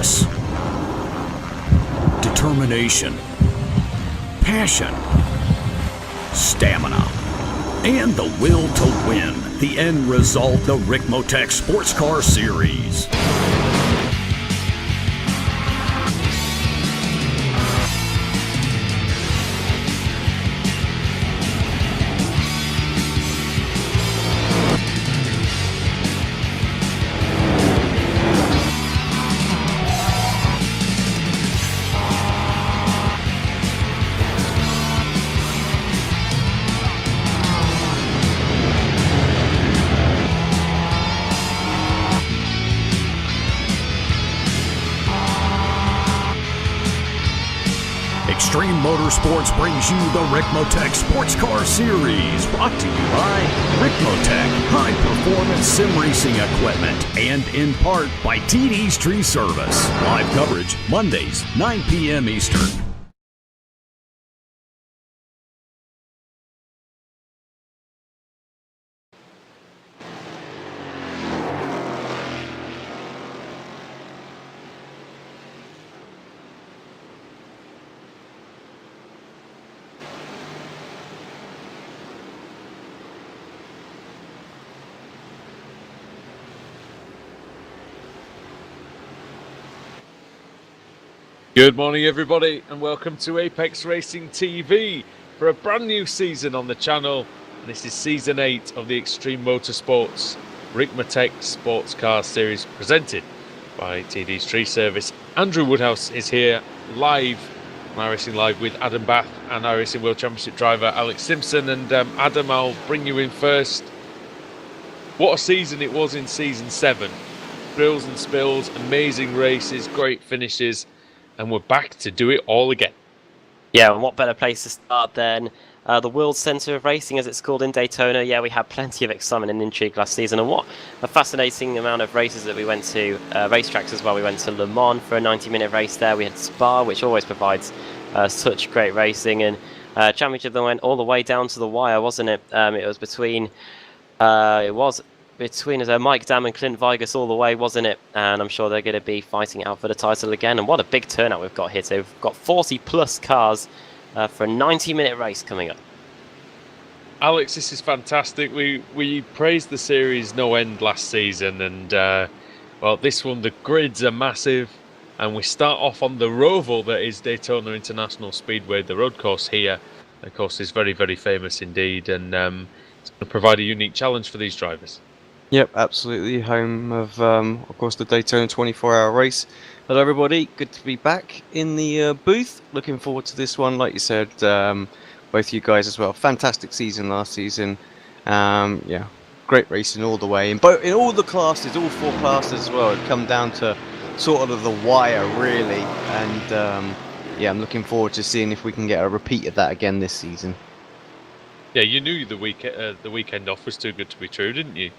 purpose, determination, passion, stamina, and the will to win. The end result, the Ricmotech Sports Car Series. Extreme Motorsports brings you the Ricmotech Sports Car Series, brought to you by Ricmotech High Performance Sim Racing Equipment, and in part by TD's Tree Service. Live coverage Mondays, 9 p.m. Eastern. Good morning everybody and welcome to Apex Racing TV for a brand new season on the channel. This is season 8 of the Extreme Motorsports Ricmotech Sports Car Series presented by TD's Tree Service. Andrew Woodhouse is here live on iRacing Live with Adam Bath and iRacing World Championship driver Alex Simpson. And Adam, I'll bring you in first. What a season it was in season 7. Thrills and spills, amazing races, great finishes. And we're back to do it all again. Yeah, and what better place to start than the World Centre of Racing, as it's called, in Daytona. Yeah, we had plenty of excitement and intrigue last season, and what a fascinating amount of races that we went to, racetracks as well. We went to Le Mans for a 90-minute race there. We had Spa, which always provides such great racing, and championship that went all the way down to the wire, wasn't it? It was between Mike Dam and Clint Vigus all the way, wasn't it? And I'm sure they're going to be fighting out for the title again. And what a big turnout we've got here. So we've got 40 plus cars for a 90-minute race coming up. Alex, this is fantastic. We praised the series no end last season, and well, this one, the grids are massive, and we start off on the roval that is Daytona International Speedway. The road course here, of course, is very, very famous indeed, and it's going to provide a unique challenge for these drivers. Yep, absolutely. Home of course, the Daytona 24-hour race. Hello, everybody. Good to be back in the booth. Looking forward to this one. Like you said, both you guys as well. Fantastic season last season. Yeah, great racing all the way. In all the classes, all 4 classes as well. It come down to sort of the wire, really. And yeah, I'm looking forward to seeing if we can get a repeat of that again this season. Yeah, you knew the weekend off was too good to be true, didn't you?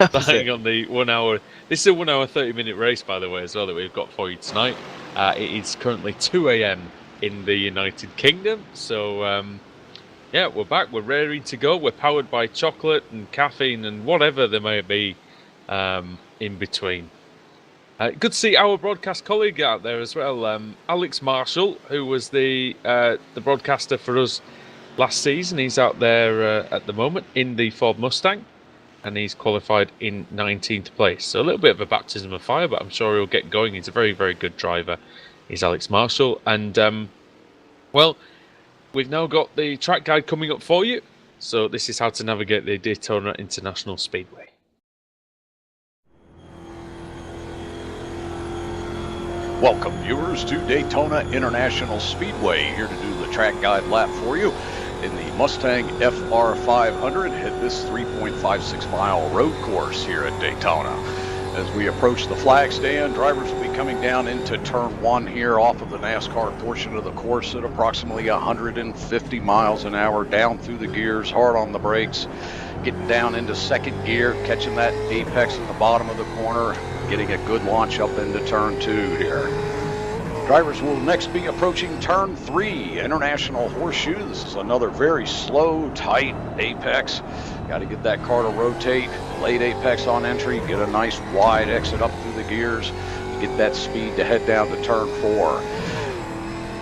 Starting on the 1 hour. This is a 1 hour 30-minute race, by the way, as well, that we've got for you tonight. It is currently 2 a.m. in the United Kingdom, so yeah, we're back. We're ready to go. We're powered by chocolate and caffeine and whatever there may be in between. Good to see our broadcast colleague out there as well, Alex Marshall, who was the broadcaster for us last season. He's out there at the moment in the Ford Mustang, and he's qualified in 19th place. So a little bit of a baptism of fire, but I'm sure he'll get going. He's a very, very good driver. He's Alex Marshall. And, well, we've now got the track guide coming up for you. So this is how to navigate the Daytona International Speedway. Welcome, viewers, to Daytona International Speedway. Here to do the track guide lap for you in the Mustang FR500. Hit this 3.56-mile road course here at Daytona. As we approach the flag stand, drivers will be coming down into turn 1 here off of the NASCAR portion of the course at approximately 150 miles an hour, down through the gears, hard on the brakes, getting down into second gear, catching that apex at the bottom of the corner, getting a good launch up into turn 2 here. Drivers will next be approaching turn 3, International Horseshoe. This is another very slow, tight apex. Got to get that car to rotate. Late apex on entry, get a nice wide exit up through the gears. get that speed to head down to turn 4.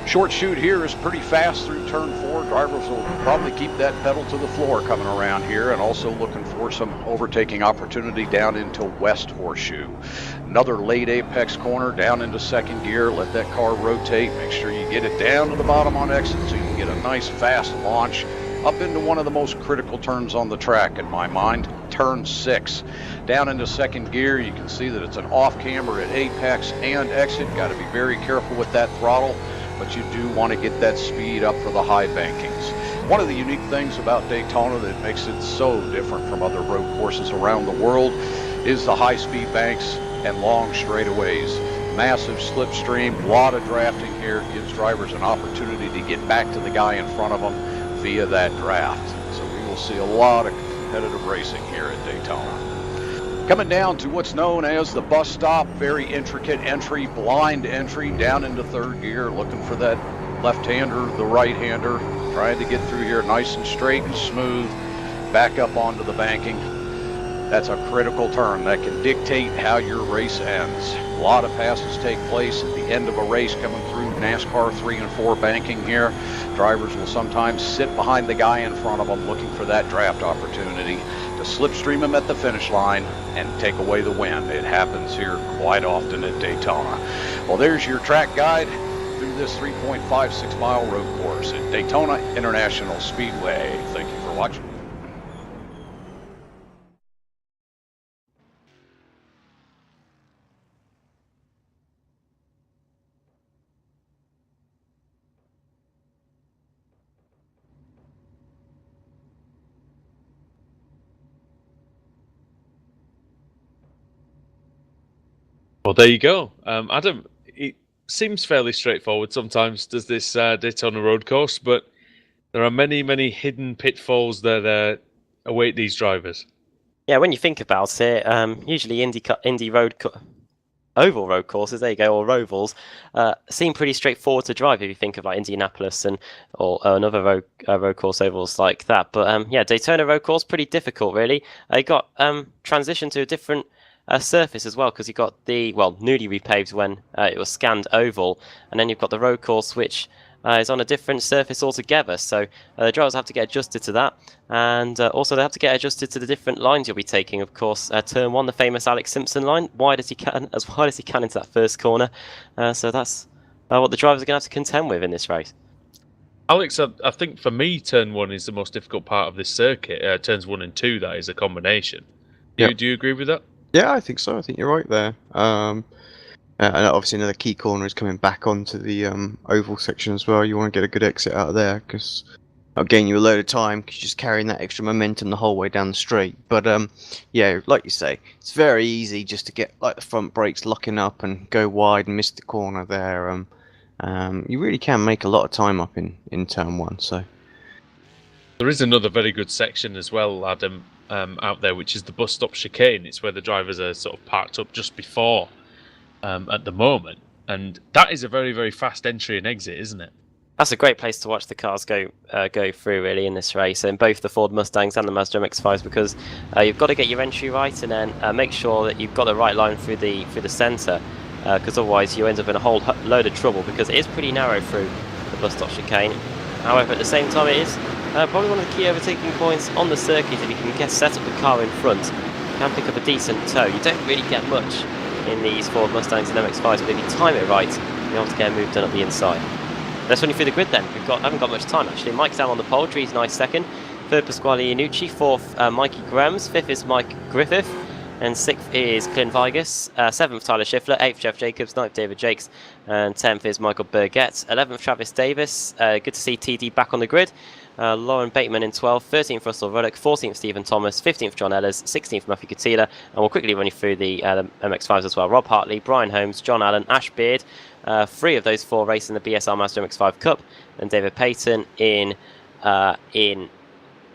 Short chute here is pretty fast through turn 4. Drivers will probably keep that pedal to the floor coming around here, and also looking for some overtaking opportunity down into West Horseshoe. Another late apex corner down into second gear. Let that car rotate. Make sure you get it down to the bottom on exit so you can get a nice fast launch up into one of the most critical turns on the track in my mind, turn 6. Down into second gear, you can see that it's an off camber at apex and exit. Got to be very careful with that throttle, but you do want to get that speed up for the high bankings. One of the unique things about Daytona that makes it so different from other road courses around the world is the high-speed banks and long straightaways. Massive slipstream, a lot of drafting here, gives drivers an opportunity to get back to the guy in front of them via that draft. So we will see a lot of competitive racing here at Daytona. Coming down to what's known as the bus stop, very intricate entry, blind entry down into third gear, looking for that left-hander, the right-hander, trying to get through here nice and straight and smooth, back up onto the banking. That's a critical turn that can dictate how your race ends. A lot of passes take place at the end of a race coming through NASCAR 3 and 4 banking here. Drivers will sometimes sit behind the guy in front of them looking for that draft opportunity to slipstream him at the finish line and take away the win. It happens here quite often at Daytona. Well, there's your track guide through this 3.56 mile road course at Daytona International Speedway. Thank you for watching. Well, there you go. Adam, it seems fairly straightforward sometimes, does this Daytona road course, but there are many, many hidden pitfalls that await these drivers. Yeah, when you think about it, usually oval road courses, there you go, or rovals, seem pretty straightforward to drive if you think of like Indianapolis or another road course ovals like that. But yeah, Daytona road course, pretty difficult really. You got transitioned to a different surface as well, because you got the newly repaved when it was scanned oval, and then you've got the road course which is on a different surface altogether. So the drivers have to get adjusted to that, and also they have to get adjusted to the different lines you'll be taking. Of course, turn 1, the famous Alex Simpson line, wide as he can into that first corner. So that's what the drivers are going to have to contend with in this race. Alex, I think for me, turn 1 is the most difficult part of this circuit. Turns 1 and 2, that is a combination. Do you agree with that? Yeah, I think so. I think you're right there. And obviously another key corner is coming back onto the oval section as well. You want to get a good exit out of there, because that'll gain you a load of time, because you're just carrying that extra momentum the whole way down the straight. But yeah, like you say, it's very easy just to get like the front brakes locking up and go wide and miss the corner there. You really can make a lot of time up in turn 1. So there is another very good section as well, Adam, out there, which is the bus stop chicane. It's where the drivers are sort of parked up just before at the moment, and that is a very, very fast entry and exit, isn't it? That's a great place to watch the cars go through really in this race, in both the Ford Mustangs and the Mazda MX-5s, because you've got to get your entry right, and then make sure that you've got the right line through the centre, because otherwise you end up in a whole load of trouble, because it is pretty narrow through the bus stop chicane. However, at the same time, it is probably one of the key overtaking points on the circuit. If you can set up the car in front, you can pick up a decent tow. You don't really get much in these Ford Mustangs and MX-5s, but if you time it right, you're able to get a move done at the inside. Let's run you through the grid then. Haven't got much time actually. Mike's down on the pole, Tree's nice second. Third, Pasquale Iannucci. Fourth, Mikey Grams. Fifth is Mike Griffith. And 6th is Clint Vigus, 7th Tyler Schiffler, 8th Jeff Jacobs, 9th David Jakes, and 10th is Michael Burgett. 11th Travis Davis, good to see TD back on the grid. Lauren Bateman in 12th, 13th Russell Ruddock, 14th Stephen Thomas, 15th John Ellis, 16th Matthew Katila, and we'll quickly run you through the MX-5s as well. Rob Hartley, Brian Holmes, John Allen, Ash Beard, 3 of those 4 racing the BSR Mazda MX-5 Cup, and David Payton in 5th,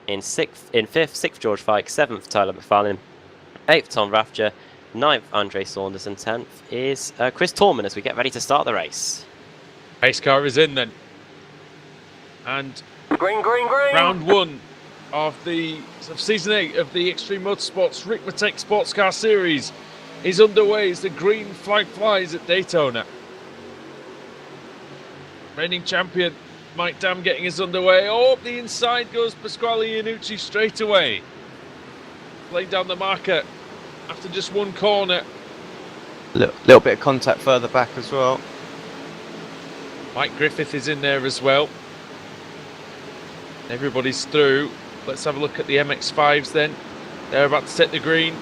6th George Fike, 7th Tyler McFarlane, 8th Tom Rafter, 9th Andre Saunders, and 10th is Chris Torman as we get ready to start the race. Race car is in then. And green. round 1 of season 8 of the Extreme Motorsports Ricmotech Sports Car Series is underway as the green flag flies at Daytona. Reigning champion Mike Dam getting us underway. Oh, up the inside goes Pasquale Iannucci straight away. Laid down the marker after just one corner. Little bit of contact further back as well. Mike Griffith is in there as well. Everybody's through. Let's have a look at the MX-5s then. They're about to set the green.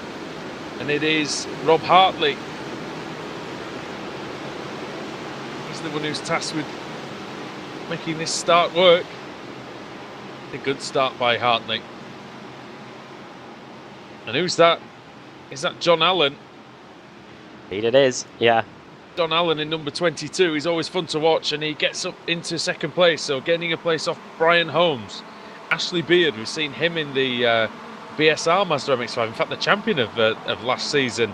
And it is Rob Hartley. He's the one who's tasked with making this start work. A good start by Hartley. And who's that? Is that John Allen? Indeed it is, yeah. John Allen in number 22. He's always fun to watch, and he gets up into second place, so gaining a place off Brian Holmes. Ashley Beard, we've seen him in the BSR Mazda MX-5. In fact, the champion of last season,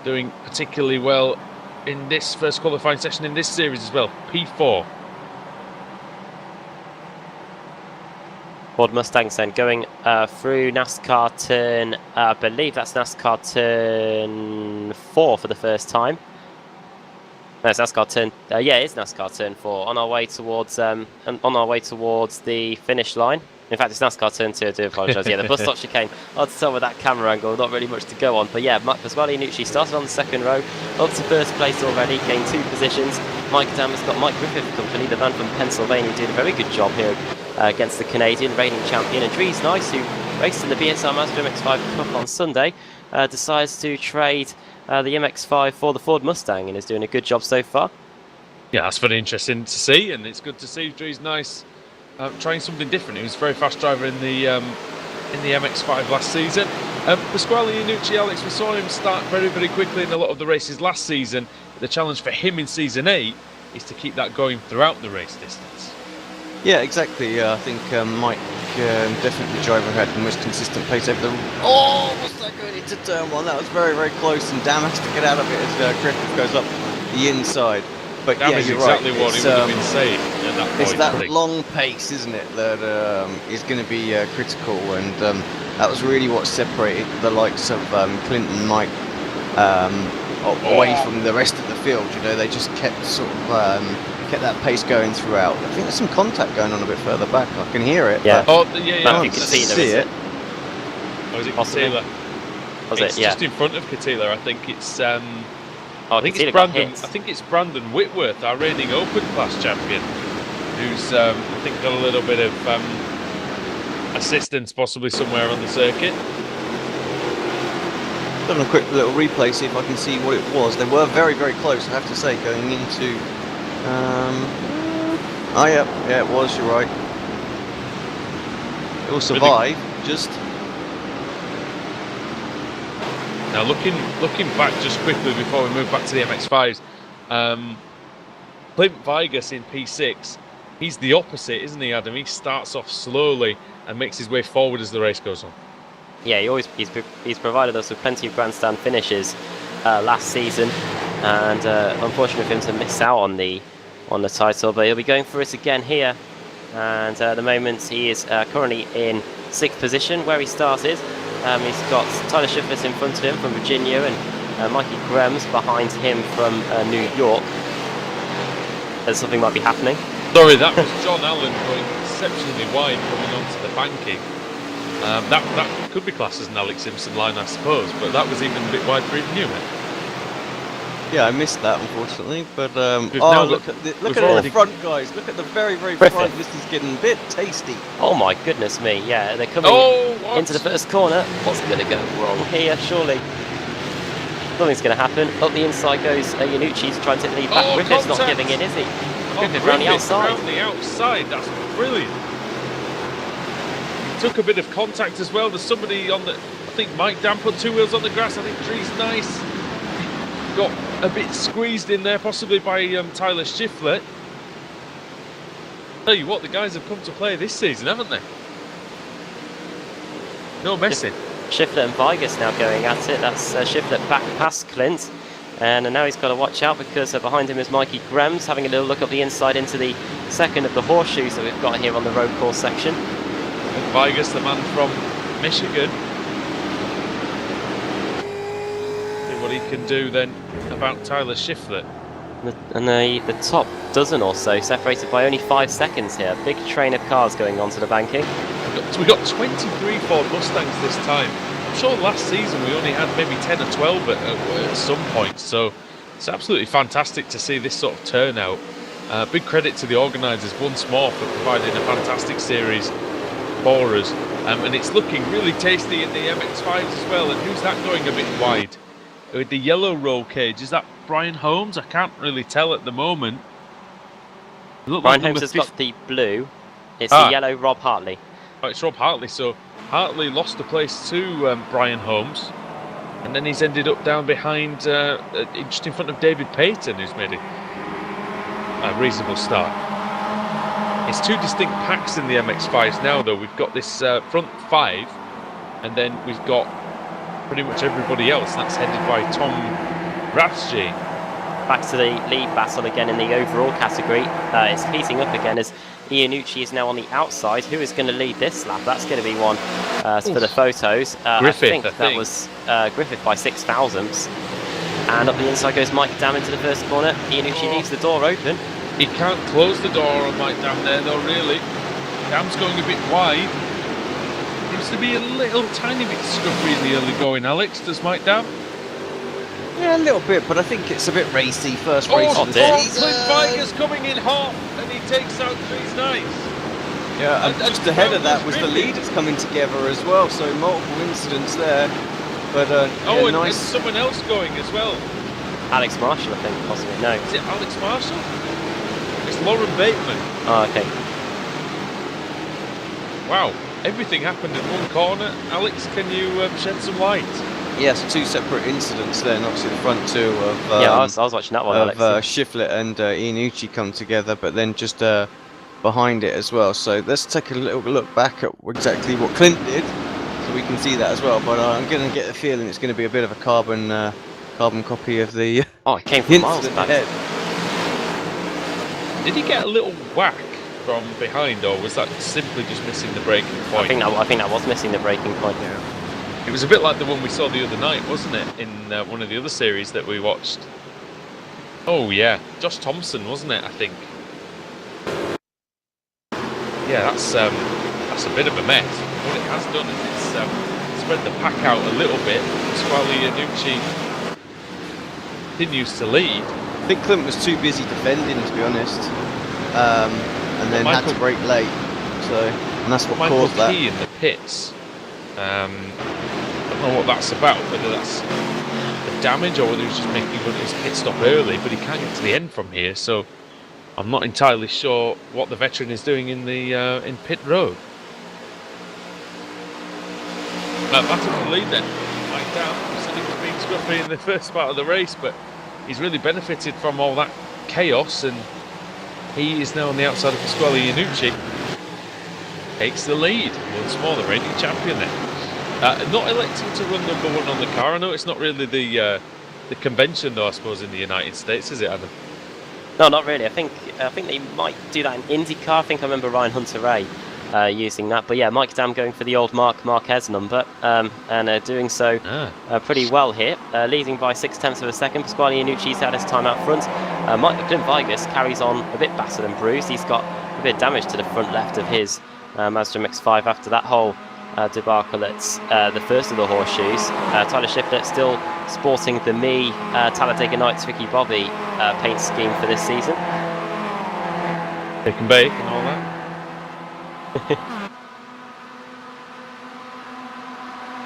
doing particularly well in this first qualifying session in this series as well. P4. Ford Mustangs then going through NASCAR turn, I believe that's NASCAR turn 4 for the first time. No, it's NASCAR turn. Yeah, it is NASCAR turn 4. On our way towards the finish line. In fact, it's NASCAR turn 2. I do apologise. Yeah, the bus stop chicane. Hard to tell with that camera angle. Not really much to go on. But yeah, Pasquale Iannucci started on the second row, up to first place already, gained 2 positions. Mike Dam has got Mike Griffith company, the man from Pennsylvania, doing a very good job here against the Canadian reigning champion. And Dries Nice, who raced in the BSR Mazda MX-5 Cup on Sunday, decides to trade the MX-5 for the Ford Mustang and is doing a good job so far. Yeah, that's very interesting to see, and it's good to see Dries Nice trying something different. He was a very fast driver in the MX-5 last season. Pasquale Iannucci, Alex, we saw him start very, very quickly in a lot of the races last season. The challenge for him in Season 8 is to keep that going throughout the race distance. Yeah, exactly. I think Mike definitely the driver who had the most consistent pace over the... Oh, what's that going into turn 1? That was very, very close, and Dam has to get out of it as Griffith goes up the inside. But that yeah, is you're exactly right. what he would have been saying at that point. It's that long pace, isn't it, that is going to be critical, and that was really what separated the likes of Clint and Mike away from the rest of the field. You know, they just kept sort of kept that pace going throughout. I think there's some contact going on a bit further back. I can hear it. Yeah. Oh, yeah. I think see it. Or is it Possibly. Katila? Was It's it? Yeah. just in front of Katila. I think it's. Oh, I think Katila it's got Brandon. hit. I think it's Brandon Whitworth, our reigning Open Class champion, who's I think got a little bit of assistance possibly somewhere on the circuit. Done a quick little replay, see if I can see what it was. They were very, very close, I have to say, going into... oh, yeah, it was, you're right. It will survive, just... Now, looking back just quickly before we move back to the MX-5s, Clint Vigas in P6, he's the opposite, isn't he, Adam? He starts off slowly and makes his way forward as the race goes on. Yeah, he's provided us with plenty of grandstand finishes last season, and unfortunate for him to miss out on the title, but he'll be going for it again here. And at the moment, he is currently in 6th position where he started. He's got Tyler Schiffers in front of him from Virginia, and Mikey Grems behind him from New York. As something might be happening. Sorry, that was John Allen going exceptionally wide coming onto the banking. That could be classed as an Alex Simpson line, I suppose, but that was even a bit wide for even you, mate. Yeah, I missed that, unfortunately, but... now look at the front, guys. Look at the very, very front. This is getting a bit tasty. Oh my goodness me, yeah, they're coming into the first corner. What's going to go wrong here, surely? Nothing's going to happen. Up the inside goes Iannucci to try and take the lead back. Griffith's not giving in, is he? Griffith round the outside. Round the outside, that's brilliant. He took a bit of contact as well. There's somebody on the... I think Mike Dam put 2 wheels on the grass. I think Dries Nice got a bit squeezed in there, possibly by Tyler Schiffler. Tell you what, the guys have come to play this season, haven't they? No messing. Schiffler and Vigas now going at it. That's Schiffler back past Clint. And now he's got to watch out because behind him is Mikey Grems having a little look up the inside into the second of the horseshoes that we've got here on the road course section. And Vigas, the man from Michigan. See what what he can do then about Tyler Schiffler. And the top dozen or so separated by only 5 seconds here. Big train of cars going onto the banking. We got 23 Ford Mustangs this time. I'm sure last season we only had maybe 10 or 12 at some point. So it's absolutely fantastic to see this sort of turnout. Big credit to the organisers once more for providing a fantastic series for us. And it's looking really tasty in the MX-5s as well. And who's that going a bit wide? With the yellow roll cage, is that Brian Holmes? I can't really tell at the moment. Brian Holmes has got the blue. It's the yellow Rob Hartley. Oh, it's Rob Hartley. So Hartley lost the place to Brian Holmes. And then he's ended up down behind, just in front of David Payton, who's made a reasonable start. It's 2 distinct packs in the MX-5s now, though. We've got this front 5, and then we've got pretty much everybody else. That's headed by Tom Rathje. Back to the lead battle again in the overall category. It's heating up again as Iannucci is now on the outside. Who is going to lead this lap? That's going to be one for the photos. Griffith, I think that was Griffith by 6 thousandths. And up the inside goes Mike Dam into the first corner. Iannucci leaves the door open. He can't close the door on Mike Dam there, though, really. Dam's going a bit wide. Seems to be a little tiny bit scuffy in the early going, Alex. Does Mike Dam? Yeah, a little bit, but I think it's a bit racy. First race of the season. Clint Viger's coming in hot, and he takes out Chris Nice. Yeah, and just ahead of that was the leaders coming together as well, so multiple incidents there. But and nice. someone else going as well. Alex Marshall, I think, possibly. No. Is it Alex Marshall? It's Lauren Bateman. Oh, okay. Wow, everything happened in one corner. Alex, can you shed some light? Yes, 2 separate incidents there, and obviously the front 2 of yeah, I was watching that one, of Alex. Schiffler and Iannucci come together, but then just behind it as well. So let's take a little look back at exactly what Clint did, so we can see that as well. But I'm going to get the feeling it's going to be a bit of a carbon copy of the it came from miles back. Ahead. Did he get a little whack from behind, or was that simply just missing the braking point? I think that was missing the braking point. Yeah. It was a bit like the one we saw the other night, wasn't it? In one of the other series that we watched. Oh yeah, Josh Thompson, wasn't it? I think. Yeah, that's a bit of a mess. What it has done is it's spread the pack out a little bit. Pasquale Iannucci continues to lead. I think Clint was too busy defending, to be honest, and then had to brake late. So, and that's what caused that. Key in the pits. I don't know what that's about. Whether that's the damage or whether he's just making his pit stop early, but he can't get to the end from here. So, I'm not entirely sure what the veteran is doing in the in pit road. Battle for the lead then. Mike Dam said he was being scruffy in the first part of the race, but he's really benefited from all that chaos, and he is now on the outside of Pasquale Iannucci. Takes the lead once more, the reigning champion there. Not electing to run number 1 on the car. I know it's not really the convention, though, I suppose, in the United States, is it, Adam? No, not really. I think they might do that in IndyCar. I think I remember Ryan Hunter-Ray using that. But yeah, Mike Dam going for the old Marc Marquez number, and doing so pretty well here, leading by 0.6 of a second. Pasquale Iannucci's had his time out front. Clint Vigas carries on a bit battered and bruised. He's got a bit of damage to the front left of his Mazda MX-5 after that whole debacle at the first of the horseshoes. Tyler Schiffler still sporting the Talladega Nights Ricky Bobby paint scheme for this season. They can bake and all that.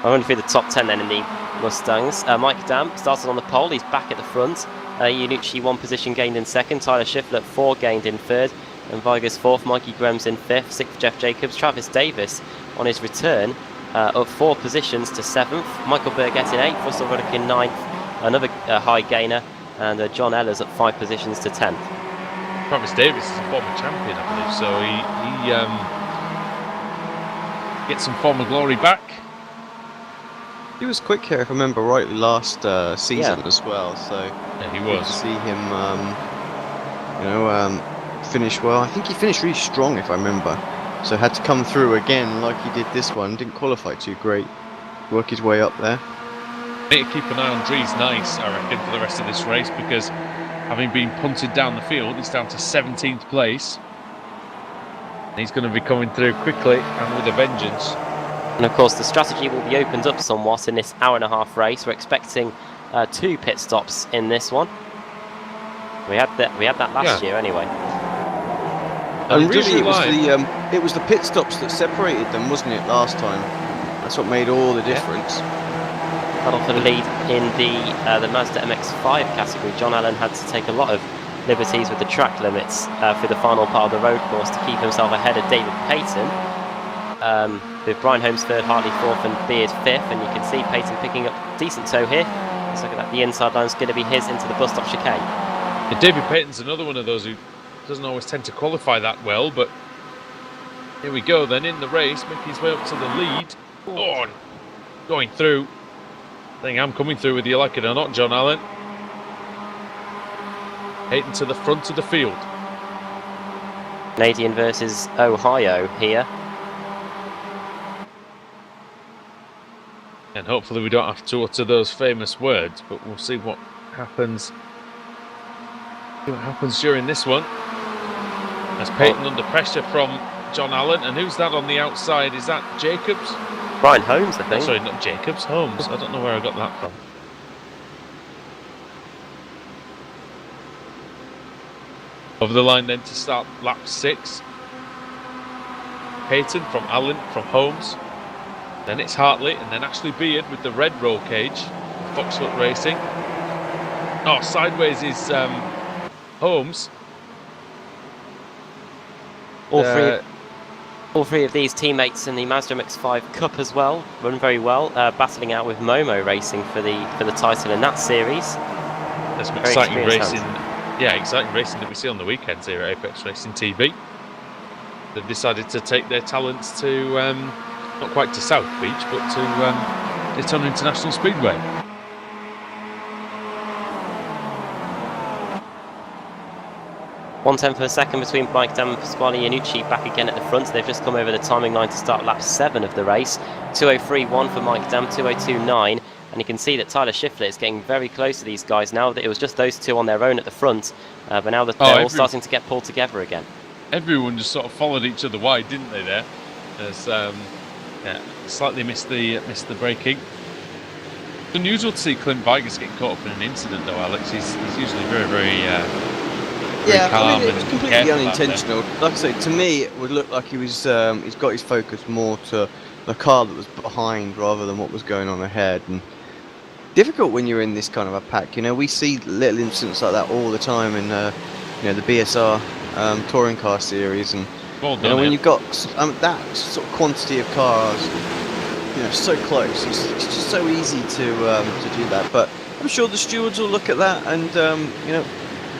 I'm running through the top 10 then in the Mustangs. Mike Dam started on the pole. He's back at the front. Iannucci 1 position gained in 2nd. Tyler Schiffler 4 gained in 3rd. And Vigas 4th. Mikey Grems in 5th. 6th Jeff Jacobs. Travis Davis on his return up 4 positions to 7th. Michael Burgett in 8th. Russell Ruddock in 9th. Another high gainer. And John Ehlers up 5 positions to 10th. Travis Davis is a former champion, I believe, so he gets some former glory back. He was quick here, if I remember rightly, last season as well. So yeah, he was. To see him, finish well. I think he finished really strong, if I remember. So had to come through again, like he did this one. Didn't qualify too great. Work his way up there. need to keep an eye on Dries Nice, I reckon, for the rest of this race, because having been punted down the field, he's down to 17th place. He's going to be coming through quickly and with a vengeance. And of course, the strategy will be opened up somewhat in this hour-and-a-half race. We're expecting 2 pit stops in this one. We had that last year anyway. And really, it was the pit stops that separated them, wasn't it, last time? That's what made all the difference. Cut off the lead in the Mazda MX-5 category. John Allen had to take a lot of liberties with the track limits for the final part of the road course to keep himself ahead of David Payton. With Brian Holmes third, Hartley fourth, and Beard fifth, and you can see Payton picking up a decent tow here. Let's look at that. The inside line's going to be his into the bus stop chicane. Yeah, David Payton's another one of those who doesn't always tend to qualify that well, but here we go then in the race, making his way up to the lead. Oh, going through. I think I'm coming through whether you like it or not, John Allen. Payton to the front of the field. Canadian versus Ohio here. And hopefully we don't have to utter those famous words, but we'll see what happens. See what happens during this one. As Payton under pressure from John Allen, and who's that on the outside? Is that Jacobs? Brian Holmes, I think. Oh, sorry, not Jacobs, Holmes. I don't know where I got that from. Over the line then to start lap 6. Payton from Allen, from Holmes. Then it's Hartley, and then Ashley Beard with the red roll cage. Foxfoot Racing. Oh, sideways is Holmes. All three of these teammates in the Mazda MX-5 Cup as well run very well, battling out with Momo Racing for the title in that series. There's some exciting racing. Yeah, exciting racing that we see on the weekends here at Apex Racing TV. They've decided to take their talents to, not quite to South Beach, but to Daytona International Speedway. .1 per second between Mike Dam and Pasquale Iannucci back again at the front. They've just come over the timing line to start lap 7 of the race. 2:03.1 for Mike Dam, 2:02.9. And you can see that Tyler Schiffler is getting very close to these guys now. That it was just those two on their own at the front, but now that they're all starting to get pulled together again. Everyone just sort of followed each other wide, didn't they? There, as slightly missed the braking. It's unusual to see Clint Vigers getting caught up in an incident, though. Alex, he's usually very calm. I mean, it was completely and unintentional. Like I say, to me, it would look like he was. He's got his focus more to the car that was behind rather than what was going on ahead. And difficult when you're in this kind of a pack. You know, we see little incidents like that all the time in the BSR touring car series, and when you've got that sort of quantity of cars, so close, it's just so easy to do that. But I'm sure the stewards will look at that, and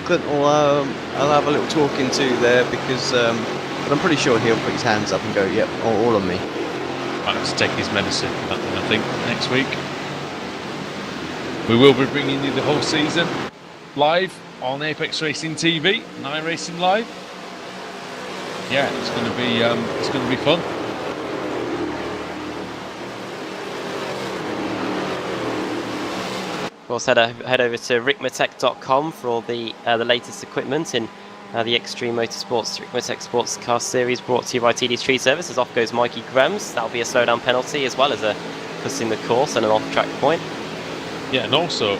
Clint will I'll have a little talking to there, because but I'm pretty sure he'll put his hands up and go, yep, all on me. Might have to take his medicine, I think, next week. We will be bringing you the whole season live on Apex Racing TV, and iRacing Live. Yeah, it's going to be fun. Of course, head over to Ricmotech.com for all the latest equipment in the Extreme Motorsports Ricmotech Sports Car Series, brought to you by TD Street Services. Off goes Mikey Grems. That'll be a slowdown penalty, as well as a cutting the course and an off-track point. Yeah, and also,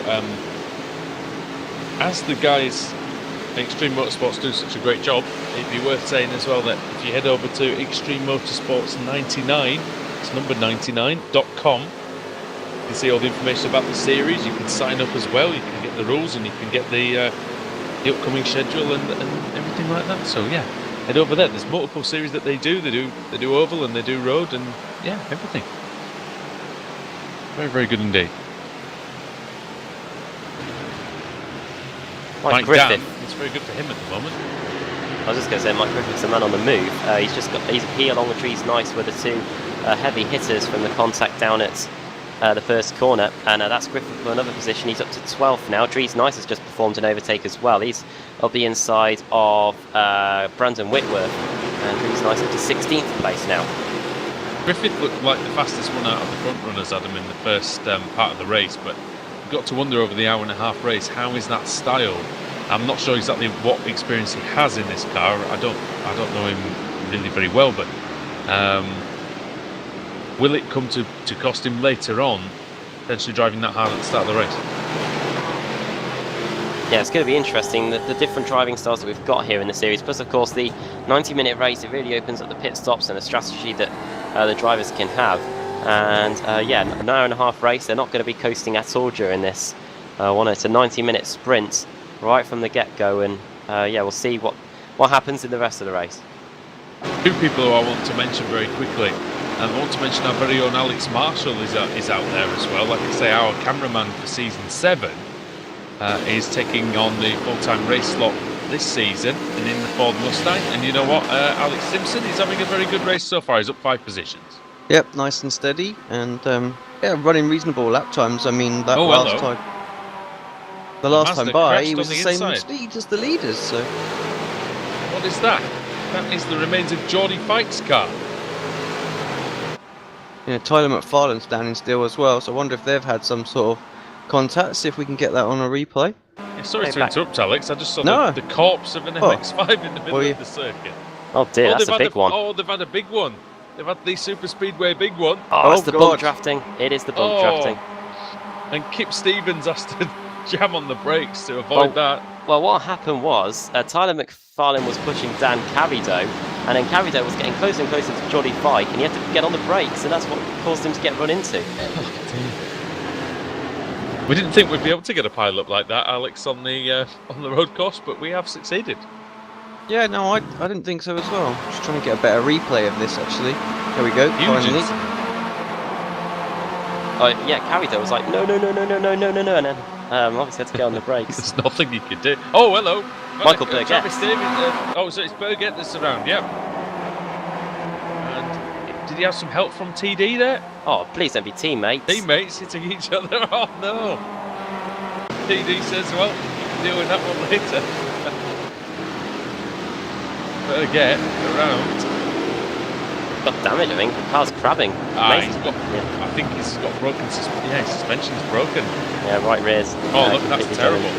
as the guys at Extreme Motorsports do such a great job, it'd be worth saying as well that if you head over to Extreme Motorsports 99, it's number 99.com, you can see all the information about the series. You can sign up as well. You can get the rules, and you can get the upcoming schedule and everything like that. So yeah, head over there. There's multiple series that they do. They do oval and they do road, and yeah, everything. Very, very good indeed. Mike Griffith. It's very good for him at the moment. I was just going to say, Mike Griffith's a man on the move. He's along with Dries Nice were the two heavy hitters from the contact down at the first corner, and that's Griffith for another position. He's up to 12th now. Dries Nice has just performed an overtake as well. He's up the inside of Brandon Whitworth, and Dries Nice up to 16th place now. Griffith looked like the fastest one out of the front runners, Adam, in the first part of the race, but you've got to wonder over the hour-and-a-half race, how is that style? I'm not sure exactly what experience he has in this car. I don't know him really very well, but will it come to cost him later on, potentially driving that hard at the start of the race? Yeah, it's going to be interesting, the different driving styles that we've got here in the series. Plus, of course, the 90-minute race, it really opens up the pit stops and the strategy that the drivers can have. And yeah, an hour-and-a-half race, they're not going to be coasting at all during this one. It's a 90-minute sprint right from the get-go, and yeah, we'll see what happens in the rest of the race. Two people who I want to mention very quickly. And I want to mention our very own Alex Marshall is out there as well. Like I say, our cameraman for season 7 is taking on the full-time race slot this season and in the Ford Mustang. And you know what, Alex Simpson is having a very good race so far. He's up 5 positions. Yep, nice and steady, and yeah, running reasonable lap times. I mean, that last time, the last time by, he was the same speed as the leaders. So, what is that? That is the remains of Geordie Fike's car. Yeah, Tyler McFarlane's standing still as well. So I wonder if they've had some sort of contact. See if we can get that on a replay. Yeah, sorry to interrupt, Alex. I just saw the corpse of an MX-5 in the middle of the circuit. Oh dear, that's a big one. Oh, they've had a big one. They've had the Super Speedway big one. Oh, it's the bump drafting. It is the bump drafting. And Kip Stevens has to jam on the brakes to avoid that. Well, what happened was Tyler McFarlane was pushing Dan Carrido, and then Carrido was getting closer and closer to Geordie Fike, and he had to get on the brakes, and that's what caused him to get run into. We didn't think we'd be able to get a pile-up like that, Alex, on the road course, but we have succeeded. Yeah, no, I didn't think so as well. Just trying to get a better replay of this, actually. There we go, finally. Oh, yeah, Carrido was like, no, and then obviously had to get on the brakes. There's nothing you could do. Oh, hello. Michael Burgett. Oh, so it's Burgett that's around, yep. And did he have some help from TD there? Oh, please don't be teammates. Teammates hitting each other? Oh, no. TD says, well, you can deal with that one later. Burgett around. Got damage, I think. The car's crabbing. I think he's got broken his suspension's broken. Yeah, right rear's. Oh, look, that's terrible.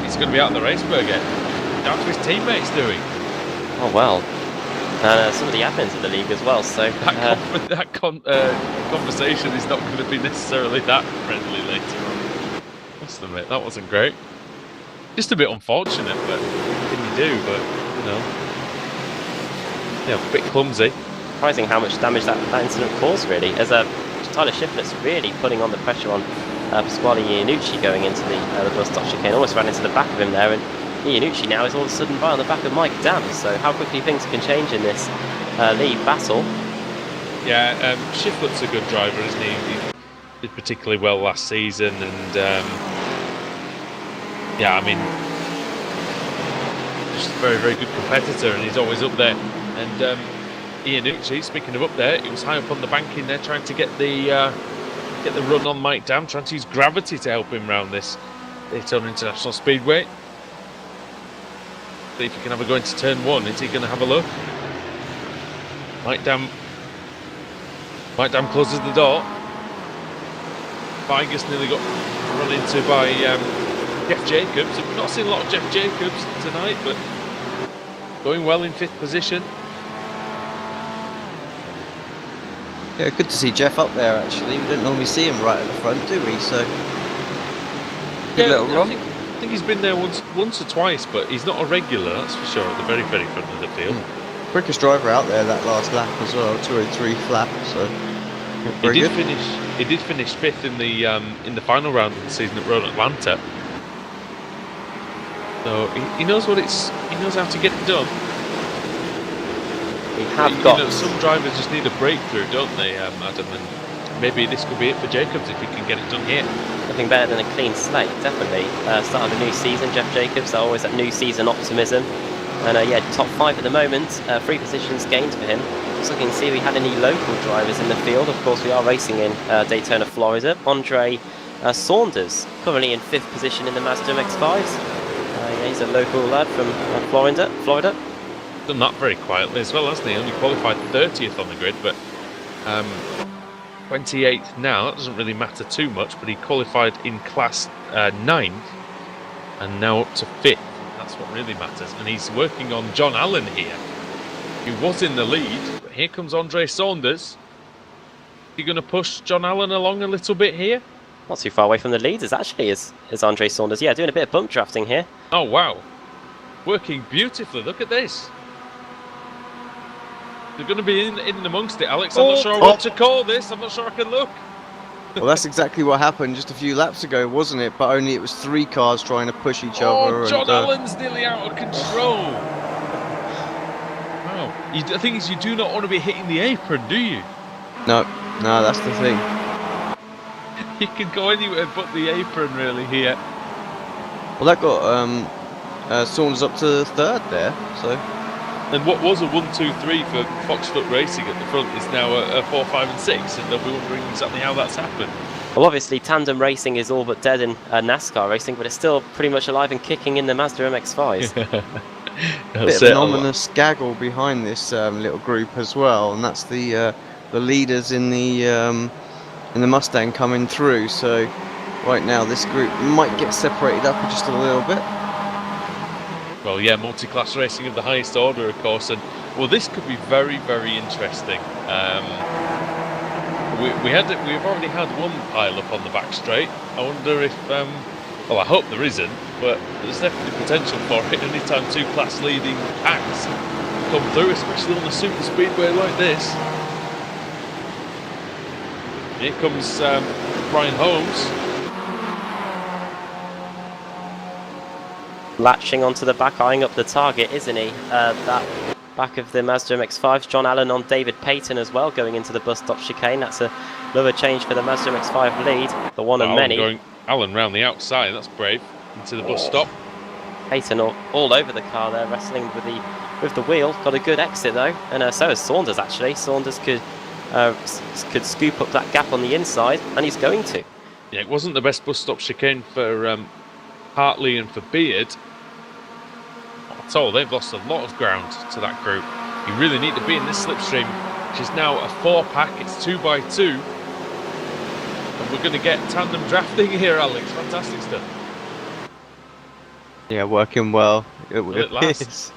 He's going to be out of the race, Burgett. Down to his teammates doing. Oh, well. Some of the admins of the league as well, so... That conversation is not going to be necessarily that friendly later on. Must admit, that wasn't great. Just a bit unfortunate, but what can you do? But, you know... Yeah, a bit clumsy. Surprising how much damage that incident caused, really. As Tyler Shiflett's really putting on the pressure on Pasquale Iannucci going into the bus stop chicane. Almost ran into the back of him there, and Iannucci now is all of a sudden by on the back of Mike Dam. So how quickly things can change in this lead battle. Yeah, Shiflett's a good driver, isn't he? He did particularly well last season, and yeah, I mean, just a very, very good competitor, and he's always up there. And Iannucci, speaking of up there, he was high up on the bank in there trying to get the run on Mike Dam, trying to use gravity to help him round this Daytona International Speedway. See if he can have a go into turn 1. Is he going to have a look? Mike Dam closes the door. Vigus nearly got run into by Jeff Jacobs. We've not seen a lot of Jeff Jacobs tonight, but going well in 5th position. Yeah, good to see Jeff up there, actually. We don't normally see him right at the front, do we? So, good little run. I think he's been there once or twice, but he's not a regular, that's for sure, at the very, very front of the field. Quickest driver out there that last lap as well, 203 flap, so very good. He did finish 5th in the final round of the season at Road Atlanta. So he knows he knows how to get it done. Some drivers just need a breakthrough, don't they, Adam? And maybe this could be it for Jacobs if he can get it done here. Nothing better than a clean slate, definitely. Start of a new season, Jeff Jacobs, always that new season optimism. And yeah, top 5 at the moment, 3 positions gained for him. Just looking to see if we had any local drivers in the field. Of course, we are racing in Daytona, Florida. Andre Saunders, currently in 5th position in the Mazda MX-5s. Yeah, he's a local lad from Florida. Done that very quietly as well, hasn't he? Only qualified 30th on the grid, but 28th now. That doesn't really matter too much, but he qualified in class 9th and now up to 5th. That's what really matters. And he's working on John Allen here, who was in the lead. But here comes Andre Saunders. Is he going to push John Allen along a little bit here? Not too far away from the leaders, actually, is Andre Saunders. Yeah, doing a bit of bump drafting here. Oh, wow. Working beautifully. Look at this. They're going to be in amongst it, Alex. I'm not sure what to call this. I'm not sure I can look. Well, that's exactly what happened just a few laps ago, wasn't it? But only it was 3 cars trying to push each other. Oh, John Allen's nearly out of control. Wow. The thing is, you do not want to be hitting the apron, do you? No, that's the thing. You can go anywhere but the apron, really, here. Well, that got Saunders up to 3rd there, so... And what was a 1, 2, 3 for Foxfoot Racing at the front is now a 4, 5 and 6, and they'll be wondering exactly how that's happened. Well, obviously, tandem racing is all but dead in NASCAR racing, but it's still pretty much alive and kicking in the Mazda MX-5s. Bit of an ominous gaggle behind this little group as well, and that's the leaders in the Mustang coming through. So right now, this group might get separated up just a little bit. Well, yeah, multi-class racing of the highest order, of course, and well, this could be very, very interesting. We've already had one pile up on the back straight. I wonder if, well, I hope there isn't, but there's definitely potential for it. Anytime 2 class leading acts come through, especially on a super speedway like this. Here comes Brian Holmes. Latching onto the back, eyeing up the target, isn't he? That back of the Mazda MX-5. John Allen on David Payton as well, going into the bus stop chicane. That's another change for the Mazda MX-5 lead, the one of many. Going Allen round the outside, that's brave, into the bus stop. Payton all over the car there, wrestling with the wheel. Got a good exit though, and so has Saunders actually. Saunders could scoop up that gap on the inside, and he's going to. Yeah, it wasn't the best bus stop chicane for Hartley and for Beard. At all, they've lost a lot of ground to that group. You really need to be in this slipstream, which is now a 4-pack. It's 2x2, and we're going to get tandem drafting here, Alex. Fantastic stuff. Yeah, working well. Will it last?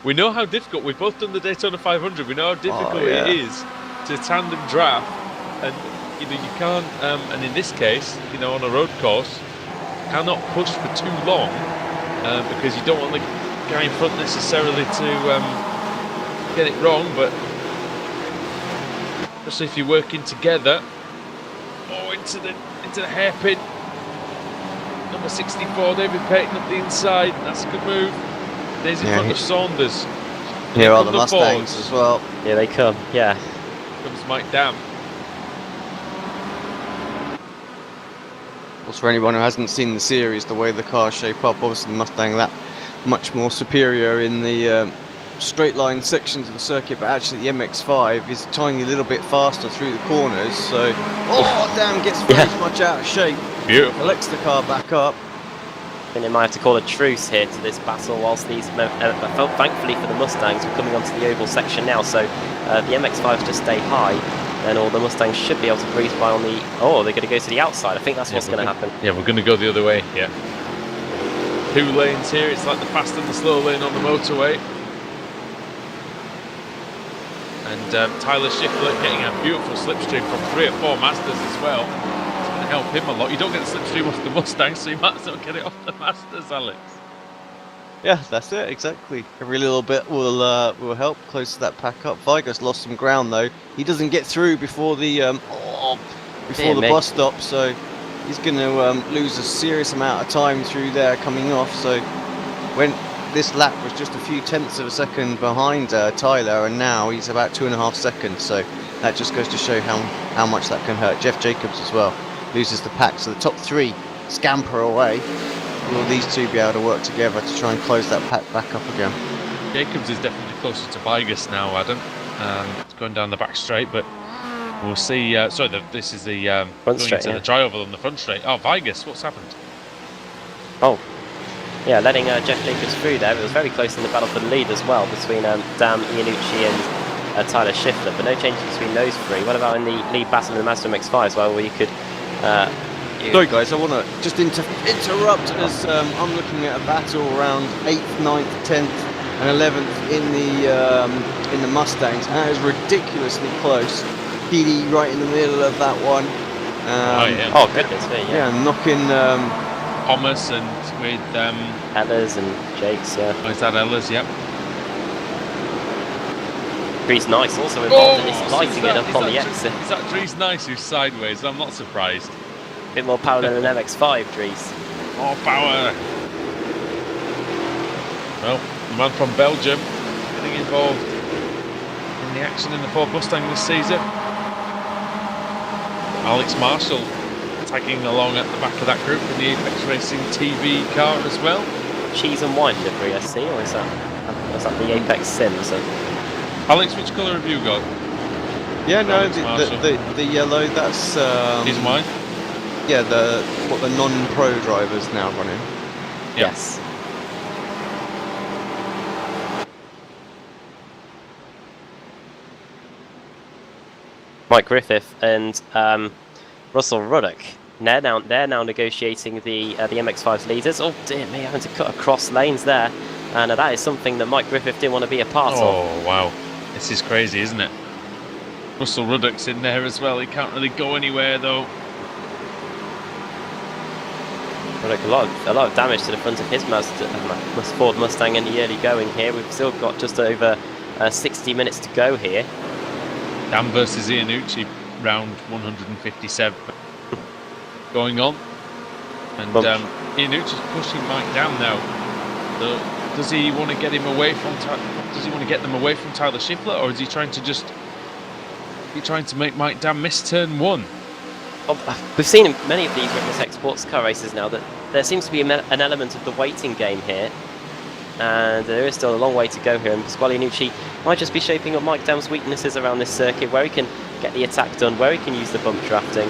We know how difficult. We've both done the Daytona 500. We know how difficult it is to tandem draft, and you can't. And in this case, on a road course, cannot push for too long. Because you don't want the guy in front necessarily to get it wrong, but especially if you're working together. Oh, into the hairpin. Number 64, David Payton up the inside. That's a good move. There's in front of Saunders. Here are the Mustangs as well. Here they come. Yeah. Comes Mike Dam. For anyone who hasn't seen the series, the way the cars shape up, obviously the Mustang that much more superior in the straight line sections of the circuit, but actually the MX-5 is a tiny little bit faster through the corners, so damn, gets very much out of shape. Beautiful. Collects the car back up. I think they might have to call a truce here to this battle whilst these, thankfully for the Mustangs, we're coming onto the oval section now, so the MX-5s just stay high. Then all the Mustangs should be able to breeze by on the... Oh, they're going to go to the outside. I think that's what's going to happen. Yeah, we're going to go the other way, yeah. 2 lanes here. It's like the fast and the slow lane on the motorway. And Tyler Schiffler getting a beautiful slipstream from 3 or 4 Masters as well. It's going to help him a lot. You don't get the slipstream off the Mustang, so you might as well get it off the Masters, Alex. Yeah, that's it, exactly. Every little bit will help close to that pack up. Vigas lost some ground though. He doesn't get through before the bus stop, so he's going to lose a serious amount of time through there coming off. So when this lap was just a few tenths of a second behind Tyler, and now he's about 2.5 seconds. So that just goes to show how much that can hurt. Jeff Jacobs as well loses the pack, so the top 3 scamper away. Will these two be able to work together to try and close that pack back up again? Jacobs is definitely closer to Vigas now, Adam. It's going down the back straight, but we'll see. This is the front straight, into the trioval on the front straight. Oh, Vigas, what's happened? Oh, yeah, letting Jeff Jacobs through there. It was very close in the battle for the lead as well between Dam, Iannucci and Tyler Schiffler, but no changes between those three. What about in the lead battle in the Mazda MX-5 as well, where you could... Sorry guys, I want to just interrupt as I'm looking at a battle around 8th, 9th, 10th and 11th in the Mustangs, and it was ridiculously close. PD right in the middle of that one. Oh goodness me, yeah. Yeah, knocking... Thomas and with... Ellers and Jakes, yeah. Oh, is that Ellers? Yep. Dries Nice also involved in this, lighting it up on the exit. Is that Dries Nice who's sideways? I'm not surprised. A bit more power than an MX-5, Dries. More power. Well, the man from Belgium getting involved in the action in the Ford Mustang this season. Alex Marshall tagging along at the back of that group in the Apex Racing TV car as well. Cheese and wine livery, I see, or is that the Apex Sims? Alex, which colour have you got? Yeah, no, Alex Marshall. the yellow, that's... Cheese and wine? Yeah, the non-pro drivers now running. Yep. Yes. Mike Griffith and Russell Ruddock. They're now negotiating the MX-5's leaders. Oh dear me, having to cut across lanes there, and that is something that Mike Griffith didn't want to be a part of. Oh wow, this is crazy, isn't it? Russell Ruddock's in there as well. He can't really go anywhere though. Ruddock, a lot of damage to the front of his Ford Mustang in the early going here. We've still got just over 60 minutes to go here. Dan versus Iannucci, round 157 going on, and Iannucci's pushing Mike down now. So does he want to get him away from? Does he want to get them away from Tyler Schiffler, or is he trying to make Mike Dan miss turn one? We've seen in many of these Ricmotech sports car races now that there seems to be an element of the waiting game here, and there is still a long way to go here, and Pasquale Iannucci might just be shaping up Mike Dan's weaknesses around this circuit, where he can get the attack done, where he can use the bump drafting,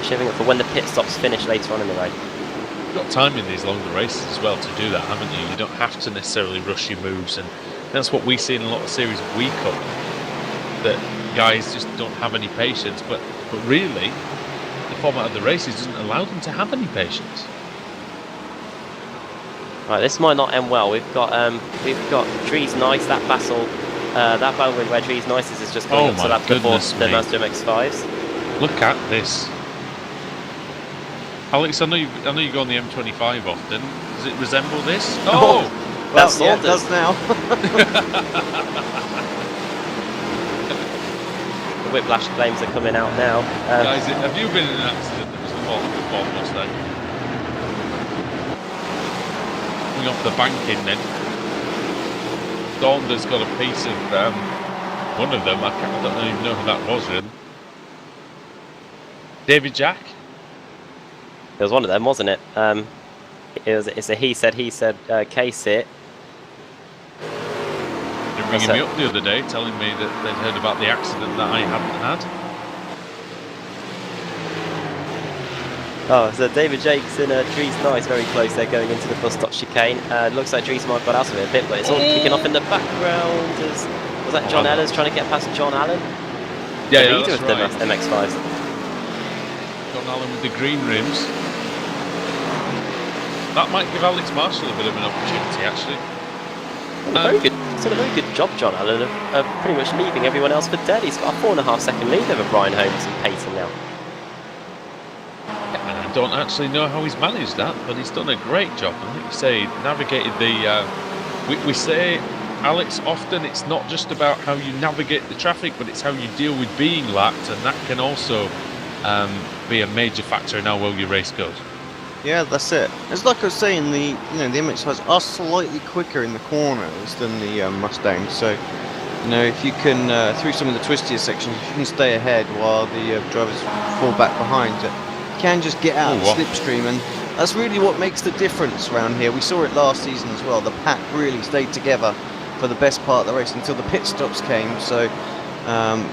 shaping up for when the pit stops finish later on in the race. You've got time in these longer races as well to do that, haven't you? You don't have to necessarily rush your moves, and that's what we see in a lot of series week up, that guys just don't have any patience, but really the format of the races doesn't allow them to have any patience. Right, this might not end well. We've got Dries Nice, that battle win where Dries Nice is just going up to that before the Mazda MX-5s. Look at this. Alex, I know you go on the M25 often. Does it resemble this? Oh! Well, yeah, it does now. The whiplash claims are coming out now. Guys, have you been in an accident that was the fault of the Ford Mustang? Coming off the banking then. Dawnder's got a piece of one of them. I don't even know who that was really. David Jack? It was one of them, wasn't it? It's a he said case it. They were ringing me up the other day telling me that they'd heard about the accident that I hadn't had. Oh, so David Jakes and Dries Nice very close. They're going into the bus stop chicane. Looks like Dries might have got out of it a bit, but it's all kicking off in the background. Was that John Ellers trying to get past John Allen? Yeah, the leader that's of right. the MX-5s. John Allen with the green rims. That might give Alex Marshall a bit of an opportunity, actually. He's done a very good job, John Allen, of pretty much leaving everyone else for dead. He's got a 4.5 second lead over Brian Holmes and Peyton now. And I don't actually know how he's managed that, but he's done a great job. I think you say navigated the. We say, Alex, often it's not just about how you navigate the traffic, but it's how you deal with being lapped, and that can also be a major factor in how well your race goes. Yeah, that's it. It's like I was saying, the MX-5s are slightly quicker in the corners than the Mustangs. So, if you can through some of the twistier sections, if you can stay ahead while the drivers fall back behind, you can just get out of the slipstream, and that's really what makes the difference around here. We saw it last season as well. The pack really stayed together for the best part of the race until the pit stops came. So,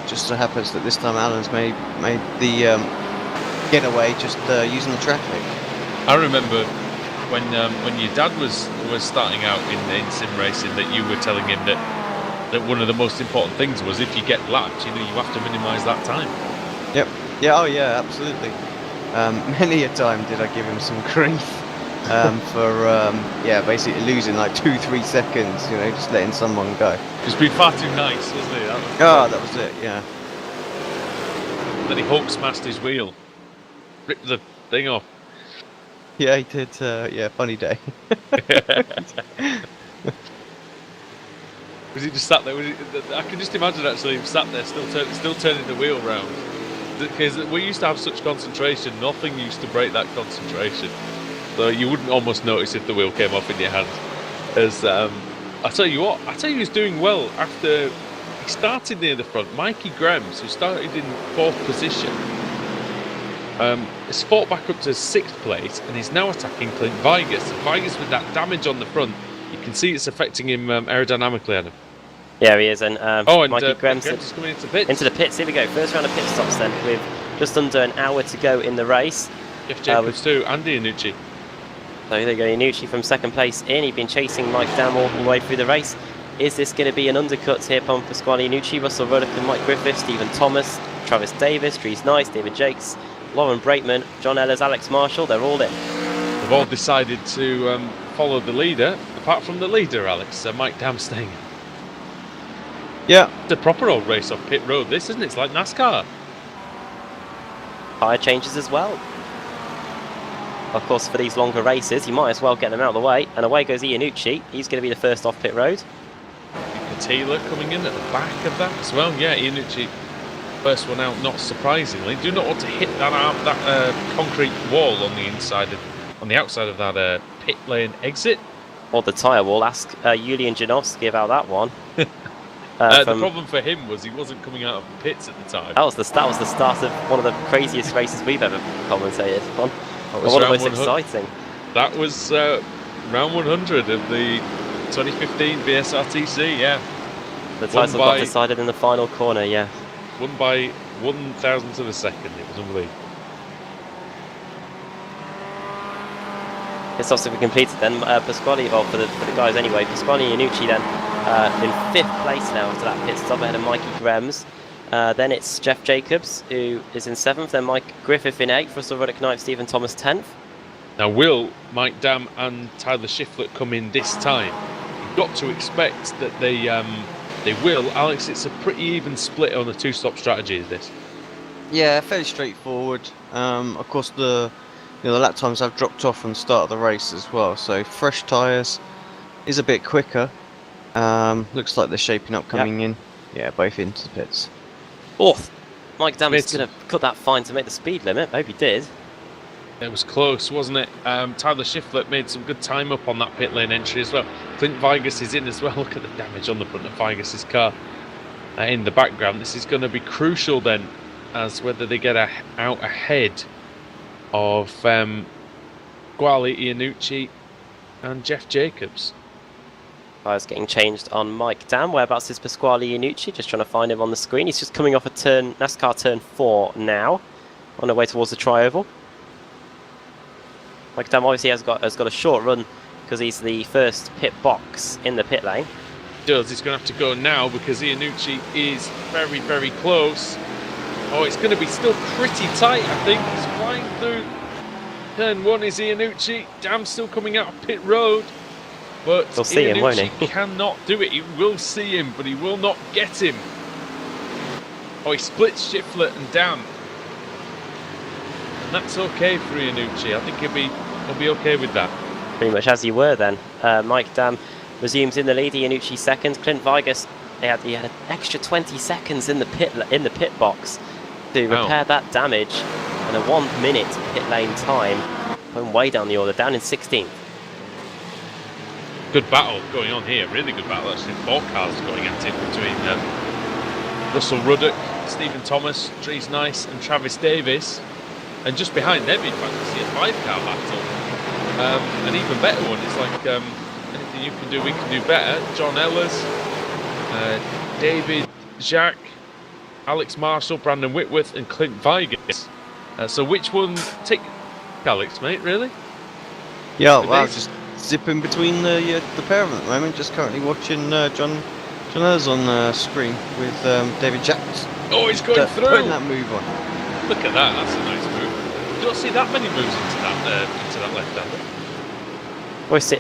just so happens that this time Alan's made the getaway just using the traffic. I remember when your dad was starting out in sim racing, that you were telling him that that one of the most important things was if you get lapped, you have to minimise that time. Yep. Yeah. Oh yeah. Absolutely. Many a time did I give him some grief for basically losing like 2-3 seconds. Just letting someone go. He's been far too nice, wasn't he? That was it. Yeah. Then he Hulk smashed his wheel, ripped the thing off. Yeah, he did. Funny day. Was he just sat there? I can just imagine actually him sat there still turning the wheel round. Because we used to have such concentration, nothing used to break that concentration. So you wouldn't almost notice if the wheel came off in your hand. As I tell you who's doing well after he started near the front. Mikey Grems, who started in 4th position, has fought back up to 6th place and is now attacking Clint Vigas. And Vigas with that damage on the front, you can see it's affecting him aerodynamically, Adam. Yeah, he is, and Mikey Grems is coming into pits. Into the pits. Here we go. First round of pit stops then, with just under an hour to go in the race. Jeff Jacobs too, and Iannucci. So there you go, Iannucci from 2nd place in. He'd been chasing Mike Dam all the way through the race. Is this going to be an undercut here from Pasquale Iannucci, Russell Ruddock and Mike Griffith, Stephen Thomas, Travis Davis, Dries Nice, David Jakes, Lauren Braitman, John Ellis, Alex Marshall? They're all in. They've all decided to follow the leader, apart from the leader, Alex, Mike Dam staying. Yeah. It's a proper old race off pit road, this, isn't it? It's like NASCAR. Tyre changes as well. Of course, for these longer races, you might as well get them out of the way. And away goes Iannucci. He's going to be the first off pit road. Taylor coming in at the back of that as well. Yeah, Iannucci, first one out, not surprisingly. Do not want to hit that concrete wall on the outside of that pit lane exit. Or the tyre wall. Ask Julian Janowski about that one. The problem for him was he wasn't coming out of the pits at the time. That was the start of one of the craziest races we've ever commentated on. That was one of the most exciting. That was round 100 of the 2015 BSRTC, yeah. The title got decided in the final corner, yeah. Won by 1,000th of a second. It was unbelievable. It's also been completed then. Pasquale, well, for the guys anyway, Pasquale Iannucci then in 5th place now after that pit stop ahead of Mikey Grems. Then it's Jeff Jacobs who is in 7th, then Mike Griffith in 8th, Russell Ruddock 9th, Stephen Thomas 10th. Now will Mike Dam and Tyler Shiflett come in this time? You've got to expect that they will. Alex, it's a pretty even split on the 2-stop strategy, is this? Yeah, fairly straightforward. Of course, the lap times have dropped off from the start of the race as well, so fresh tyres is a bit quicker. Looks like they're shaping up coming in. Yeah, both into the pits. Mike Dam is going to cut that fine to make the speed limit. I hope he did. It was close, wasn't it? Tyler Shiflett made some good time up on that pit lane entry as well. Clint Vigas is in as well. Look at the damage on the front of Vigas' car in the background. This is going to be crucial then, as whether they get out ahead of Pasquale Iannucci and Jeff Jacobs. Tyres getting changed on Mike Dam. Whereabouts is Pasquale Iannucci? Just trying to find him on the screen. He's just coming off a NASCAR turn 4 now, on the way towards the tri-oval. Mike Dam obviously has got a short run because he's the first pit box in the pit lane. He's going to have to go now because Iannucci is very, very close. Oh, it's going to be still pretty tight, I think. He's flying through turn 1 is Iannucci. Dam's still coming out of pit road. But he'll see him, won't he? Cannot do it. He will see him, but he will not get him. Oh, he splits Shiflett and Dam. And that's okay for Iannucci. I think he'll be okay with that. Pretty much as you were then. Mike Dam resumes in the lead. Iannucci 2nd. Clint Vigas, he had an extra 20 seconds in the pit box to repair that damage, and a 1 minute pit lane time. Going way down the order, down in 16th. Good battle going on here. Really good battle actually. 4 cars going at it between Russell Ruddock, Stephen Thomas, Dries Nice and Travis Davis. And just behind them, in fact, you see a 5-car battle. An even better one. It's like anything you can do, we can do better. John Ellis, David Jacques, Alex Marshall, Brandon Whitworth and Clint Vigas. So which one take Alex, mate, really? Yeah, well, just zipping between the pair of them at the moment. Just currently watching John So there's on the screen with David Jacks. Oh, he's going through. Putting that move on. Look at that. That's a nice move. You don't see that many moves into that left-hander.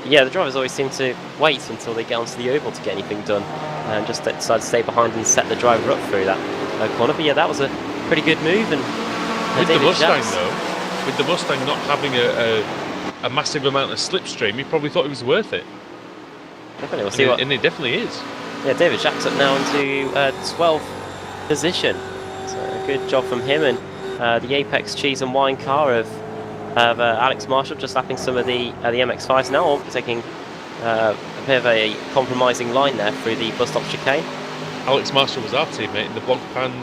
Yeah, the drivers always seem to wait until they get onto the oval to get anything done, and just decide to stay behind and set the driver up through that corner. But yeah, that was a pretty good move. And with the Mustang Jacks, though, with the Mustang not having a massive amount of slipstream, he probably thought it was worth it. Definitely, we'll see and it definitely is. Yeah, David Jacks up now into 12th position. So a good job from him, and the Apex cheese and wine car of Alex Marshall just lapping some of the MX-5s now, taking a bit of a compromising line there through the bus stop chicane. Alex Marshall was our teammate in the Blancpain,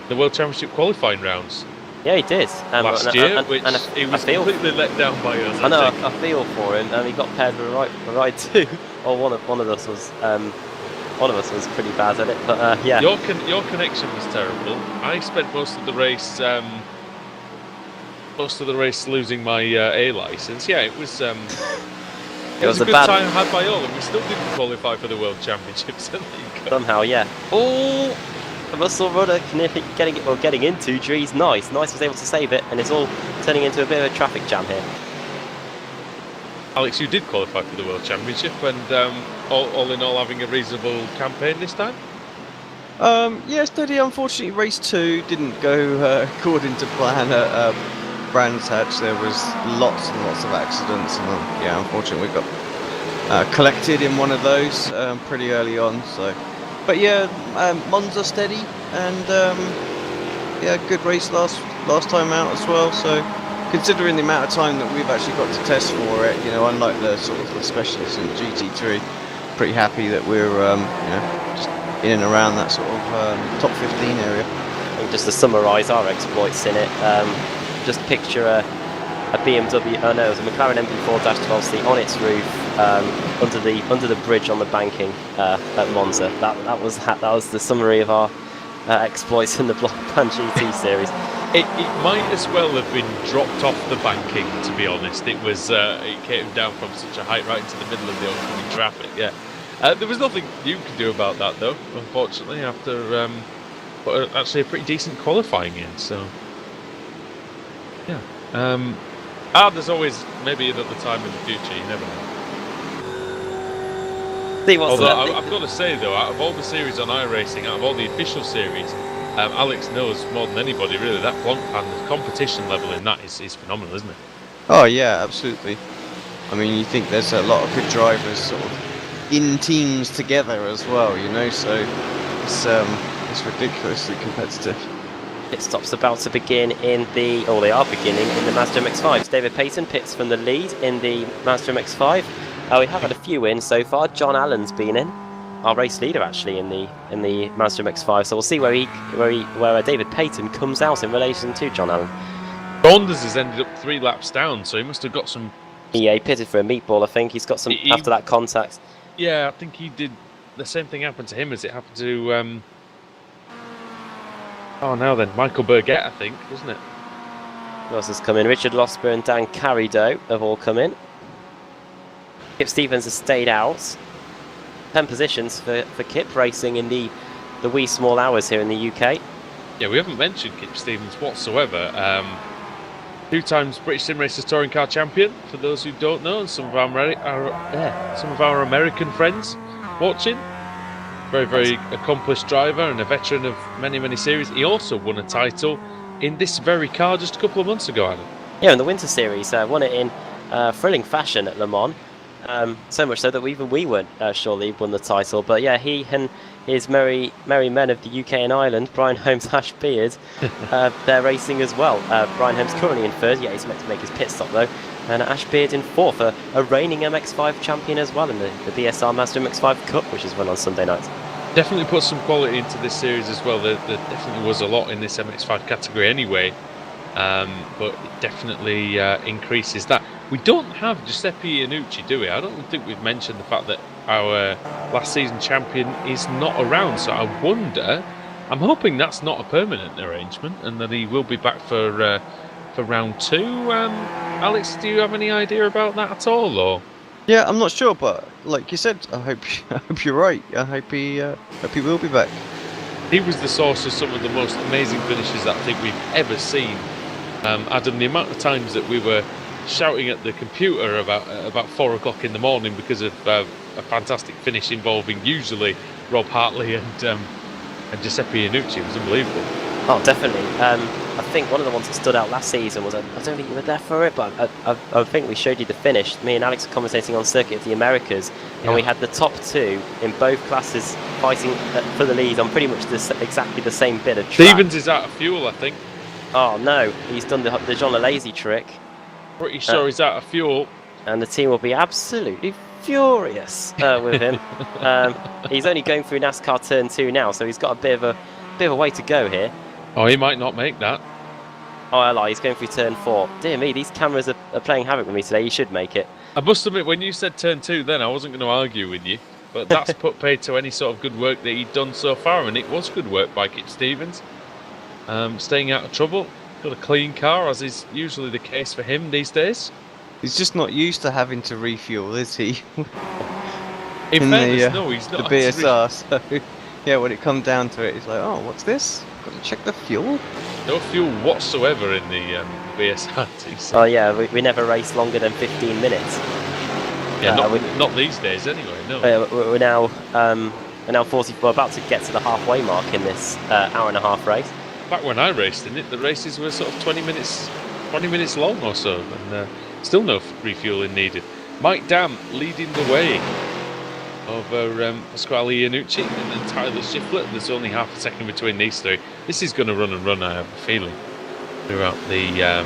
the World Championship qualifying rounds. Yeah, he did. Last year, which he was completely let down by us. I know, I feel for him. He got paired with a ride too. Or one of us was. One of us was pretty bad at it, but yeah. Your connection was terrible. I spent most of the race losing my A license. Yeah, it was. It was a good time had by all, and we still didn't qualify for the World Championships. Somehow, yeah. Oh, the Russell rudder getting into Drees. Nice was able to save it, and it's all turning into a bit of a traffic jam here. Alex, you did qualify for the World Championship, and all in all, having a reasonable campaign this time. Yeah, steady. Unfortunately, race 2 didn't go according to plan at Brands Hatch. There was lots and lots of accidents, and yeah, unfortunately, we got collected in one of those pretty early on. So, but yeah, Monza steady, and yeah, good race last time out as well. So, considering the amount of time that we've actually got to test for it, you know, unlike the sort of the specialists in GT3, pretty happy that we're you know, just in and around that sort of top 15 area. And just to summarise our exploits in it, just picture a BMW, it was a McLaren MP4-12C on its roof, under the bridge on the banking at Monza. That was the summary of our exploits in the Blancpain GT series. It might as well have been dropped off the banking, to be honest. It was it came down from such a height right into the middle of the oncoming traffic. Yeah, there was nothing you could do about that though, unfortunately. After but actually a pretty decent qualifying in, so yeah. There's always maybe another time in the future. You never know. Although I've got to say though, out of all the series on iRacing, out of all the official series, Alex knows more than anybody really that Blancpain, the competition level in that is phenomenal, isn't it? Oh yeah, absolutely. I mean, you think there's a lot of good drivers sort of in teams together as well, you know, so it's ridiculously competitive. Pit stops about to begin they are beginning in the Mazda MX-5s. David Payton pits from the lead in the Mazda MX-5. We have had a few in so far. John Allen's been in, our race leader actually in the Mazda MX-5. So we'll see where David Payton comes out in relation to John Allen. Saunders has ended up 3 laps down, so he must have got some. Yeah, he pitted for a meatball. I think he's got some after that contact. Yeah, I think he did. The same thing happened to him as it happened to. Now then, Michael Burgett, I think, wasn't it? Who else has come in? Richard Losper and Dan Carrido have all come in. Kip Stevens has stayed out. 10 positions for Kip racing in the wee small hours here in the UK. Yeah, we haven't mentioned Kip Stevens whatsoever. 2 times British Sim Racers Touring Car Champion, for those who don't know, and some of our American friends watching. Very, very accomplished driver and a veteran of many, many series. He also won a title in this very car just a couple of months ago, Adam. Yeah, in the Winter Series, won it in thrilling fashion at Le Mans. So much so that we weren't sure he won the title. But yeah, he and his merry men of the UK and Ireland, Brian Holmes, Ash Beard, they're racing as well. Brian Holmes currently in 3rd. Yeah, he's meant to make his pit stop though. And Ash Beard in 4th, a reigning MX-5 champion as well in the BSR Mazda MX-5 Cup, which is run on Sunday night. Definitely put some quality into this series as well. There definitely was a lot in this MX-5 category anyway, but it definitely increases that. We don't have Giuseppe Iannucci, do we? I don't think we've mentioned the fact that our last season champion is not around, so I wonder, I'm hoping that's not a permanent arrangement and that he will be back for round 2. Alex, do you have any idea about that at all? Or? Yeah, I'm not sure, but like you said, I hope you're right. I hope he will be back. He was the source of some of the most amazing finishes that I think we've ever seen. Adam, the amount of times that we were shouting at the computer about 4 o'clock in the morning because of a fantastic finish involving usually Rob Hartley and Giuseppe Iannucci was unbelievable. Oh, definitely. I think one of the ones that stood out last season was, I don't think you were there for it, but I think we showed you the finish. Me and Alex were commentating on Circuit of the Americas, and we had the top 2 in both classes fighting for the lead on pretty much exactly the same bit of track. Stevens is out of fuel, I think. Oh no, he's done the John Lazy trick. Pretty sure he's out of fuel. And the team will be absolutely furious with him. He's only going through NASCAR Turn 2 now, so he's got a bit of a way to go here. Oh, he might not make that. Oh, I lie, he's going through Turn 4. Dear me, these cameras are playing havoc with me today. He should make it. I must admit, when you said Turn 2 then, I wasn't going to argue with you. But that's put paid to any sort of good work that he'd done so far, and it was good work by Kip Stevens. Staying out of trouble. Got a clean car, as is usually the case for him these days. He's just not used to having to refuel, is he? In fairness, no, he's not. The BSR, so yeah, when it comes down to it, he's like, oh, what's this? Got to check the fuel? No fuel whatsoever in the BSR TC. Oh yeah, we never race longer than 15 minutes. Yeah, not these days anyway, no. We're now 40, we're about to get to the halfway mark in this hour and a half race. Back when I raced in it, the races were sort of 20 minutes long or so, and still no refueling needed. Mike Dam leading the way over Pasquale Iannucci and then Tyler Shiflett. There's only half a second between these 3. This is going to run and run, I have a feeling, throughout the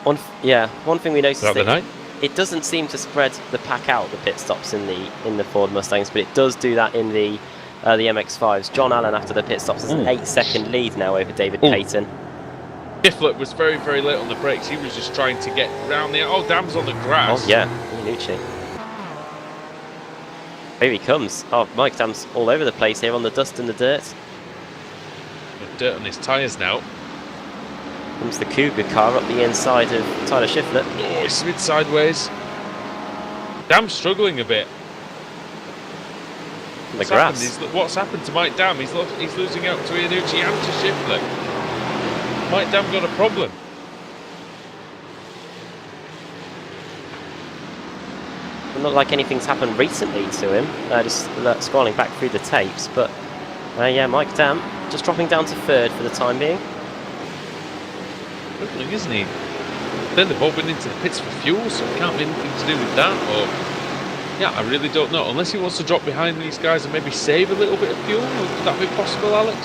one thing we noticed throughout the night. It doesn't seem to spread the pack out, the pit stops in the Ford Mustangs, but it does do that in the MX-5s. John Allen, after the pit stops, has an 8-second lead now over David Payton. Shiflett was very, very late on the brakes. He was just trying to get round the... Oh, Dam's on the grass. Oh, yeah. Iannucci. Here he comes. Oh, Mike Dam's all over the place here on the dust and the dirt. Got dirt on his tyres now. Comes the Cougar car up the inside of Tyler Shiflett. Oh, he slid sideways. Dam's struggling a bit. The grass. What's happened to Mike Dam? He's losing out to Iannucci and to Shiflett. Mike Dam got a problem. Not like anything's happened recently to him. Just scrolling back through the tapes, but yeah, Mike Dam just dropping down to 3rd for the time being. Struggling, isn't he? Then they've all been into the pits for fuel, so it can't be anything to do with that. Or yeah, I really don't know. Unless he wants to drop behind these guys and maybe save a little bit of fuel, would that be possible, Alex?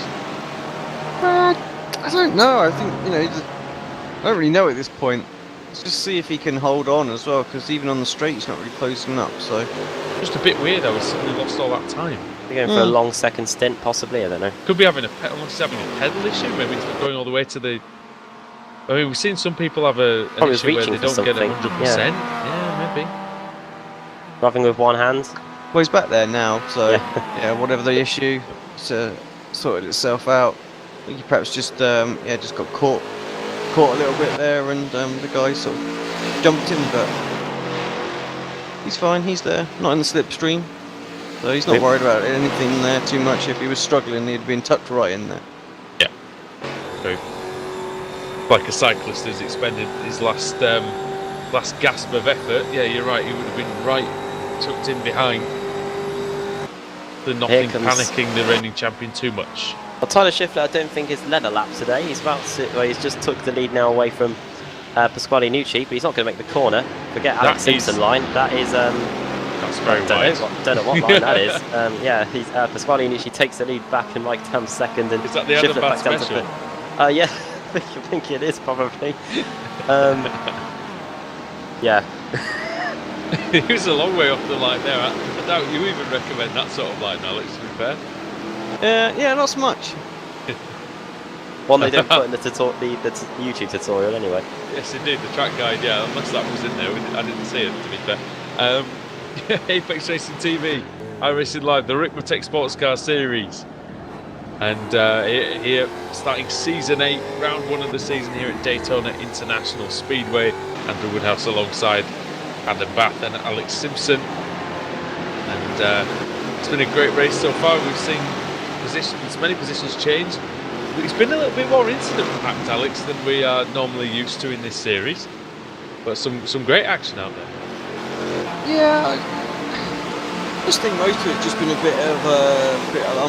I don't know. I think I don't really know at this point. Let's just see if he can hold on as well, because even on the straight, he's not really closing up. So just a bit weird. I was suddenly lost all that time. We're going for a long second stint, possibly. I don't know. Could be having unless he's having a pedal issue. Maybe he's not going all the way to the. I mean, we've seen some people have an issue where they don't get 100%. Yeah, maybe. Nothing with one hand. well, he's back there now. So yeah, whatever the issue, it's sorted itself out. I think he perhaps just just got caught a little bit there, and the guy sort of jumped him, but he's fine. He's there, not in the slipstream, so he's not worried about anything there too much. If he was struggling, he'd been tucked right in there. Yeah, so like a cyclist who's expended his last gasp of effort. Yeah, you're right. He would have been right tucked in behind. The nothing panicking the reigning champion too much. Well, Tyler Shiflett, I don't think has led a lap today. He's about to. Well, he's just took the lead now away from Pasquale Iannucci, but he's not going to make the corner. Forget Alex Simpson line. That is. That's very wise. Don't know what line that is. Yeah, he's Pasquale Iannucci takes the lead back, and Mike Tam second. And is that the Adam Bath special? Yeah, I think it is probably. Yeah. He was a long way off the line there. I doubt you even recommend that sort of line, Alex, to be fair. Yeah, not so much. One they don't put in the YouTube tutorial anyway. Yes, indeed, the track guide, yeah, unless that was in there. I didn't see it, to be fair. Apex Racing TV, iRacing Live, the Ricmotech Sports Car Series. And here, starting Season 8, Round 1 of the season here at Daytona International Speedway. Andrew Woodhouse alongside Adam Bath and Alex Simpson. And it's been a great race so far. We've seen many positions change. It's been a little bit more incident-packed, Alex, than we are normally used to in this series. But some great action out there. Yeah, I just think most of it's just been a bit of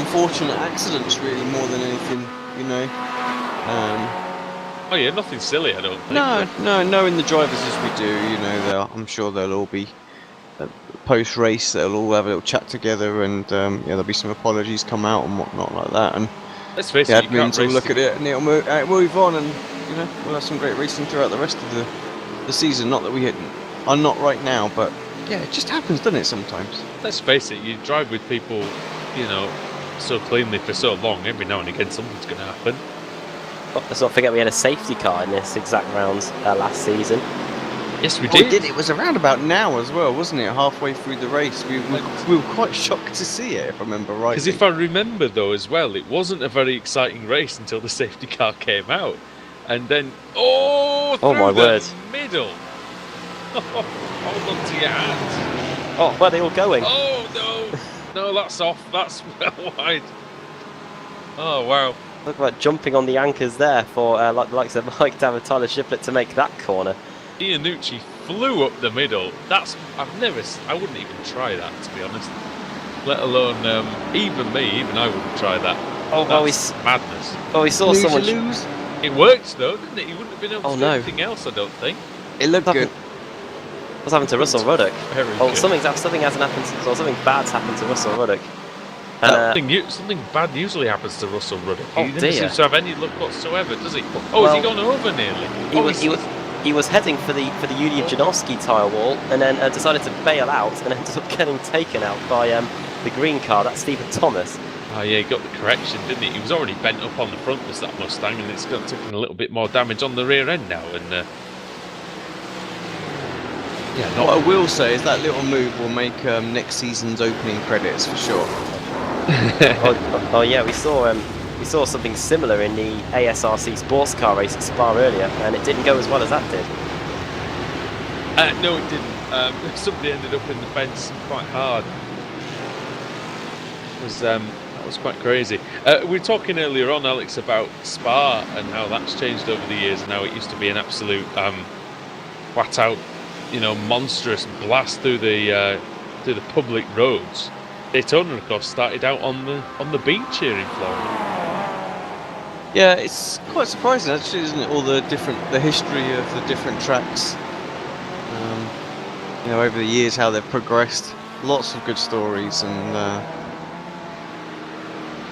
unfortunate accidents, really, more than anything, you know. Oh yeah, nothing silly, I don't think. No, knowing the drivers as we do, you know, I'm sure they'll all be post-race. They'll all have a little chat together, and there'll be some apologies come out and whatnot like that. And let's face the it, you can't admins will race look at it and it'll move on, and you know, we'll have some great racing throughout the rest of the season. Not that we are not right now, but yeah, it just happens, doesn't it, sometimes? Let's face it, you drive with people, you know, so cleanly for so long, every now and again something's going to happen. Let's not forget we had a safety car in this exact round last season. Yes, we did. It was around about now as well, wasn't it? Halfway through the race. We were quite shocked to see it, if I remember right. Because if I remember, though, as well, it wasn't a very exciting race until the safety car came out. And then, through my word. Middle. Hold on to your hands. Oh, where are they all going? Oh, no. No, that's off. That's well wide. Oh, wow. Look like jumping on the anchors there for likes of Mike Dam and Tyler Shiplett to make that corner. Iannucci flew up the middle. I wouldn't even try that, to be honest. Let alone, even I wouldn't try that. That's madness. Oh, we saw someone... lose. It worked, though, didn't it? He wouldn't have been able to do no. anything else, I don't think. It looked good. What's happened to Russell Ruddock? Very good. Something hasn't happened, or something bad's happened to Russell Ruddock. Something bad usually happens to Russell Ruddock. Oh, He never dear. seems to have any luck whatsoever, does he? Has he gone over nearly? He was heading for the Yulia Janowski tyre wall, and then decided to bail out, and ended up getting taken out by the green car. That's Stephen Thomas. Oh yeah, he got the correction, didn't he? He was already bent up on the front of that Mustang, and it's taken a little bit more damage on the rear end now. And What I will say is that little move will make next season's opening credits for sure. Yeah, we saw something similar in the ASRC sports car race at Spa earlier, and it didn't go as well as that did. No, it didn't. Somebody ended up in the fence quite hard. That was quite crazy. We were talking earlier on, Alex, about Spa and how that's changed over the years. Now it used to be an absolute flat out, monstrous blast through the public roads. Daytona, of course, started out on the beach here in Florida. Yeah, it's quite surprising actually, isn't it? All the history of the different tracks. Over the years, how they've progressed. Lots of good stories and a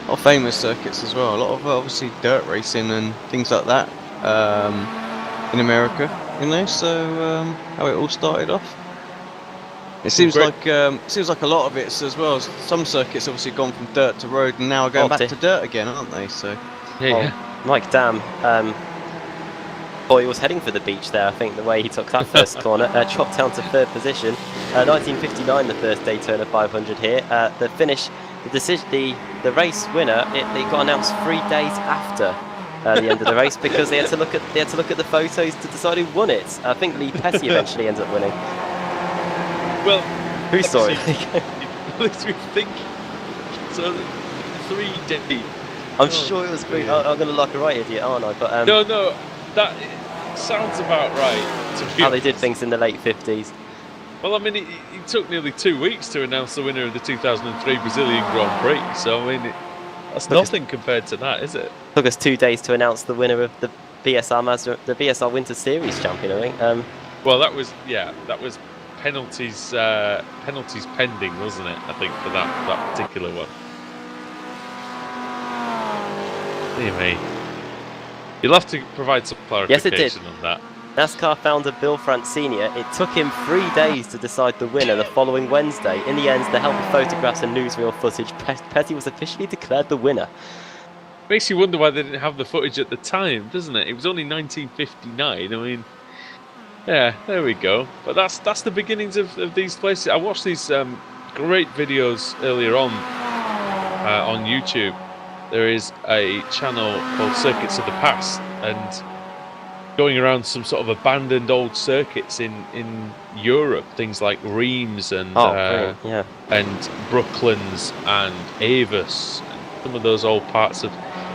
lot of famous circuits as well. A lot of obviously dirt racing and things like that in America. So how it all started off. It seems like a lot of it's as well. Some circuits obviously gone from dirt to road and now are going back to dirt again, aren't they? So Mike Dam, he was heading for the beach there. I think the way he took that first corner, dropped down to third position. 1959, the first Daytona 500 here. The finish, the race winner, it got announced 3 days after the end of the race because they had to look at the photos to decide who won it. I think Lee Petty eventually ends up winning. Well, who saw it? Let's think. So 3 days. I'm sure it was 3. I'm going to look a right idiot, aren't I? But no, that sounds about right. To be how honest. they did things in the late 50s. Well, I mean, it took nearly 2 weeks to announce the winner of the 2003 Brazilian Grand Prix. So I mean, that's nothing compared to that, is it? Took us 2 days to announce the winner of the BSR Winter Series champion. I think. Well, that was penalties pending, wasn't it? I think for that particular one. Dear me. You'll have to provide some clarification on that. NASCAR founder Bill France Sr., it took him 3 days to decide the winner the following Wednesday. In the end, with the help of photographs and newsreel footage, Petty was officially declared the winner. Makes you wonder why they didn't have the footage at the time, doesn't it? It was only 1959. I mean, yeah, there we go. But that's the beginnings of these places. I watched these great videos earlier on YouTube. There is a channel called Circuits of the Past, and going around some sort of abandoned old circuits in Europe, things like Reims and and Brooklands and Avis, some of those old parts of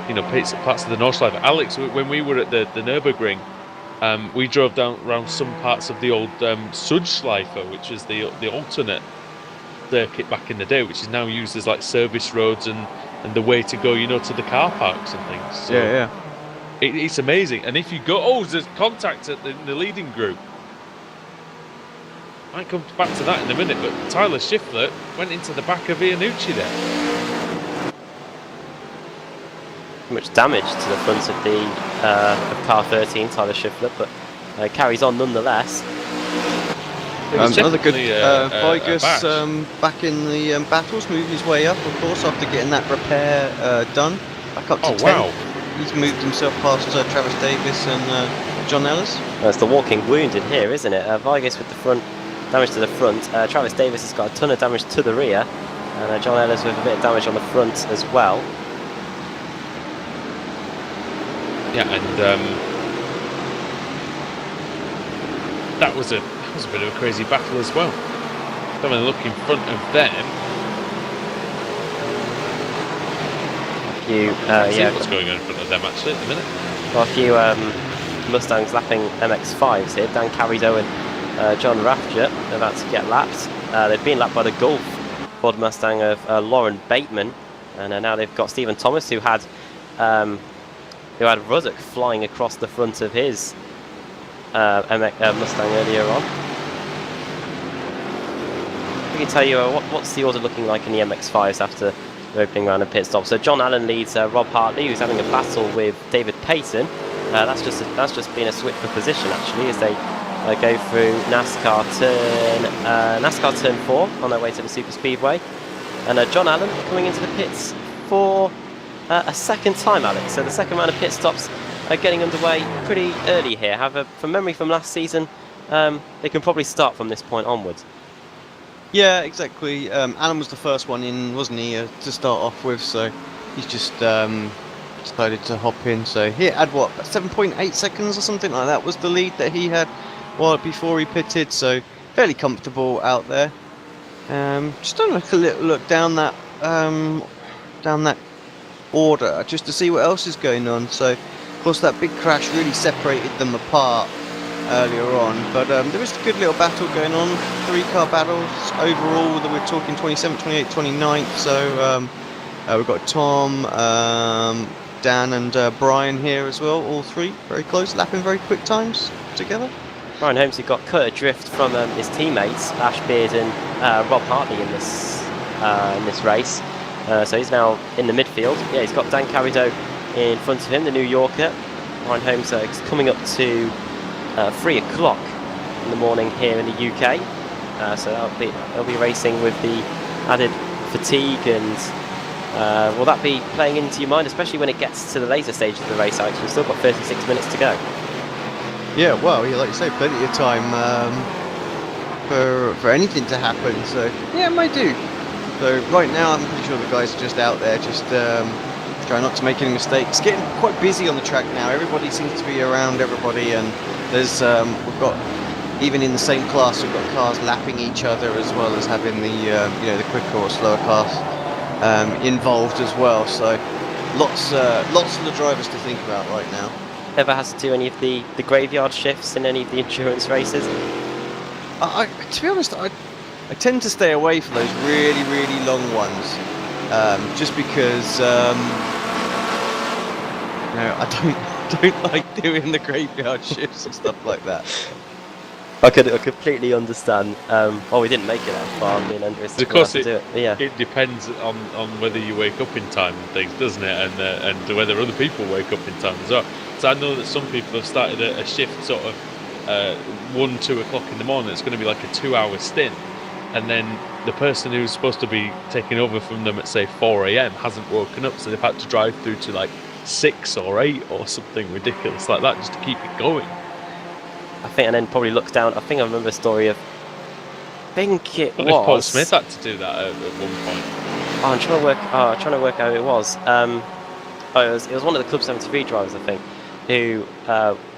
parts of the Nordschleife. Alex, when we were at the Nürburgring, we drove down around some parts of the old Sudschleife, which is the alternate circuit back in the day, which is now used as like service roads and the way to go, to the car parks and things. So it's amazing. And if you go, there's contact at the leading group. Might come back to that in a minute, but Tyler Schiffler went into the back of Iannucci there. Much damage to the front of the of car 13, Tyler Schiffler, but carries on nonetheless. Another good Vigus back in the battles, moving his way up, of course, after getting that repair done. Back up to 10th. Wow. He's moved himself past Travis Davis and John Ellis. It's the walking wounded here, isn't it? Vigus with the front damage to the front. Travis Davis has got a ton of damage to the rear, and John Ellis with a bit of damage on the front as well. Yeah, and that was a bit of a crazy battle as well. Having a look in front of them. See what's going on in front of them actually at the minute. Well, a few Mustangs lapping MX-5s here. Dan Carrido and John Rafter about to get lapped. They've been lapped by the Gulf Ford Mustang of Lauren Bateman, and now they've got Stephen Thomas, who had Ruddock flying across the front of his Mustang earlier on. I can tell you what's the order looking like in the MX-5s after the opening round of pit stop. So John Allen leads Rob Hartley, who's having a battle with David Payton. That's just been a switch for position actually, as they go through NASCAR turn 4 on their way to the Super Speedway. And John Allen coming into the pits for a second time, Alex. So the second round of pit stops are getting underway pretty early here. However, from memory from last season, they can probably start from this point onwards. Yeah, exactly. Alan was the first one in, wasn't he, to start off with, so he's just decided to hop in. So he had, what, 7.8 seconds or something like that was the lead that he had before he pitted, so fairly comfortable out there. Just having a little look down that order, just to see what else is going on. So, of course, that big crash really separated them apart earlier on, but there was a good little battle going on, 3-car battles overall. That we're talking 27th, 28th, 29th. So we've got Tom, Dan and Brian here as well, all three very close, lapping very quick times together. Brian Holmes, who got cut adrift from his teammates Ash Beard and Rob Hartley in this race, so he's now in the midfield. Yeah, he's got Dan Carrido in front of him, the New Yorker. Brian Holmes is coming up to 3 o'clock in the morning here in the UK, so they'll be racing with the added fatigue. And will that be playing into your mind, especially when it gets to the later stage of the race? Alex, we've still got 36 minutes to go. Yeah, well, like you say, plenty of time for anything to happen. So yeah, it might do. So right now, I'm pretty sure the guys are just out there, just trying not to make any mistakes. Getting quite busy on the track now. Everybody seems to be around everybody, and there's we've got, even in the same class, we've got cars lapping each other, as well as having the quicker or slower cars involved as well. So lots for the drivers to think about right now. Ever has to do any of the graveyard shifts in any of the endurance races? To be honest, I tend to stay away from those really, really long ones, just because I don't like doing the graveyard shifts and stuff like that. I completely understand. We didn't make it that far. I mean, of course, it depends on whether you wake up in time and things, doesn't it? And whether other people wake up in time as well. So I know that some people have started a shift sort of 1-2 o'clock in the morning. It's going to be like a 2-hour stint, and then the person who's supposed to be taking over from them at say 4 a.m. hasn't woken up, so they've had to drive through to like 6 or 8 or something ridiculous like that just to keep it going. I think, and then probably look down. I think I remember a story of. I think it was Paul Smith had to do that at one point. I'm trying to work out who it was. It was one of the Club 73 drivers, I think. who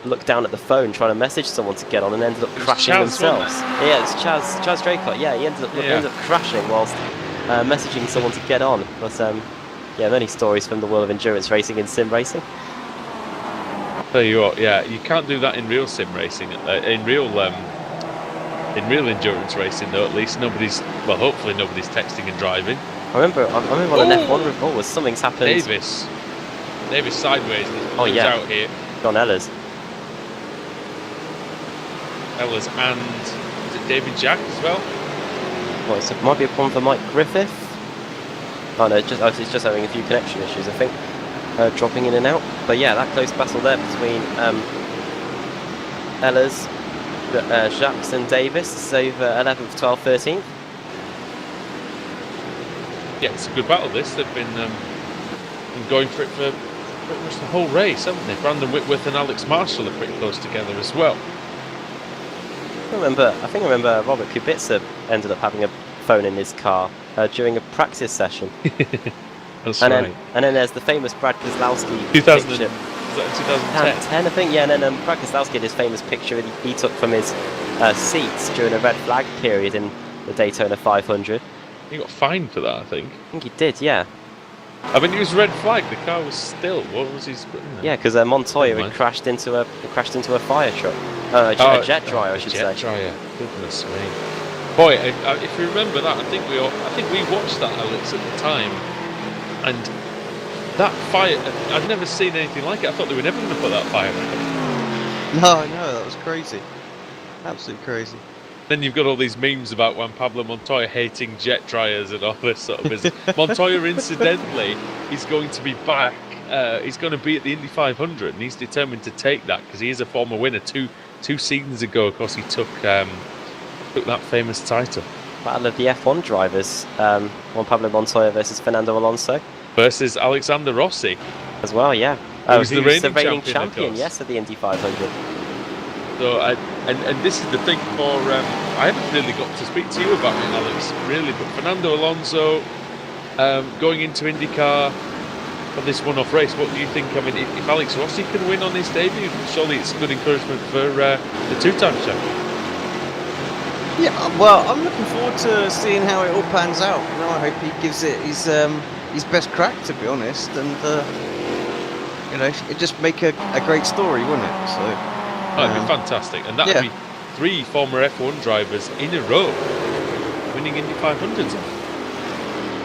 looked down at the phone trying to message someone to get on and ended up crashing Chaz, themselves. Yeah, it's Chaz Draycott. Yeah, he ended up crashing whilst messaging someone to get on. But yeah, many stories from the world of endurance racing and sim racing. Tell you what, yeah, you can't do that in real sim racing. In real endurance racing, though, at least hopefully nobody's texting and driving. I remember on an F1 report was something's happened. Davis sideways. Oh yeah, out here. John Ehlers and is it David Jack as well? Well, it might be a problem for Mike Griffith. Oh no, it's just having a few connection issues, I think. Dropping in and out. But yeah, that close battle there between Ehlers, Jacques and Davis is over 11th, 12th, 13th. Yeah, it's a good battle this. They've been going for it for pretty much the whole race, haven't they? Brandon Whitworth and Alex Marshall are pretty close together as well. I think I remember Robert Kubica ended up having a phone in his car during a practice session. That's and right. Then there's the famous Brad Keselowski 2000, picture. was that 2010? I think, yeah, and then Brad Keselowski had his famous picture he took from his seats during a red flag period in the Daytona 500. He got fined for that, I think. I think he did, yeah. I mean, it was red flag. The car was still. What was he putting there? Yeah, because Montoya had crashed into a fire truck, a jet dryer, I should say. Jet dryer. Goodness me. Boy, if you remember that, I think we watched that, Alex, at the time, and that fire. I'd never seen anything like it. I thought they were never going to put that fire out. No, I know, that was crazy. Absolutely crazy. Then you've got all these memes about Juan Pablo Montoya hating jet dryers and all this sort of business. Montoya, incidentally, is going to be back. He's going to be at the Indy 500, and he's determined to take that because he is a former winner. Two seasons ago, of course, he took that famous title. Battle of the F1 drivers. Juan Pablo Montoya versus Fernando Alonso. Versus Alexander Rossi. As well, yeah. Who's the reigning champion, yes, of the Indy 500. So, and this is the thing for, I haven't really got to speak to you about it, Alex, really, but Fernando Alonso going into IndyCar for this one-off race, what do you think? I mean, if Alex Rossi can win on his debut, surely it's good encouragement for the two-time champion. Yeah, well, I'm looking forward to seeing how it all pans out. You know, I hope he gives it his best crack, to be honest, and you know, it'd just make a great story, wouldn't it? So. That'd be fantastic, and that'd be 3 former F1 drivers in a row winning Indy 500s.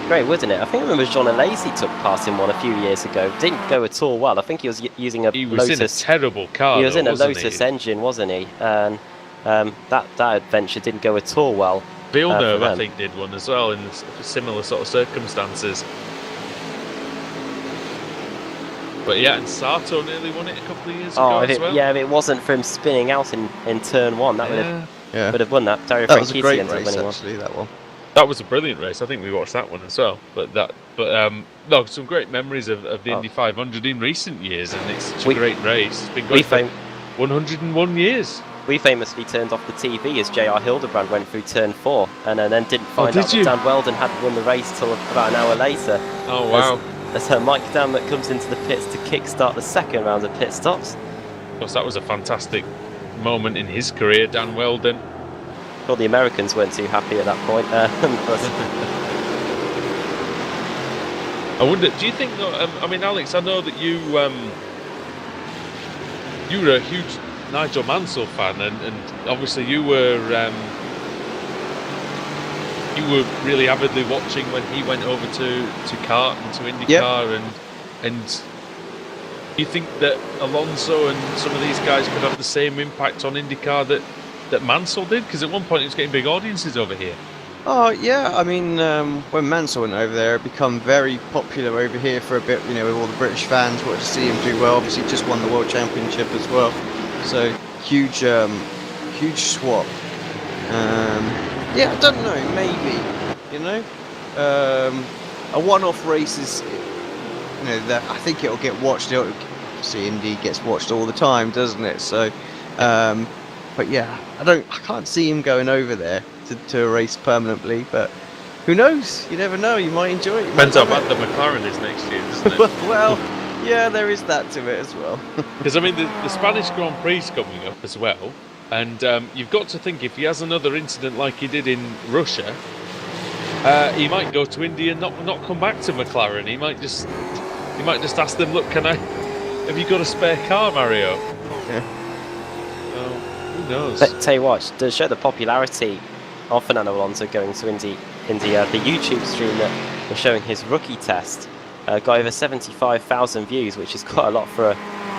Great, wouldn't it? I think I remember John Alesi took part in one a few years ago. Didn't go at all well. I think he was using a Lotus. He was in a terrible car. He was in a Lotus engine, wasn't he? And that adventure didn't go at all well. Villeneuve, I think, did one as well in similar sort of circumstances. But yeah, and Sato nearly won it a couple of years ago as well. Yeah, if it wasn't for him spinning out in turn 1, that would have won that. Dario That was a Franchitti great ended up race, winning actually, that one. That was a brilliant race. I think we watched that one as well. But no, some great memories of the Indy 500 in recent years, and it's such a great race. It's been going for 101 years. We famously turned off the TV as J.R. Hildebrand went through turn 4, and then didn't find out that Dan Weldon hadn't won the race till about an hour later. Oh wow! As Mike Damlet comes into the pits to kickstart the second round of pit stops. Of course, that was a fantastic moment in his career, Dan Weldon. Well, the Americans weren't too happy at that point. I wonder, do you think, I mean, Alex, I know that you were a huge Nigel Mansell fan, and obviously you were really avidly watching when he went over to kart and to IndyCar, and do you think that Alonso and some of these guys could have the same impact on IndyCar that Mansell did? Because at one point it was getting big audiences over here. Oh yeah, I mean, when Mansell went over there, it became very popular over here for a bit. You know, with all the British fans wanted to see him do well. Obviously, just won the World Championship as well, so huge swap. Yeah, I don't know, maybe, you know, a one-off race is, you know, that I think it'll get watched. Obviously, Indy gets watched all the time, doesn't it? So, but yeah, I can't see him going over there to a race permanently. But who knows? You never know. You might enjoy it. Depends how bad the McLaren is next year, doesn't it? Well, Yeah, there is that to it as well. Because, I mean, the Spanish Grand Prix is coming up as well. And you've got to think, if he has another incident like he did in Russia, he might go to India and not come back to McLaren. He might just ask them, look, have you got a spare car, Mario? Yeah. Well, who knows? But tell you what, to show the popularity of Fernando Alonso going to India, the YouTube stream that was showing his rookie test got over 75,000 views, which is quite a lot for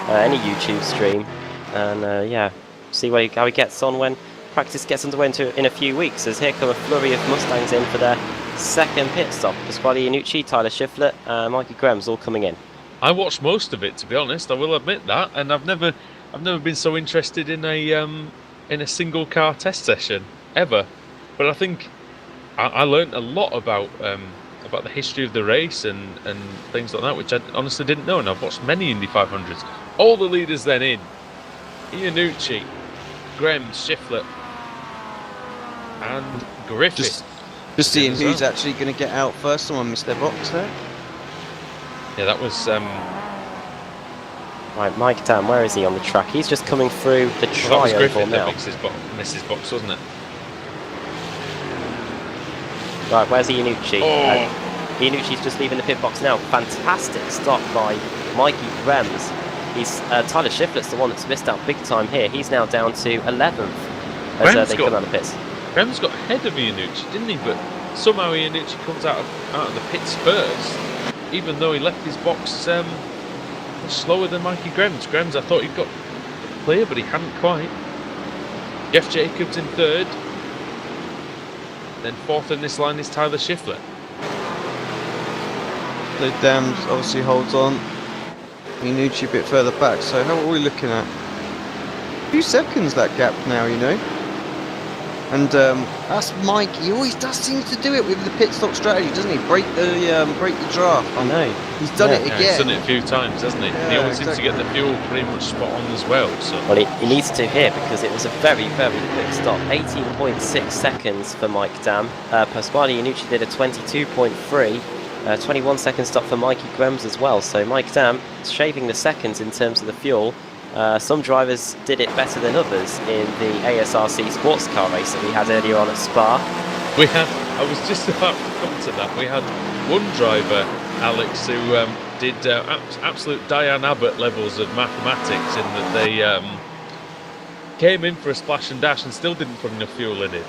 any YouTube stream. And yeah, see how he gets on when practice gets underway in a few weeks, as here come a flurry of Mustangs in for their second pit stop. Pasquale Iannucci, Tyler Schiffler, Mikey Graham's all coming in. I watched most of it, to be honest. I will admit that, and I've never been so interested in a single car test session ever. But I think I learned a lot about the history of the race and things like that, which I honestly didn't know. And I've watched many Indy 500s. All the leaders then in: Iannucci, Graham, Schiffler, and Griffith. Just seeing who's actually going to get out first. Someone missed their box there. Yeah, that was. Right, Mike Dan, where is he on the track? He's just coming through the That was trioval Griffith now. that missed his box, wasn't it? Right, where's Iannucci? Oh. Iannucci's just leaving the pit box now. Fantastic stop by Mikey Brems. Tyler Schiffler's the one that's missed out big time here. He's now down to 11th as they come out of the pits. Graham's got ahead of Iannucci, didn't he? But somehow Iannucci comes out of the pits first, even though he left his box slower than Mikey Graham's. Graham's, I thought he'd got clear, but he hadn't quite. Jeff Jacobs in third. Then fourth in this line is Tyler Schiffler. The Dams obviously holds on. Iannucci a bit further back. So how are we looking at? A few seconds that gap now, you know. And that's Mike. He always does seem to do it with the pit stop strategy, doesn't he? Break the draft. I know. He's done it Yeah, again. he's done it a few times, hasn't he? Yeah, He always seems to exactly. get the fuel pretty much spot on as well. So. Well, he needs to here because it was a very, very quick stop. 18.6 seconds for Mike Dam. Pasquale Iannucci did a 22.3. 21 second stop for Mikey Grems as well. So Mike Dam shaving the seconds in terms of the fuel. Some drivers did it better than others in the ASRC sports car race that we had earlier on at Spa. I was just about to come to that. We had one driver, Alex, who did absolute Diane Abbott levels of mathematics in that they came in for a splash and dash and still didn't put enough fuel in it.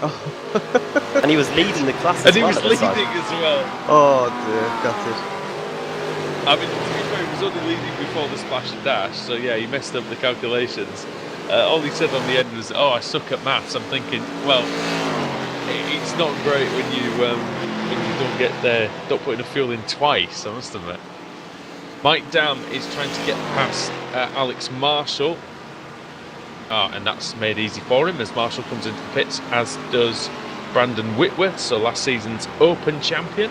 And he was leading the class And as he well was at the leading time. as well. Oh dear, gutted. I mean, to be fair, he was only leading before the splash and dash, so yeah, he messed up the calculations. All he said on the end was, "Oh, I suck at maths." I'm thinking, well, it's not great when you don't put enough fuel in twice, I must admit. Mike Dam is trying to get past Alex Marshall. And that's made easy for him as Marshall comes into the pits, as does Brandon Whitworth, so last season's Open champion.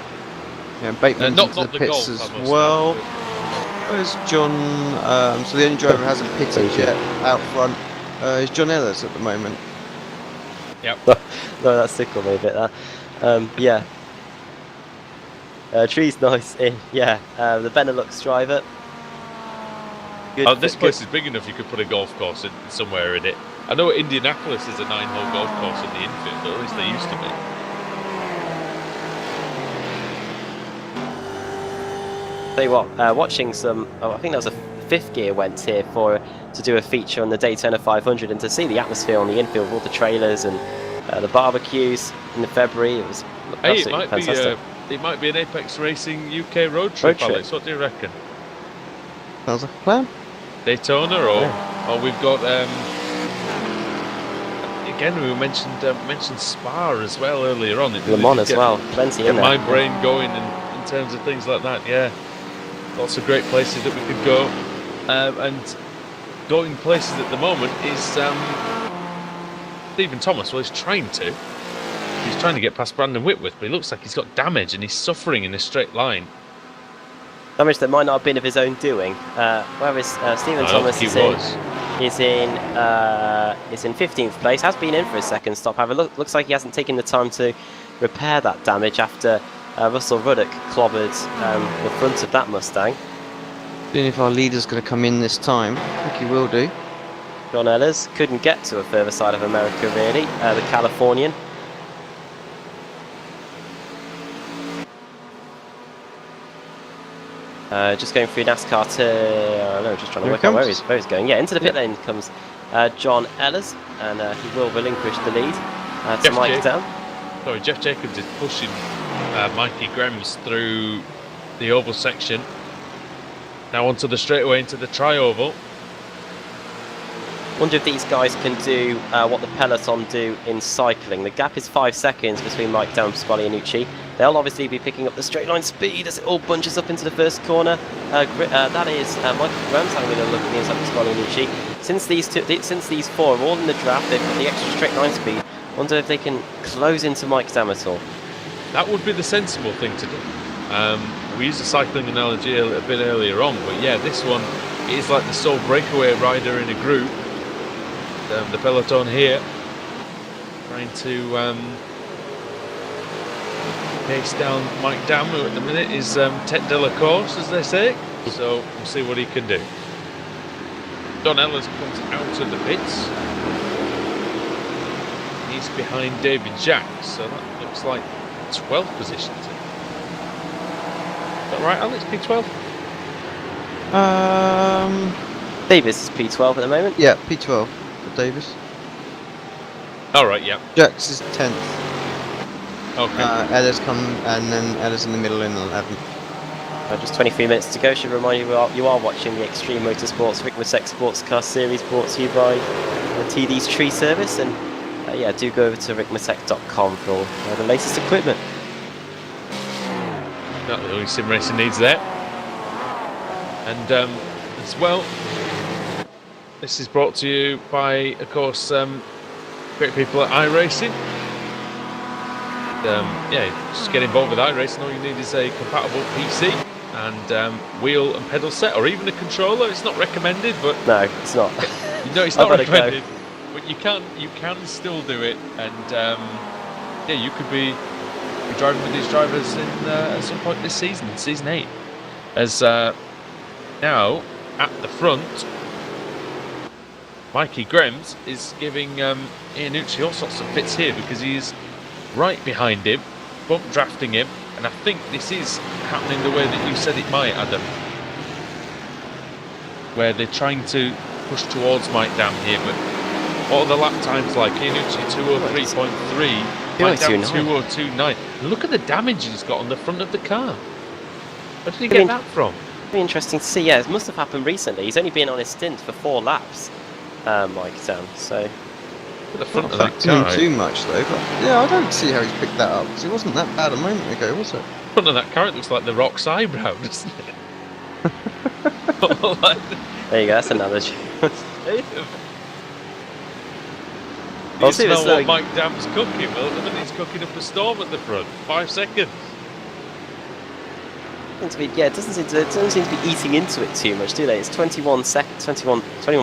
Yeah, Bateman's Not into the the pits Golf, as I must well. add. Where's John? So the only driver who hasn't pitted yet out front is John Ellis at the moment. Yep. No, that tickled me a bit. Yeah. Tree's nice in. Yeah. The Benelux driver. Good, This place is big enough you could put a golf course somewhere in it. I know Indianapolis is a 9-hole golf course in the infield, or at least they used to be. Tell you what, watching some, I think there was a fifth gear went here to do a feature on the Daytona 500, and to see the atmosphere on the infield with all the trailers and the barbecues in February, it was Hey, absolutely fantastic. it might be an Apex Racing UK road trip, Alex. What do you reckon? Sounds like a plan. Daytona, or we've got again we mentioned Spa as well earlier on. Le Mans as well, plenty in Get there. my brain going in terms of things like that. Yeah, lots of great places that we could go, and going places at the moment is Stephen Thomas. Well, he's trying to get past Brandon Whitworth, but he looks like he's got damage and he's suffering in a straight line. Damage that might not have been of his own doing. Whereas Stephen Thomas is in 15th place, has been in for his second stop. However, looks like he hasn't taken the time to repair that damage after Russell Ruddock clobbered the front of that Mustang. Seeing if our leader's going to come in this time. I think he will do. John Ellis couldn't get to a further side of America, really. The Californian. Just going through NASCAR no, just trying to work out where he's going. Yeah, into the pit lane comes John Ellis, and he will relinquish the lead to Mike Dam. Sorry, Jeff Jacobs is pushing Mikey Grems through the oval section. Now onto the straightaway into the tri-oval. Wonder if these guys can do what the peloton do in cycling. The gap is 5 seconds between Mike Dam and Pasquale Iannucci. They'll obviously be picking up the straight line speed as it all bunches up into the first corner. That is Michael Grems having a look at the inside of Pasquale Iannucci. Since these four are all in the draft, they've got the extra straight line speed. Wonder if they can close into Mike Dam at all. That would be the sensible thing to do. We used a cycling analogy a little bit earlier on, but yeah, this one is like the sole breakaway rider in a group. The peloton here trying to pace down Mike Dam, who at the minute is tête de la course, as they say. So we'll see what he can do. Don Ellis comes out of the pits. He's behind David Jacks, so that looks like 12th position. Is that right, Alex? P12? Davis is P12 at the moment. Yeah, P12 for Davis. All right, yeah. Jax is 10th. Okay. Ellis come, and then Ellis in the middle in 11th. Just 23 minutes to go. Should remind you are watching the Extreme Motorsports Ricmotech Sports Car Series, brought to you by TD's Tree Service, and yeah, do go over to ricmotech.com for all the latest equipment. Not the only sim racing needs there. And as well, this is brought to you by, of course, great people at iRacing. Yeah, just get involved with iRacing. All you need is a compatible PC and wheel and pedal set, or even a controller. It's not recommended, but no, it's not. No, it's not recommended. But you can still do it, and yeah, you could be driving with these drivers in at some point this season, in season 8. As now at the front, Mikey Grems is giving Iannucci all sorts of fits here, because he's right behind him, bump drafting him, and I think this is happening the way that you said it might, Adam, where they're trying to push towards Mike Dam here, but what are the lap times like? Iannucci 203.3, Mike Dam 202.9. Look at the damage he's got on the front of the car. Where did he get that from? Be interesting to see. Yeah, it must have happened recently. He's only been on his stint for 4 laps, Mike Dam. So the front of not that car too much though. But yeah, I don't see how he's picked that up, because it wasn't that bad a moment ago, was it? The front of that car, it looks like the Rock's eyebrow, doesn't it? There you go. That's analogy. You smell what Mike Dam's cooking. Well, at the minute he's cooking up a storm at the front. 5 seconds. Yeah, it doesn't seem to be eating into it too much, do they? It's 21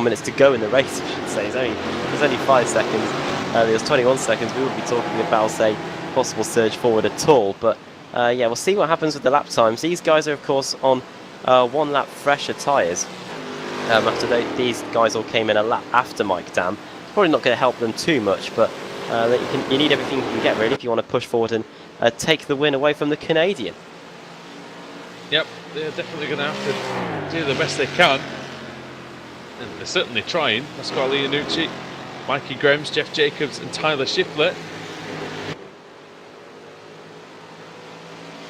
minutes to go in the race, I should say. There's only 5 seconds. There's 21 seconds. We wouldn't be talking about, say, possible surge forward at all. But yeah, we'll see what happens with the lap times. These guys are, of course, on 1 lap fresher tyres. After these guys all came in a lap after Mike Dam. It's probably not going to help them too much, but you need everything you can get, really, if you want to push forward and take the win away from the Canadian. Yep, they're definitely going to have to do the best they can. And they're certainly trying. Pasquale Iannucci, Mikey Grems, Jeff Jacobs and Tyler Schiffler.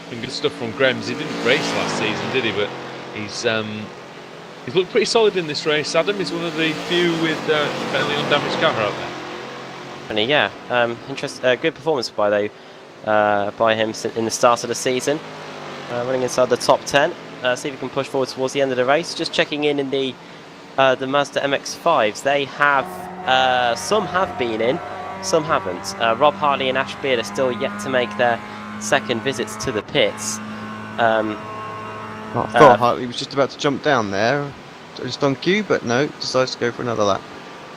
Been good stuff from Grems. He didn't race last season, did he? But he's looked pretty solid in this race. Adam is one of the few with fairly undamaged car out there. And yeah, good performance by him in the start of the season. Running inside the top 10. See if we can push forward towards the end of the race. Just checking in the Mazda MX-5s. They have some have been in, some haven't. Rob Hartley and Ash Beard are still yet to make their second visits to the pits. I thought Hartley was just about to jump down there, just on cue, but no, decides to go for another lap.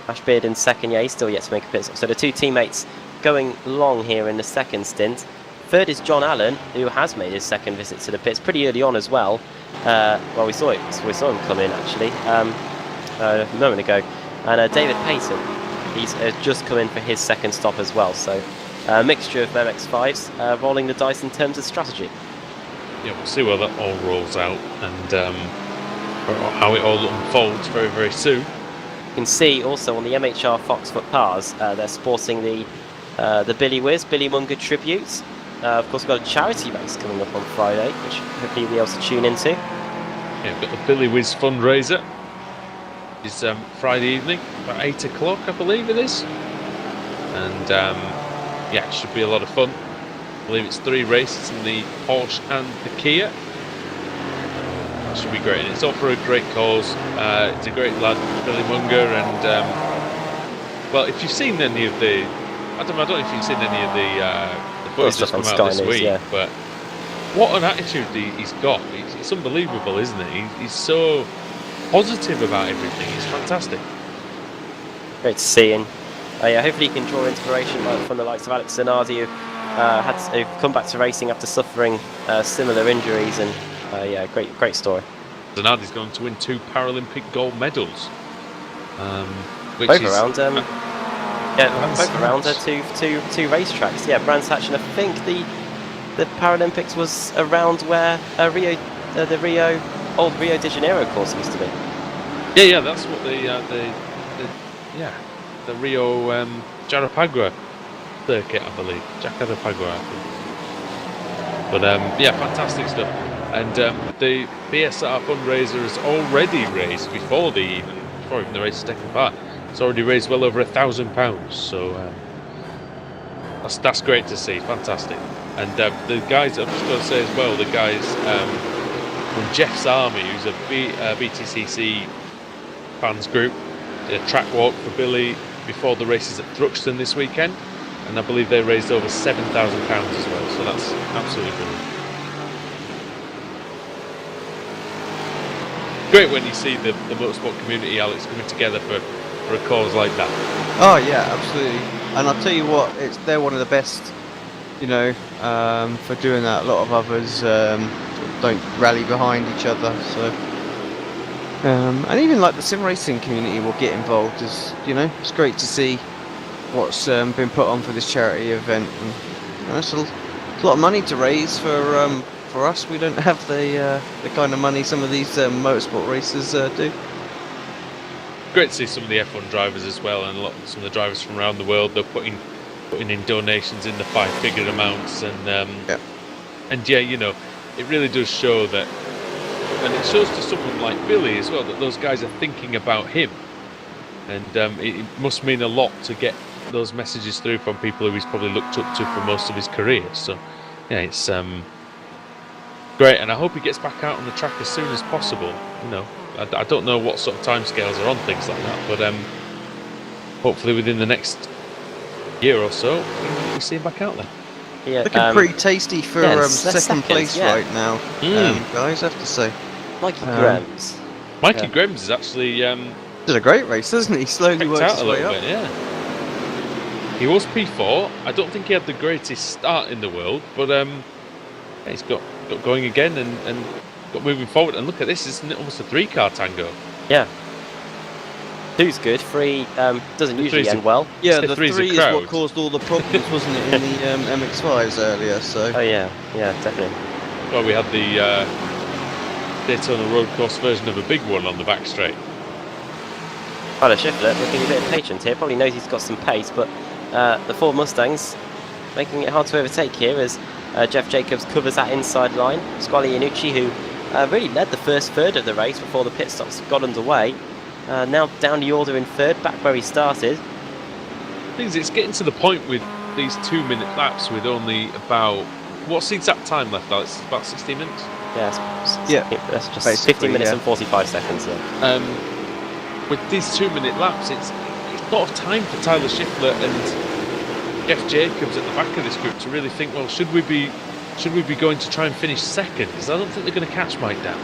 Ash Beard in second, yeah, he's still yet to make a pit stop. So the 2 teammates going long here in the second stint. Third is John Allen, who has made his second visit to the pits pretty early on as well. Well, we saw him come in actually a moment ago, and David Payton, he's just come in for his second stop as well. So a mixture of MX-5s rolling the dice in terms of strategy. Yeah, we'll see where that all rolls out and how it all unfolds very, very soon. You can see also on the MHR Foxfoot cars, they're sporting the Billy Munger tributes. Of course, we've got a charity race coming up on Friday, which hopefully you'll be able to tune into. Yeah, we've got the Billy Whiz fundraiser. It's Friday evening, about 8 o'clock, I believe it is. And yeah, it should be a lot of fun. I believe it's 3 races in the Porsche and the Kia. That should be great, and it's all for a great cause. It's a great lad, Billy Munger, and well, if you've seen any of the, I don't know if you've seen any of the footage that's come out this week, but what an attitude he's got! It's unbelievable, isn't it? He's so positive about everything. It's fantastic. Great to see, and yeah, hopefully you can draw inspiration from the likes of Alex Zanardi, who've come back to racing after suffering similar injuries, and yeah, great story. Zanardi's going to win 2 Paralympic gold medals. Which both is, around, both around two racetracks. Yeah, Brands Hatch, and I think the Paralympics was around where the old Rio de Janeiro course used to be. Yeah, that's what the Rio Jarapagua circuit, I believe. Jarapagua, I think. But yeah, fantastic stuff. And the BSR fundraiser has already raised before even the race has taken part. It's already raised well over £1,000. So that's great to see. Fantastic. And the guys, I've just got to say as well, the guys from Jeff's Army, who's a BTCC fans group, did a track walk for Billy before the races at Thruxton this weekend, and I believe they raised over £7,000 as well. So that's absolutely brilliant. Great when you see the motorsport community, Alex, coming together for a cause like that. Oh yeah, absolutely. And I'll tell you what, they're one of the best, for doing that. A lot of others don't rally behind each other. So, and even like the sim racing community will get involved. It's great to see what's been put on for this charity event. And it's a lot of money to raise for us. We don't have the kind of money some of these motorsport racers do. Great to see some of the F1 drivers as well, and some of the drivers from around the world. They're putting in donations in the 5-figure amounts, and yeah, it really does show that, and it shows to someone like Billy as well that those guys are thinking about him, and it must mean a lot to get those messages through from people who he's probably looked up to for most of his career. So yeah, it's great, and I hope he gets back out on the track as soon as possible. I don't know what sort of timescales are on things like that, but hopefully within the next year or so, we'll see him back out there. Yeah, looking pretty tasty for second place right now, guys, I have to say. Mikey Grimes. Mikey Grimes is actually did a great race, doesn't he? Slowly works his way up. Bit, yeah. He was P4. I don't think he had the greatest start in the world, but he's got going again and got moving forward. And look at this, isn't it almost a 3-car tango? Yeah. 2's good, 3 doesn't usually end well. Yeah, the 3 is what caused all the problems, wasn't it, in the MX-5s earlier, so... Oh yeah, definitely. Well, we had the Daytona road course version of a big one on the back straight. Tyler Schiffler looking a bit impatient here, probably knows he's got some pace, but the Ford Mustangs making it hard to overtake here as Jeff Jacobs covers that inside line. Squally Iannucci, who really led the first third of the race before the pit stops got underway. Now down the order in third, back where he started. It's getting to the point with these 2-minute laps with only about, what's the exact time left, Alex? It's about 16 minutes? That's just 15 minutes and 45 seconds. Yeah. With these 2-minute laps, it's not enough time for Tyler Schiffler and Jeff Jacobs at the back of this group to really think, well, should we be going to try and finish second? Because I don't think they're going to catch Mike down.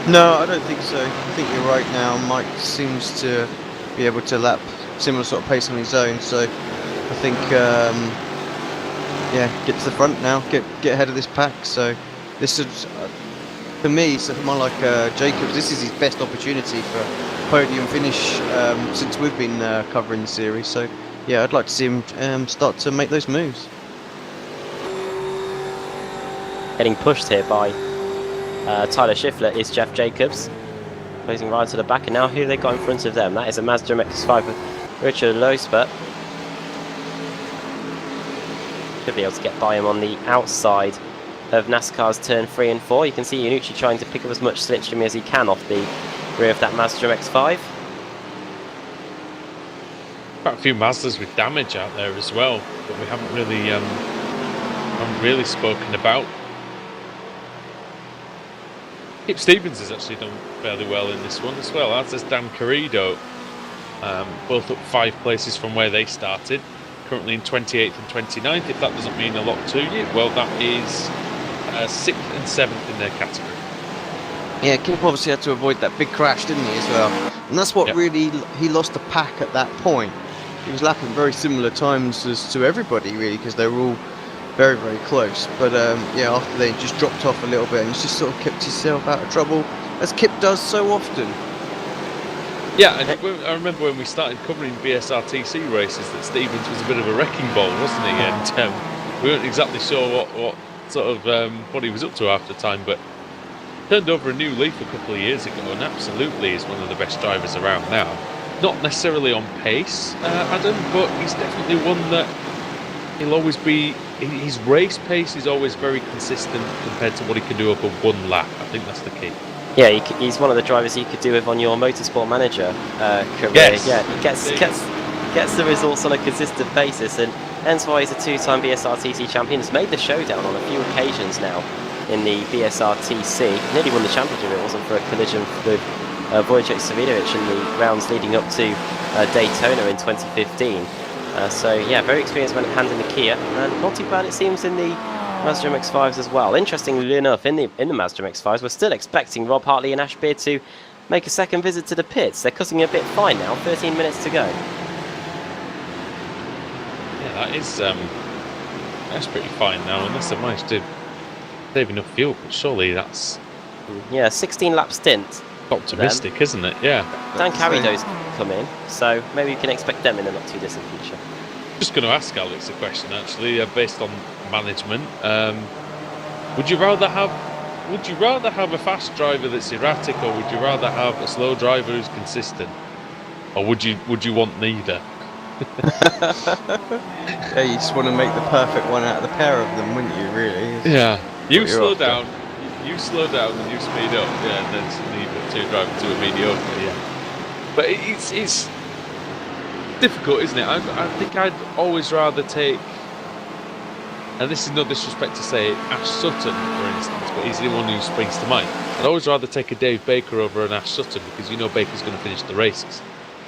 No, I don't think so. I think you're right now. Mike seems to be able to lap similar sort of pace on his own. So I think, get to the front now, get ahead of this pack. So this is, for me, someone like Jacobs, this is his best opportunity for podium finish since we've been covering the series. So, yeah, I'd like to see him start to make those moves. Getting pushed here by Tyler Schiffler is Jeff Jacobs. Closing right to the back, and now who they got in front of them? That is a Mazda MX-5 with Richard Losbert. Should be able to get by him on the outside of NASCAR's turn 3 and 4. You can see Iannucci trying to pick up as much slipstream as he can off the rear of that Mazda MX-5. Quite a few Mazdas with damage out there as well, but we haven't really spoken about. Kip Stevens has actually done fairly well in this one as well, as has Dan Carrido. Both up 5 places from where they started. Currently in 28th and 29th. If that doesn't mean a lot to you, well, that is 6th and 7th in their category. Yeah, Kip obviously had to avoid that big crash, didn't he, as well? And that's what really, he lost the pack at that point. He was lapping very similar times as to everybody, really, because they were all very, very close. But yeah, after they just dropped off a little bit, and he's just sort of kept himself out of trouble, as Kip does so often. Yeah, and I remember when we started covering BSRTC races that Stevens was a bit of a wrecking ball, wasn't he? And we weren't exactly sure what sort of what he was up to half the time, but turned over a new leaf a couple of years ago, and absolutely is one of the best drivers around now. Not necessarily on pace, Adam, but he's definitely one that he'll always be. His race pace is always very consistent compared to what he can do over one lap. I think that's the key. Yeah, he's one of the drivers you could do with on your Motorsport Manager career. Yes. Yeah, he gets the results on a consistent basis, and hence why he's a 2-time BSRTC champion. He's made the showdown on a few occasions now in the BSRTC. Nearly won the championship if it wasn't for a collision with Wojciech Savidovic in the rounds leading up to Daytona in 2015. So yeah, very experienced man handling the Kia, and not too bad it seems in the Mazda MX-5s as well. Interestingly enough, in the Mazda MX-5s, we're still expecting Rob Hartley and Ash Beard to make a second visit to the pits. They're cutting a bit fine now, 13 minutes to go. Yeah, that's pretty fine now, unless they manage to save enough fuel, but surely that's... Yeah, 16-lap stint. Optimistic, isn't it? Yeah. Dan Carrido's come in, so maybe you can expect them in the not-too-distant future. Just going to ask Alex a question, actually, based on management. Would you rather have a fast driver that's erratic, or would you rather have a slow driver who's consistent, or would you want neither? Yeah, you just want to make the perfect one out of the pair of them, wouldn't you? Really? Yeah. You slow down and you speed up. Yeah, and then leave the two drivers to a mediocre. Yeah. But it's difficult, isn't it? I think I'd always rather take, and this is no disrespect to say Ash Sutton, for instance, but he's the one who springs to mind. I'd always rather take a Dave Baker over an Ash Sutton, because you know Baker's going to finish the races.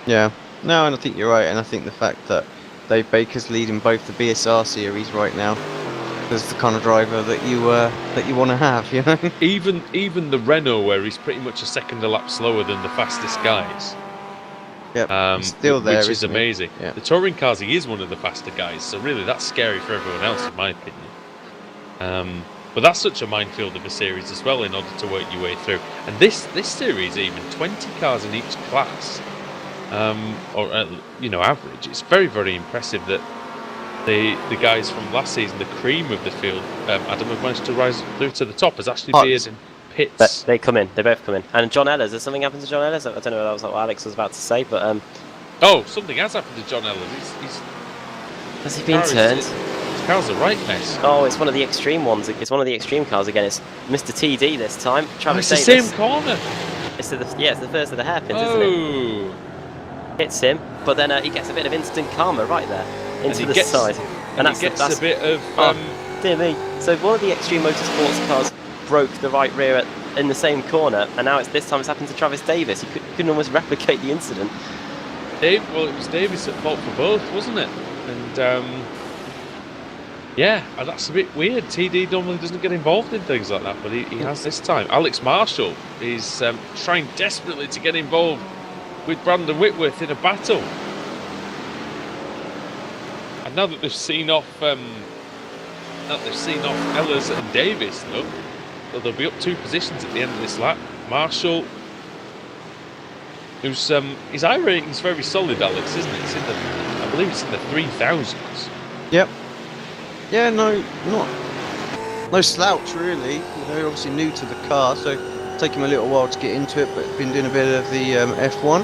Yeah. No, and I think you're right, and I think the fact that Dave Baker's leading both the BSR series right now is the kind of driver that you want to have, you know. Even the Renault, where he's pretty much a second a lap slower than the fastest guys. Yep, he's still there, which is amazing. Yeah. The touring cars, he is one of the faster guys, so really that's scary for everyone else, in my opinion. But that's such a minefield of a series as well, in order to work your way through. And this series, even 20 cars in each class, average. It's very, very impressive that the guys from last season, the cream of the field, Adam, have managed to rise through to the top. Has actually Beard and Pitts. But they come in. They both come in. And John Ellers, has something happened to John Ellers? I don't know if that was what Alex was about to say, but oh, something has happened to John Ellers. Has he been turned? His car's a right mess. Oh, it's one of the extreme ones. It's one of the extreme cars again. It's Mr. TD this time. Travis Davis. Davis. The same corner. It's the first of the hairpins, isn't it? Hits him, but then he gets a bit of instant karma right there into the side. And that's a bit of... dear me. So one of the Extreme Motorsports cars broke the right rear in the same corner, and now this time it's happened to Travis Davis. He couldn't almost replicate the incident. It was Davis at fault for both, wasn't it? And that's a bit weird. TD normally doesn't get involved in things like that, but he has this time. Alex Marshall is trying desperately to get involved with Brandon Whitworth in a battle. And now that they've seen off Ellers and Davis, though, they'll be up 2 positions at the end of this lap. Marshall, who's his I rating's very solid, Alex, isn't it? It's in the, I believe it's in the 3000s. Yep. Yeah, no slouch really. You know, obviously new to the car, so taking him a little while to get into it, but been doing a bit of the F1.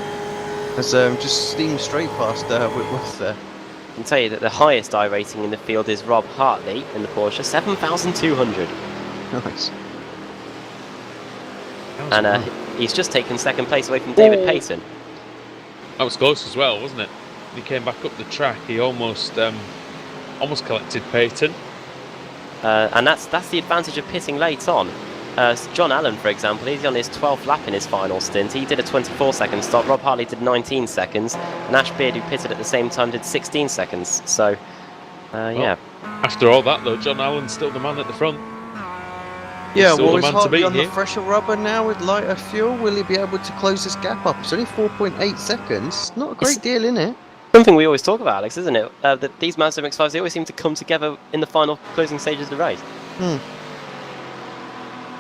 Has just steamed straight past Whitworth there. I can tell you that the highest I rating in the field is Rob Hartley in the Porsche, 7,200. Nice. And he's just taken second place away from David Payton. That was close as well, wasn't it? He came back up the track. He almost collected Payton. And that's the advantage of pitting late on. John Allen, for example, he's on his 12th lap in his final stint. He did a 24-second stop. Rob Hartley did 19 seconds. And Ash Beard, who pitted at the same time, did 16 seconds. So, yeah. After all that, though, John Allen's still the man at the front. Yeah, still well, the is man to Hartley beat on the here. fresher rubber now with lighter fuel? Will he be able to close this gap up? It's only 4.8 seconds. Not a great deal, in it? Something we always talk about, Alex, isn't it? That these Mazda MX-5s, they always seem to come together in the final closing stages of the race.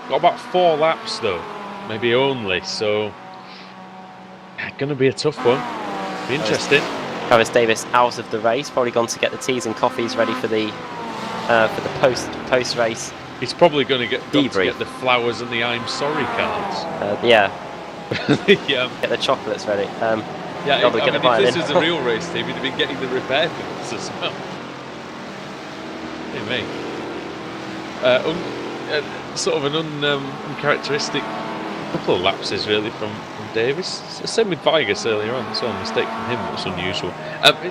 Got about 4 laps, though. Maybe only, so... Gonna be a tough one. Be interesting. Travis Davis out of the race, probably gone to get the teas and coffees ready for the post-race. He's probably going to get Debrief. the flowers and the I'm sorry cards. Yeah, Yeah. get the chocolates ready. Yeah, Probably get the if this violin. was a real race team, he'd have been getting the repair bills as well. Hey, mate. Sort of an uncharacteristic couple of lapses, really, from Davis. Same with Vigas earlier on, so a mistake from him was unusual.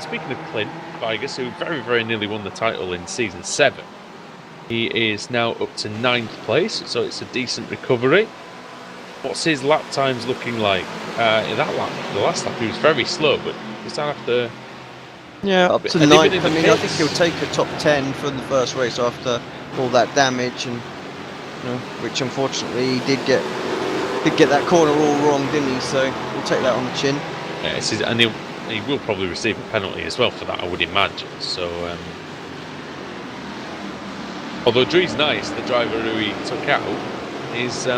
Speaking of Clint Vigas, who very, very nearly won the title in Season 7, he is now up to 9th place, so it's a decent recovery. What's his lap times looking like? In that lap, the last lap, he was very slow, but does that have to... Yeah, up to And 9th. even in I the mean, I pits- think he'll take a top 10 from the first race after all that damage, and which unfortunately he did get that corner all wrong, didn't he? So we'll take that on the chin. Yeah, and he will probably receive a penalty as well for that, I would imagine. So, although Dree's nice, the driver who he took out is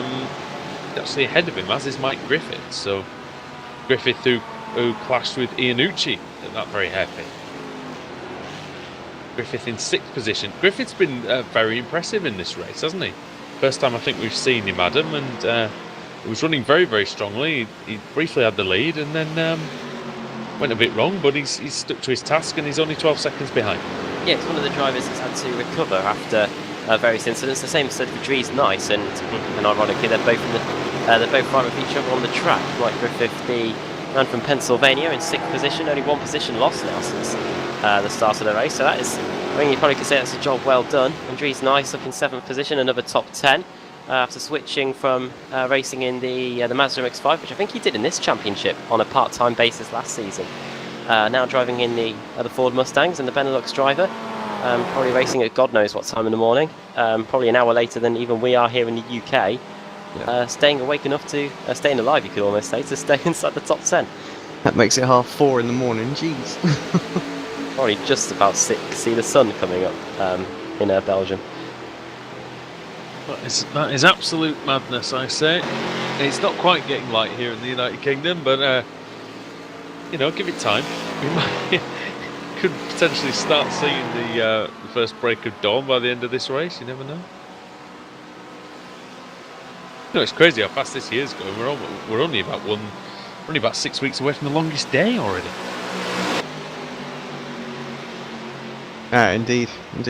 actually ahead of him, as is Mike Griffith. So Griffith who clashed with Iannucci at that very hairpin. Griffith in 6th position. Griffith's been very impressive in this race, hasn't he? First time I think we've seen him, Adam, and he was running very, very strongly. He briefly had the lead and then went a bit wrong, but he's stuck to his task and he's only 12 seconds behind. Yeah, it's one of the drivers that's had to recover after various incidents. The same said for Drees Nice, and ironically, they're both right with each other on the track. Mike Griffith, the man from Pennsylvania, in 6th position, only 1 position lost now since the start of the race. So that is, I mean, you probably could say that's a job well done. And Drees Nice up in 7th position, another top 10. After switching from racing in the Mazda MX-5, which I think he did in this championship on a part-time basis last season. Now driving in the Ford Mustangs and the Benelux driver. Probably racing at God knows what time in the morning. Probably an hour later than even we are here in the UK. Yeah. Staying awake enough to, staying alive you could almost say, to stay inside the top 10. That makes it 4:30 in the morning. Jeez. Probably just about see the sun coming up in Belgium. That is absolute madness, I say. It's not quite getting light here in the United Kingdom, but give it time. We could potentially start seeing the first break of dawn by the end of this race. You never know. It's crazy how fast this year's going. We're only about 6 weeks away from the longest day already. Indeed.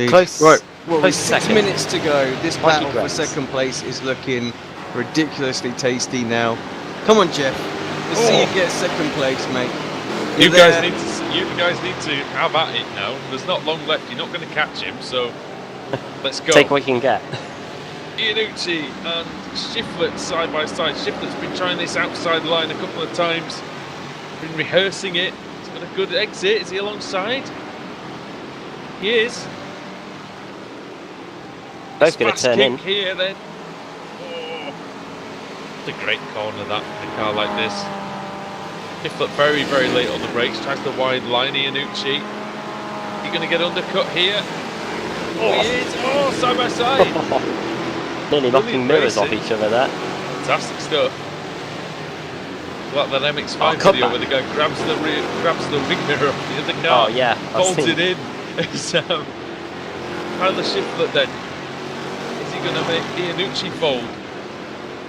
Close. Right. Well, Close with 6 second. minutes to go. This Mikey battle for Grace. second place is looking ridiculously tasty now. Come on, Jeff. Let's see you get second place, mate. You You're guys there. need to have at it now. There's not long left. You're not going to catch him, so let's go. Take what you can get. Iannucci and Shiflett side by side. Shiflett's been trying this outside line a couple of times. Been rehearsing it. He's got a good exit. Is he alongside? He is. Both going to Fast turn kick in. here then. Oh, it's a great corner that in a car like this. Shiflett very, very late on the brakes. Tries the wide line. Iannucci. You're going to get undercut here. Oh, he is. Oh, side by side. Nearly knocking mirrors off each other there. Fantastic stuff. Like that MX-5 Oh, video where the guy grabs the wing mirror off the other Oh car, yeah, folds it in. It's, Tyler Shiflett then. Is he going to make Iannucci fold?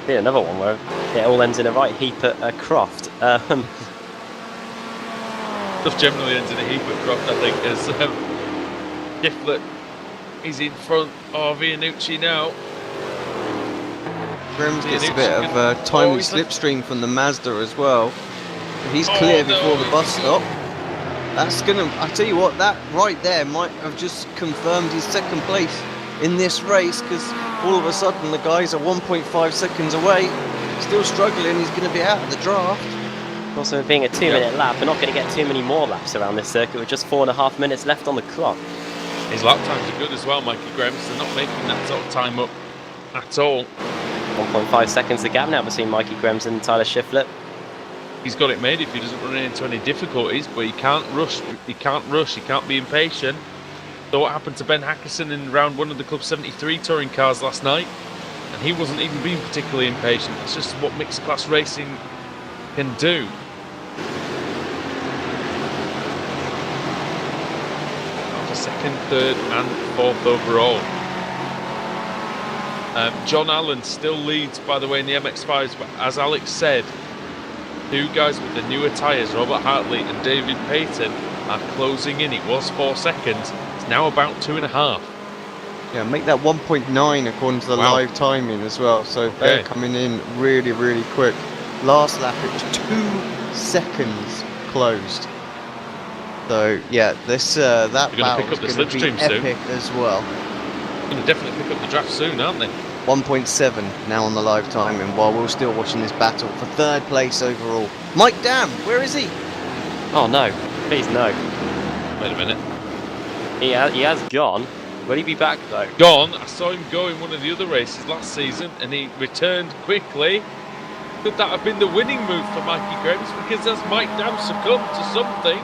Yeah, another one where it all ends in a right heap at Croft. Stuff generally ends in a heap at Croft, I think, as Shiflett is in front of Iannucci now. Grims gets a bit of a timely slipstream from the Mazda as well. He's clear before the bus stop. That's gonna, I tell you what, that right there might have just confirmed his second place in this race, because all of a sudden the guys are 1.5 seconds away, still struggling. He's going to be out of the draft. Also, being a 2-minute lap, we're not going to get too many more laps around this circuit with just 4.5 minutes left on the clock. His lap times are good as well, Mikey Grims. They're not making that sort of time up at all. 1.5 seconds the gap now between Mikey Grims and Tyler Shiflett. He's got it made if he doesn't run into any difficulties, but he can't rush. He can't be impatient. So what happened to Ben Hackerson in round 1 of the Club 73 touring cars last night? And he wasn't even being particularly impatient. It's just what mixed class racing can do. For second, third and fourth overall. John Allen still leads, by the way, in the MX-5s, but as Alex said, two guys with the newer tyres, Robert Hartley and David Payton, are closing in. It was 4 seconds. It's now about 2.5. Yeah, make that 1.9 according to the live timing as well. So they're coming in really, really quick. Last lap, it was 2 seconds closed. So yeah, this that battle is going to be epic as well. Going to definitely pick up the draft soon, aren't they? 1.7 now on the live timing, while we're still watching this battle for third place overall. Mike Dam, where is he? Oh no, please no. Wait a minute. He has gone. Will he be back though? Gone. I saw him go in one of the other races last season, and he returned quickly. Could that have been the winning move for Mikey Grims? Because as Mike Dam succumbed to something.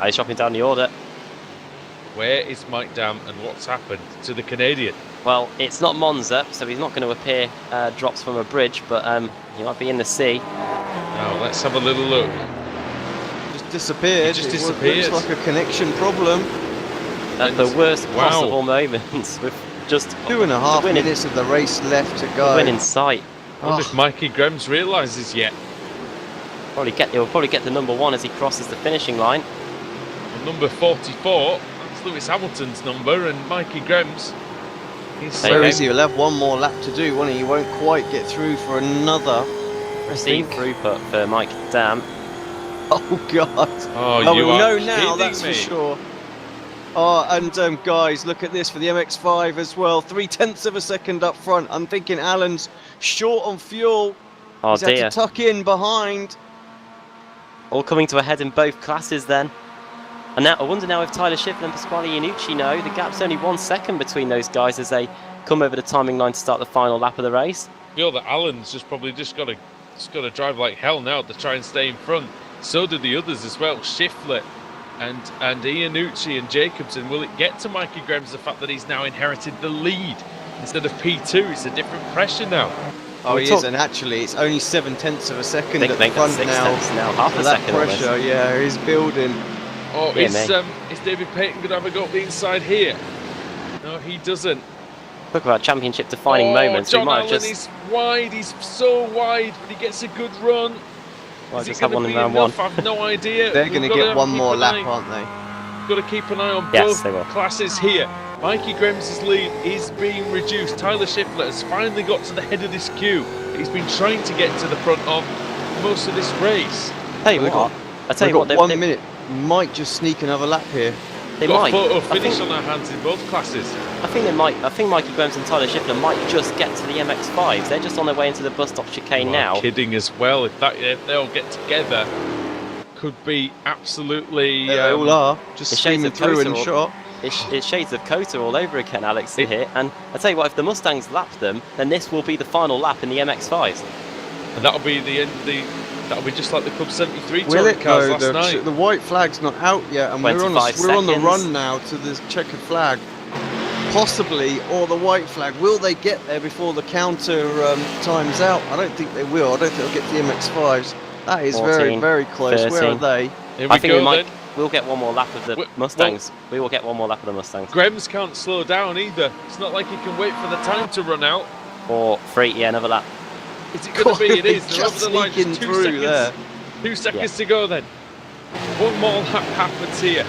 He's chopping down the order. Where is Mike Dam, and what's happened to the Canadian? Well, it's not Monza, so he's not going to appear drops from a bridge, but he might be in the sea. Now let's have a little look. Just disappeared. He just disappeared. Looks like a connection problem. At the worst possible moments, with just 2.5 minutes of the race left to go. The win in sight. I wonder if Mikey Grims realises yet. He'll probably get the number 1 as he crosses the finishing line. Well, number 44. Lewis Hamilton's number, and Mikey Grims. Where is he? He'll have one more lap to do, won't he? He won't quite get through for another. Steep throughput for Mike Dam. Oh God! Oh, you we'll are know now, that's for sure. Oh, and guys, look at this for the MX-5 as well. 0.3 of a second up front. I'm thinking Allen's short on fuel. Oh He's dear! had to tuck in behind. All coming to a head in both classes then. And now I wonder now if Tyler Shiflett and Pasquale Iannucci know the gap's only 1 second between those guys as they come over the timing line to start the final lap of the race. I feel that Allen's probably just got to drive like hell now to try and stay in front. So do the others as well. Shiflett and Iannucci and Jacobson. Will it get to Mikey Grims the fact that he's now inherited the lead instead of P2? It's a different pressure now. Oh, he is, and actually it's only 0.7 of a second at the front now. Half a second. Pressure, yeah, he's building. Oh, is David Payton going to have a go at the inside here? No, he doesn't. Talk about championship defining moments. John Allen is wide. He's so wide, but he gets a good run. Well, just have one in round 1. I've no idea. They're going to get one more lap, aren't they? Got to keep an eye on both classes here. Mikey Grims' lead is being reduced. Tyler Shiflett has finally got to the head of this queue. He's been trying to get to the front of most of this race. Tell you what, I tell you what, 1 minute. Might just sneak another lap here. They got might. A photo finish on their hands in both classes. I think they might. I think Mikey Grims and Tyler Shiflett might just get to the MX-5s. They're just on their way into the bus stop chicane now. Kidding as well. If they'll get together, could be absolutely. They all are just streaming through and shot. It's shades of Cota all over again, Alex, here. And I tell you what, if the Mustangs lap them, then this will be the final lap in the MX-5s. And that'll be the end. That'll be just like the Club 73 Will touring cars last night. The white flag's not out yet, and we're on the run now to the checkered flag. possibly, or the white flag. Will they get there before the counter times out? I don't think they will. I don't think they'll get to the MX-5s. That is 14, very, very close. 13. Where are they? Here I we think go then. we'll get one more lap of the Mustangs. We will get one more lap of the Mustangs. Grems can't slow down either. It's not like he can wait for the time to run out. Or 3, yeah, another lap. Is it going to be? It is. They're Just over the line. sneaking Just 2 through seconds. there. 2 seconds to go then. One more lap happens here.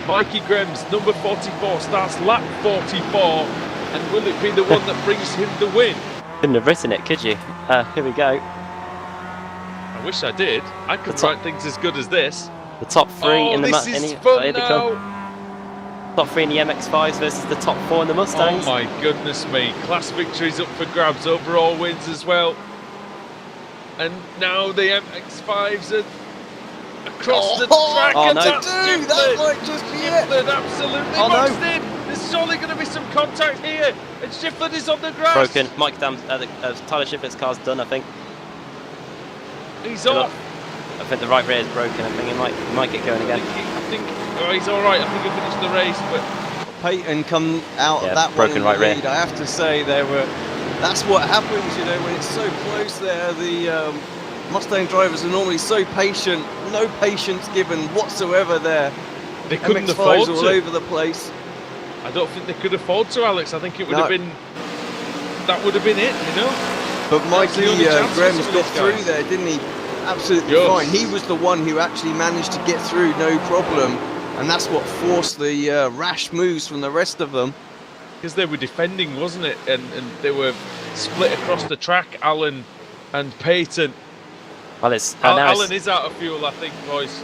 Mikey Grems, number 44, starts lap 44. And will it be the one that brings him the win? Couldn't have written it, could you? Here we go. I wish I did. I could write things as good as this. The top 3 in the this is fun here they now. come. Top 3 in the MX-5s versus the top 4 in the Mustangs. Oh my goodness me. Class victories up for grabs, overall wins as well. And now the MX-5s are across the track. Oh, and no. that's Dude, that Shifted. might just be it. Shifted absolutely Oh, no. boxed in. There's surely going to be some contact here. And Shifted is on the grass. Broken. Mike Dam, Tyler Shiflet's car's done, I think. He's off. I think the right rear is broken. I think he might get going again. I think he's all right. I think he finished the race, but Peyton come out Yeah, of that broken one in the right rear. lead. I have to say that's what happens, you know, when it's so close there. The Mustang drivers are normally so patient, no patience given whatsoever there. they couldn't MX-5s afford all to. over the place. I don't think they could afford to, Alex. I think it would No. have been. That would have been it, you know. But Mikey the only chance for Grems some of got these through guys. there, didn't he? Absolutely Yes. fine. He was the one who actually managed to get through, no problem. And that's what forced the rash moves from the rest of them. Because they were defending, wasn't it? And they were split across the track, Alan and Peyton. Well, it's Alan is out of fuel, I think, boys.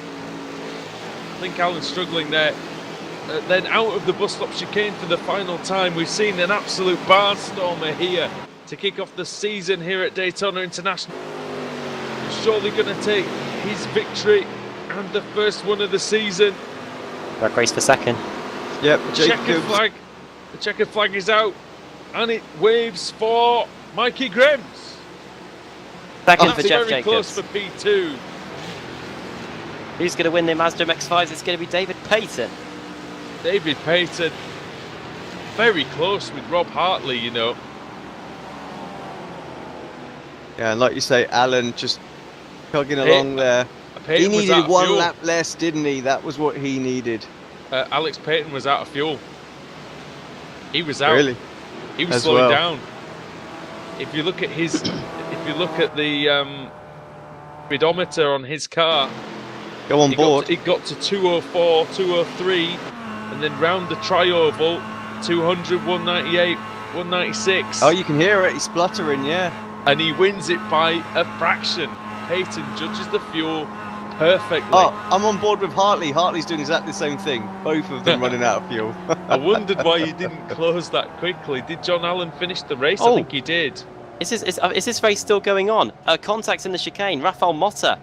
I think Alan's struggling there. Then out of the bus stop chicane for the final time. We've seen an absolute barnstormer here to kick off the season here at Daytona International. Surely going to take his victory and the first one of the season. Back race for second. Yep, Checkered Jacobs. flag. The checkered flag is out, and it waves for Mikey Grems. Second That's for Jeff very close Jacobs. for P2. Who's going to win the Mazda MX-5s? It's going to be David Payton. David Payton, very close with Rob Hartley, you know. Yeah, and like you say, Alan just chugging along there. Payton He was needed out of one fuel. lap less, didn't he? That was what he needed. Alex Payton was out of fuel. He was out. Really? He was As slowing well. down. If you look at his, if you look at the speedometer on his car, Go on board. It got to 204, 203, and then round the tri-oval, 200, 198, 196. Oh, you can hear it. He's spluttering, yeah. And he wins it by a fraction. Payton judges the fuel perfectly. Oh, I'm on board with Hartley. Hartley's doing exactly the same thing. Both of them running out of fuel. I wondered why you didn't close that quickly. Did John Allen finish the race? I Oh. think he did. Is this race still going on? Contacts in the chicane. Rafael Motta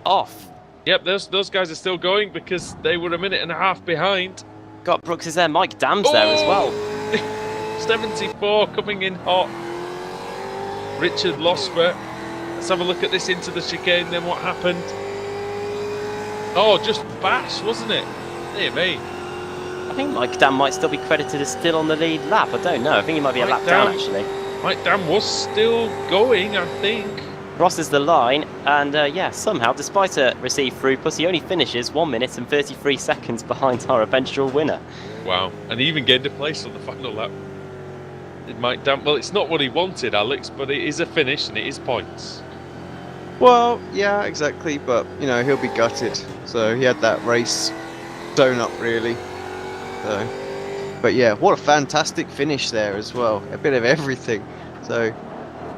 off. Yep, those guys are still going because they were a minute and a half behind. Got Brooks is there. Mike Dam's there as well. 74 coming in hot. Richard Losper. Let's have a look at this into the chicane, then what happened. Oh, just bash, wasn't it? Dear me. I think Mike Dam might still be credited as still on the lead lap. I don't know. I think he might be a Mike lap down Dam. actually. Mike Dam was still going, I think. Crosses the line, and yeah, somehow, despite a received through puss, he only finishes 1 minute and 33 seconds behind our eventual winner. Wow, and he even gained a place on the final lap. Did Mike Dam? Well, it's not what he wanted, Alex, but it is a finish and it is points. Well, yeah, exactly. But, you know, he'll be gutted. So he had that race sewn up, really. So, but yeah, what a fantastic finish there as well. A bit of everything. So,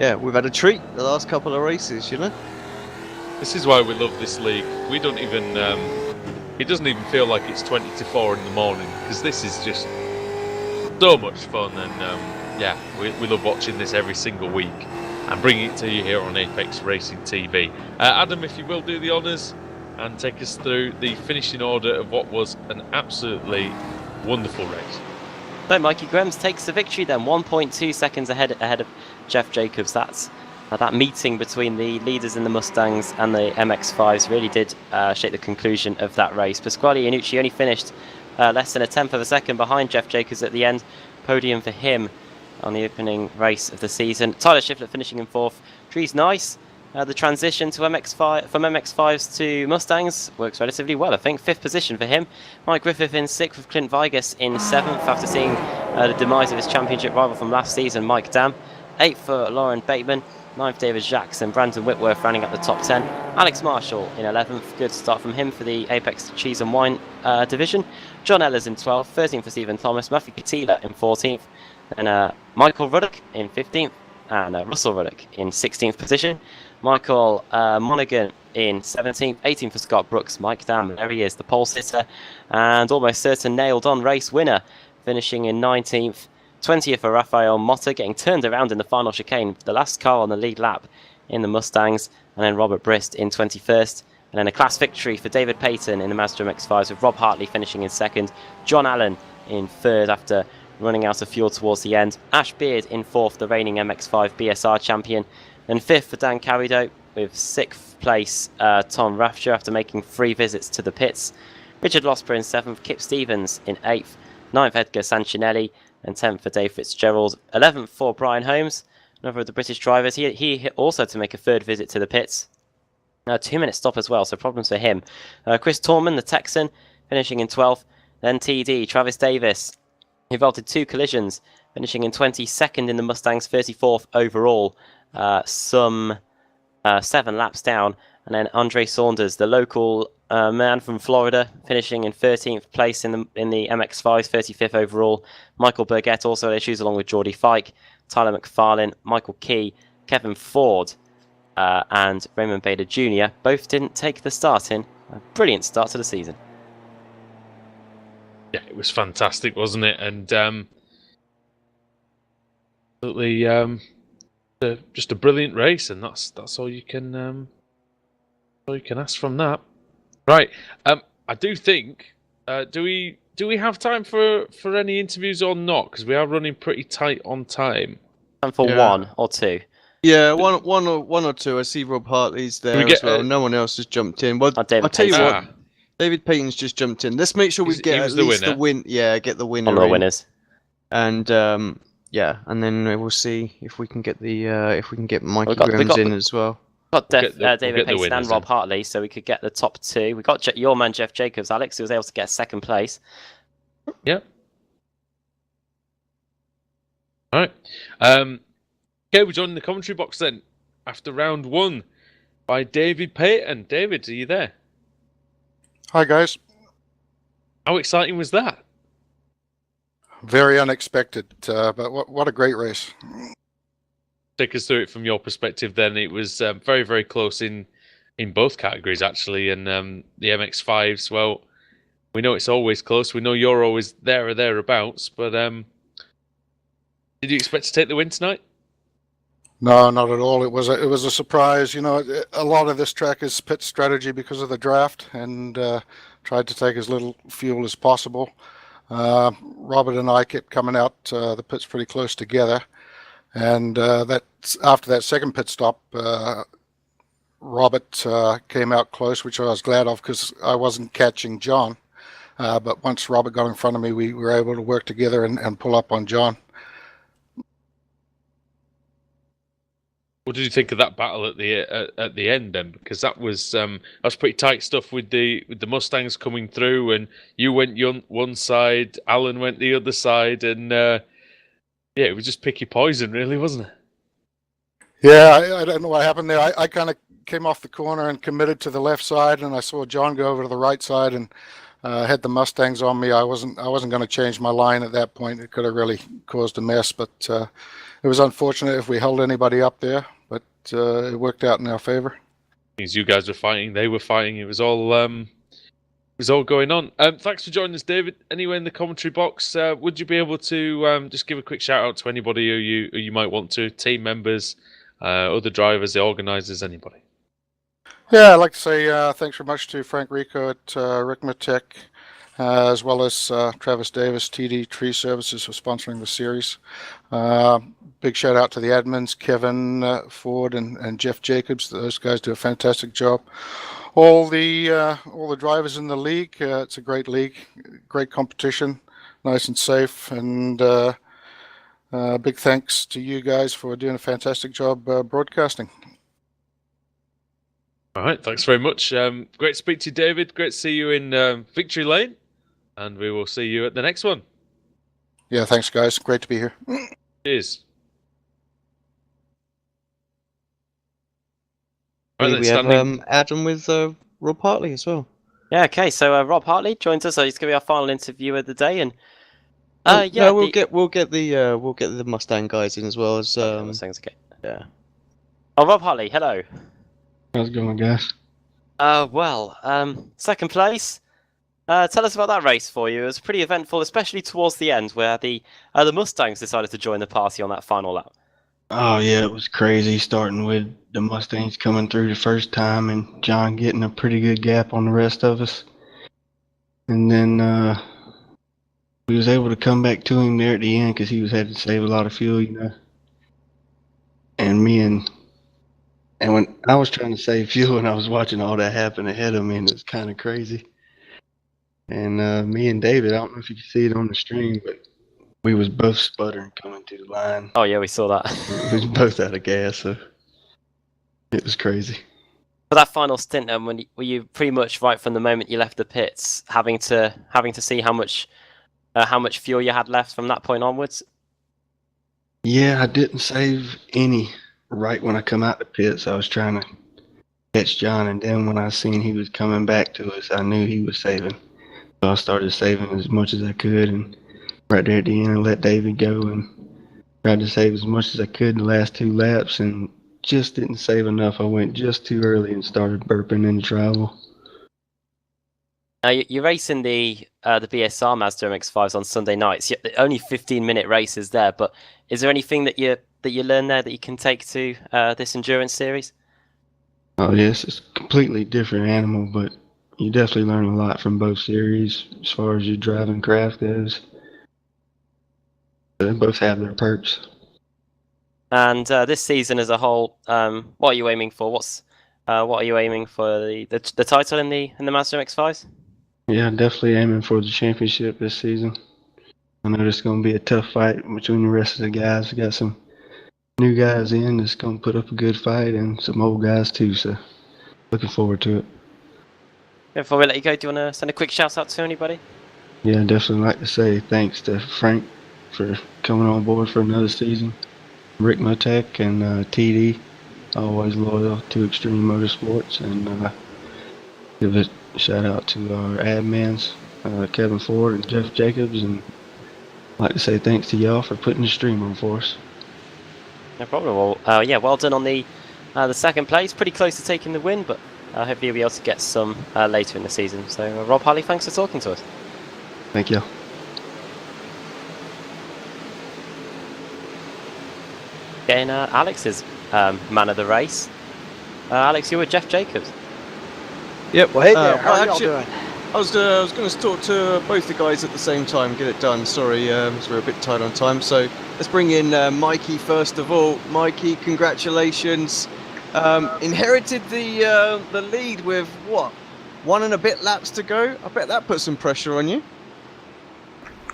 yeah, we've had a treat the last couple of races, you know. This is why we love this league. We don't even. It doesn't even feel like it's 20 to 4 in the morning because this is just so much fun, and yeah, we love watching this every single week and bringing it to you here on Apex Racing TV. Adam, if you will do the honours and take us through the finishing order of what was an absolutely wonderful race. So Mikey Grems takes the victory then, 1.2 seconds ahead of Jeff Jacobs. That's that meeting between the leaders in the Mustangs and the MX-5s really did shape the conclusion of that race. Pasquale Iannucci only finished less than a tenth of a second behind Jeff Jacobs at the end. podium for him on the opening race of the season. Tyler Shiflett finishing in 4th. Trees nice. The transition to MX5 from MX5s to Mustangs works relatively well, I think. 5th position for him. Mike Griffith in 6th with Clint Vigas in 7th after seeing the demise of his championship rival from last season, Mike Dam. 8th for Lauren Bateman. 9th David Jacks and Brandon Whitworth rounding up the top 10. Alex Marshall in 11th. Good start from him for the Apex Cheese and Wine division. John Ellers in 12th. 13th for Stephen Thomas. Matthew Katila in 14th. And Michael Ruddock in 15th. And Russell Ruddock in 16th position. Michael Monaghan in 17th, 18th for Scott Brooks. Mike Dam, there he is, the pole sitter, and almost certain nailed-on race winner, finishing in 19th. 20th for Rafael Motta, getting turned around in the final chicane, the last car on the lead lap in the Mustangs, and then Robert Brist in 21st. And then a class victory for David Payton in the Mazda MX-5s, with Rob Hartley finishing in 2nd. John Allen in 3rd after running out of fuel towards the end. Ash Beard in 4th, the reigning MX-5 BSR champion. And 5th for Dan Carrido, with 6th place Tom Rafter after making 3 visits to the pits. Richard Losper in 7th, Kip Stevens in 8th, 9th Edgar Sancinelli, and 10th for Dave Fitzgerald. 11th for Brian Holmes, another of the British drivers. He also to make a 3rd visit to the pits. 2-minute stop as well, so problems for him. Chris Torman, the Texan, finishing in 12th. Then TD, Travis Davis, involved in 2 collisions, finishing in 22nd in the Mustangs, 34th overall. Some 7 laps down, and then Andre Saunders, the local man from Florida, finishing in 13th place in the MX-5s, 35th overall. Michael Burgett also had issues along with Geordie Fike, Tyler McFarlane, Michael Key, Kevin Ford, and Raymond Bader Jr. both didn't take the start in. A brilliant start to the season. Yeah, it was fantastic, wasn't it? And absolutely. Just a brilliant race, and that's all you can ask from that. Right, I do think do we have time for any interviews or not? Because we are running pretty tight on time. Time for 1 or 2. Yeah, one or two. I see Rob Hartley's there as well. No one else has jumped in. Well, I'll tell you what, David Payton's just jumped in. Let's make sure we get at least the win. Yeah, get the winner. On the winners. And yeah, and then we'll see if we can get Mikey Grimes in as well. Got David Payton and Rob Hartley, so we could get the top 2. We got your man Jeff Jacobs, Alex, who was able to get 2nd place. Yep. All right. Okay, we're joining the commentary box then after round 1 by David Payton. David, are you there? Hi guys. How exciting was that? Very unexpected, but what a great race. Take us through it from your perspective then. It was very, very close in both categories, actually. And the MX-5s, well, we know it's always close. We know you're always there or thereabouts. But did you expect to take the win tonight? No, not at all. It was a surprise. You know, a lot of this track is pit strategy because of the draft, and tried to take as little fuel as possible. Robert and I kept coming out the pits pretty close together, and after that second pit stop, Robert came out close, which I was glad of because I wasn't catching John. But once Robert got in front of me, we were able to work together and pull up on John. What did you think of that battle at the end then? Because that was pretty tight stuff with the Mustangs coming through, and you went one side, Alan went the other side, and yeah, it was just picky poison, really, wasn't it? Yeah, I don't know what happened there. I kind of came off the corner and committed to the left side, and I saw John go over to the right side and had the Mustangs on me. I wasn't going to change my line at that point. It could have really caused a mess, but it was unfortunate if we held anybody up there. But it worked out in our favor. You guys were fighting, they were fighting. It was all going on. Thanks for joining us, David. Anyway, in the commentary box, would you be able to just give a quick shout out to anybody who you might want to, team members, other drivers, the organisers, anybody? Yeah, I'd like to say thanks very much to Frank Rico at Ricmotech, as well as Travis Davis, TD Tree Services, for sponsoring the series. Big shout out to the admins, Kevin Ford and Jeff Jacobs. Those guys do a fantastic job. All the drivers in the league. It's a great league, great competition, nice and safe, and Big thanks to you guys for doing a fantastic job broadcasting. All right, thanks very much. Great to speak to you, David. Great to see you in Victory Lane, and we will see you at the next one. Yeah, thanks, guys. Great to be here. Cheers. We have Adam with Rob Hartley as well. Yeah, okay. So Rob Hartley joins us. So he's going to be our final interview of the day, and we'll get the Mustang guys in as well as Mustangs, okay. Yeah. Oh, Rob Hartley, hello. How's it going, guys? Second place. Tell us about that race for you. It was pretty eventful, especially towards the end, where the Mustangs decided to join the party on that final lap. Oh yeah, it was crazy. Starting with the Mustangs coming through the first time, and John getting a pretty good gap on the rest of us, and then we was able to come back to him there at the end because he was had to save a lot of fuel, you know. And when I was trying to save fuel, and I was watching all that happen ahead of me, and it was kind of crazy. And me and David, I don't know if you can see it on the stream, but we was both sputtering coming to the line. Oh yeah, we saw that. We was both out of gas, so it was crazy. For that final stint, were you pretty much right from the moment you left the pits, having to see how much fuel you had left from that point onwards? Yeah, I didn't save any right when I come out the pits. I was trying to catch John, and then when I seen he was coming back to us, I knew he was saving. So I started saving as much as I could, and right there at the end, I let David go and tried to save as much as I could in the last 2 laps, and just didn't save enough. I went just too early and started burping in travel. Now you're racing the BSR Mazda MX-5s on Sunday nights. Only 15-minute races there, but is there anything that you learn there that you can take to this endurance series? Oh yes, it's a completely different animal, but you definitely learn a lot from both series as far as your driving craft goes. They both have their perks. And this season as a whole, what are you aiming for? What are you aiming for the title in the Mazda MX-5s? Yeah, definitely aiming for the championship this season. I know there's going to be a tough fight between the rest of the guys. We got some new guys in that's going to put up a good fight, and some old guys too. So, looking forward to it. Before we let you go, do you want to send a quick shout out to anybody? Yeah, I'd definitely like to say thanks to Frank for coming on board for another season. Ricmotech and TD, always loyal to Extreme Motorsports, and give a shout out to our admins, Kevin Ford and Jeff Jacobs, and I'd like to say thanks to y'all for putting the stream on for us. No problem. Well, well done on the second place. Pretty close to taking the win, but hopefully you'll be able to get some later in the season. So, Rob Hartley, thanks for talking to us. Thank you. Getting Alex's man of the race. Alex, you were Jeff Jacobs. Yep. Well, hey there, how are y'all doing? I was going to talk to both the guys at the same time, get it done. Sorry, so we're a bit tight on time. So let's bring in Mikey first of all. Mikey, congratulations. Inherited the lead with what? 1 and a bit laps to go. I bet that put some pressure on you.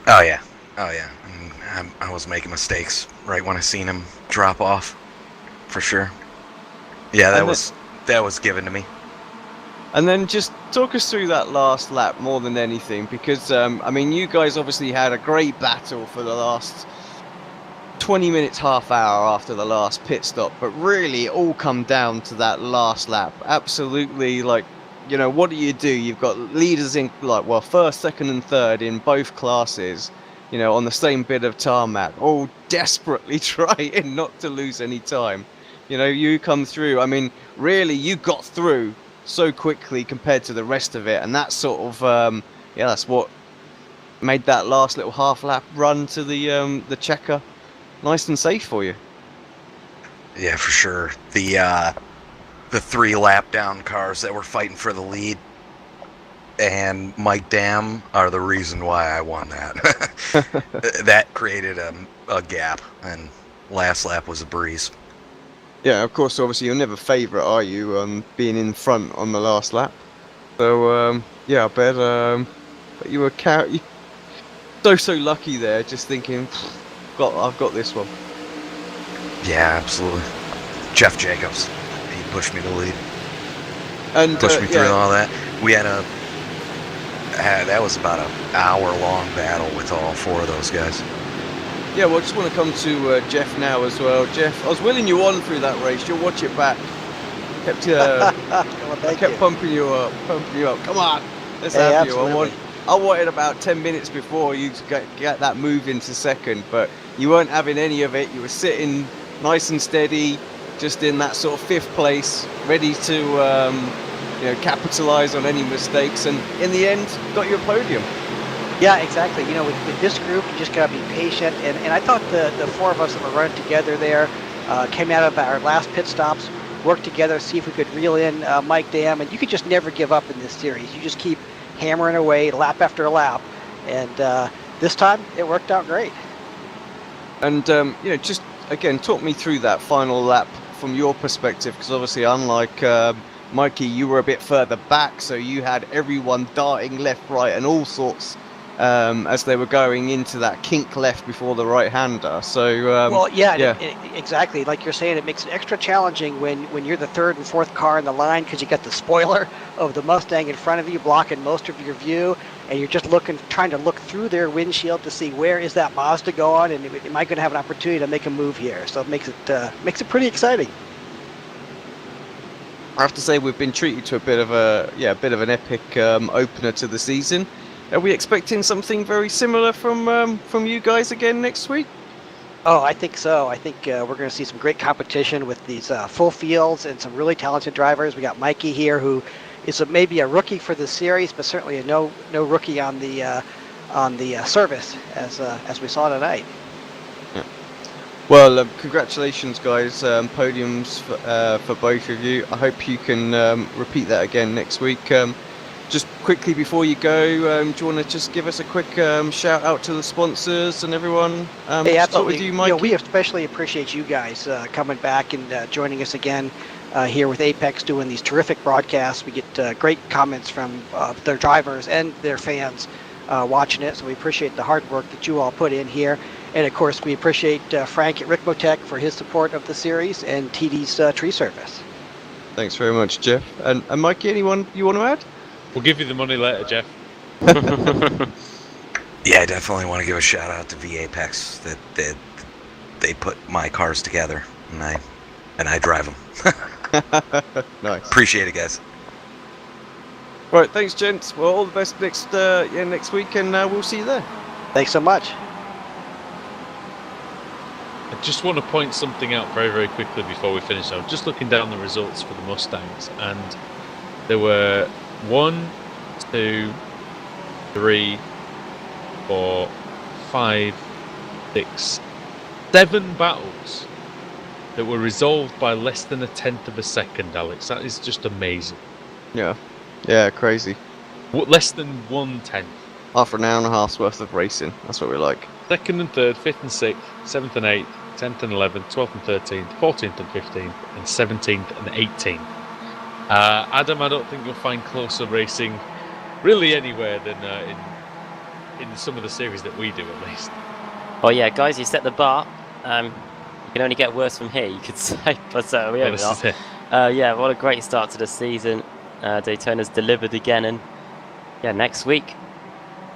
Oh yeah. I was making mistakes right when I seen him drop off, for sure. Yeah, that was given to me. And then just talk us through that last lap more than anything, because I mean, you guys obviously had a great battle for the last 20 minutes, half hour after the last pit stop, but really it all come down to that last lap. Absolutely, like, you know, what do? You've got leaders in, like, well, first, second and third in both classes, you know, on the same bit of tarmac, all desperately trying not to lose any time. You know, you come through, I mean, really, you got through so quickly compared to the rest of it, and that sort of, that's what made that last little half lap run to the checker nice and safe for you. Yeah, for sure. The 3 lap down cars that were fighting for the lead and Mike Dam are the reason why I won that. That created a gap, and last lap was a breeze. Yeah, of course, obviously you're never favourite, are you, being in front on the last lap? So, yeah, I bet you were so lucky there, just thinking, got this one. Yeah, absolutely. Jeff Jacobs, he pushed me to lead. And Pushed me through all that. We had that was about an hour-long battle with all 4 of those guys. Yeah, well, I just want to come to Jeff now as well. Jeff, I was willing you on through that race. You'll watch it back. Kept I kept pumping you up. Come on, let's have absolutely. you. I wanted about 10 minutes before you to get that move into second, but you weren't having any of it. You were sitting nice and steady, just in that sort of 5th place, ready to capitalize on any mistakes, and in the end, got you a podium. Yeah, exactly. With this group, you just got to be patient. And I thought the 4 of us that were running together there came out of our last pit stops, worked together, see if we could reel in Mike Dam. And you could just never give up in this series. You just keep hammering away lap after lap. And this time, it worked out great. And, just, again, talk me through that final lap from your perspective, because obviously, unlike Mikey, you were a bit further back, so you had everyone darting left, right, and all sorts as they were going into that kink left before the right-hander. So, exactly. Like you're saying, it makes it extra challenging when you're the 3rd and 4th car in the line, because you got the spoiler of the Mustang in front of you blocking most of your view, and you're just trying to look through their windshield to see where is that Mazda going, and am I going to have an opportunity to make a move here? So it makes it pretty exciting. I have to say we've been treated to a bit of an epic opener to the season. Are we expecting something very similar from you guys again next week? Oh, I think so. I think we're going to see some great competition with these full fields and some really talented drivers. We got Mikey here, who is maybe a rookie for the series, but certainly a no rookie on the service as we saw tonight. Yeah. Well, congratulations, guys. Podiums for both of you. I hope you can repeat that again next week. Just quickly before you go, do you want to just give us a quick shout out to the sponsors and everyone? Hey, absolutely. Start with you, Mike. We especially appreciate you guys coming back and joining us again here with Apex, doing these terrific broadcasts. We get great comments from their drivers and their fans watching it, so we appreciate the hard work that you all put in here. And of course, we appreciate Frank at Ricmotech for his support of the series, and TD's tree service. Thanks very much, Jeff. And Mikey, anyone you want to add? We'll give you the money later, Jeff. Yeah, I definitely want to give a shout out to V-Apex that they put my cars together, and I drive them. Nice. Appreciate it, guys. Right, thanks, gents. Well, all the best next week, and we'll see you there. Thanks so much. I just want to point something out very, very quickly before we finish. I was just looking down the results for the Mustangs, and there were 1, 2, 3, 4, 5, 6, 7 battles that were resolved by less than 1/10 of a second, Alex. That is just amazing. Yeah, crazy. Less than 1/10. Half an hour and a half's worth of racing. That's what we like. 2nd and 3rd, 5th and 6th, 7th and 8th, 10th and 11th, 12th and 13th, 14th and 15th, and 17th and 18th. Adam, I don't think you'll find closer racing really anywhere than in some of the series that we do, at least. Oh yeah, guys, you set the bar. You can only get worse from here, you could say. But we yeah, what a great start to the season. Daytona's delivered again, and yeah, next week,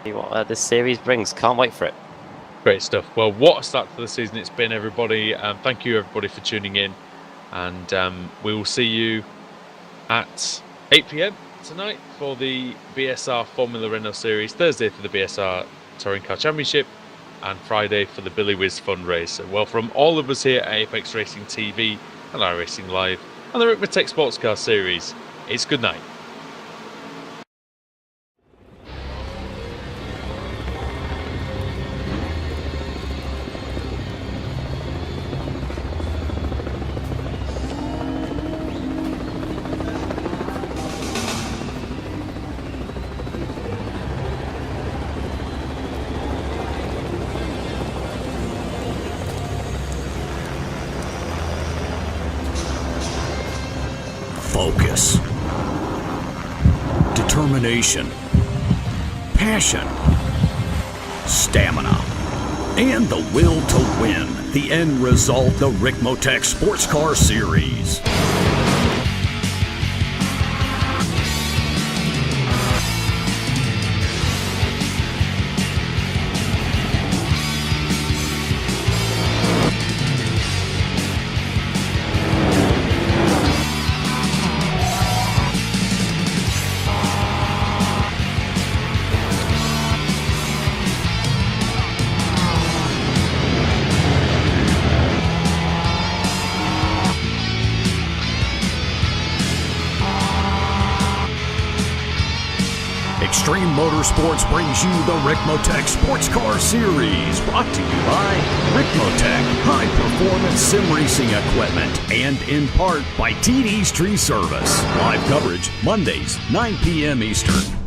see what this series brings. Can't wait for it. Great stuff. Well, what a start to the season it's been, everybody. Thank you, everybody, for tuning in, and we will see you at 8 p.m. tonight for the BSR Formula Renault Series, Thursday for the BSR Touring Car Championship, and Friday for the Billy Whiz fundraiser. Well, from all of us here at Apex Racing TV and iRacing Live and the Ricmotech Sports Car Series, it's good night. Focus, determination, passion, stamina, and the will to win. The end result, the Ricmotech Sports Car Series. Extreme Motorsports brings you the Ricmotech Sports Car Series, brought to you by Ricmotech high-performance sim racing equipment, and in part by TD's Tree Service. Live coverage Mondays, 9 p.m. Eastern.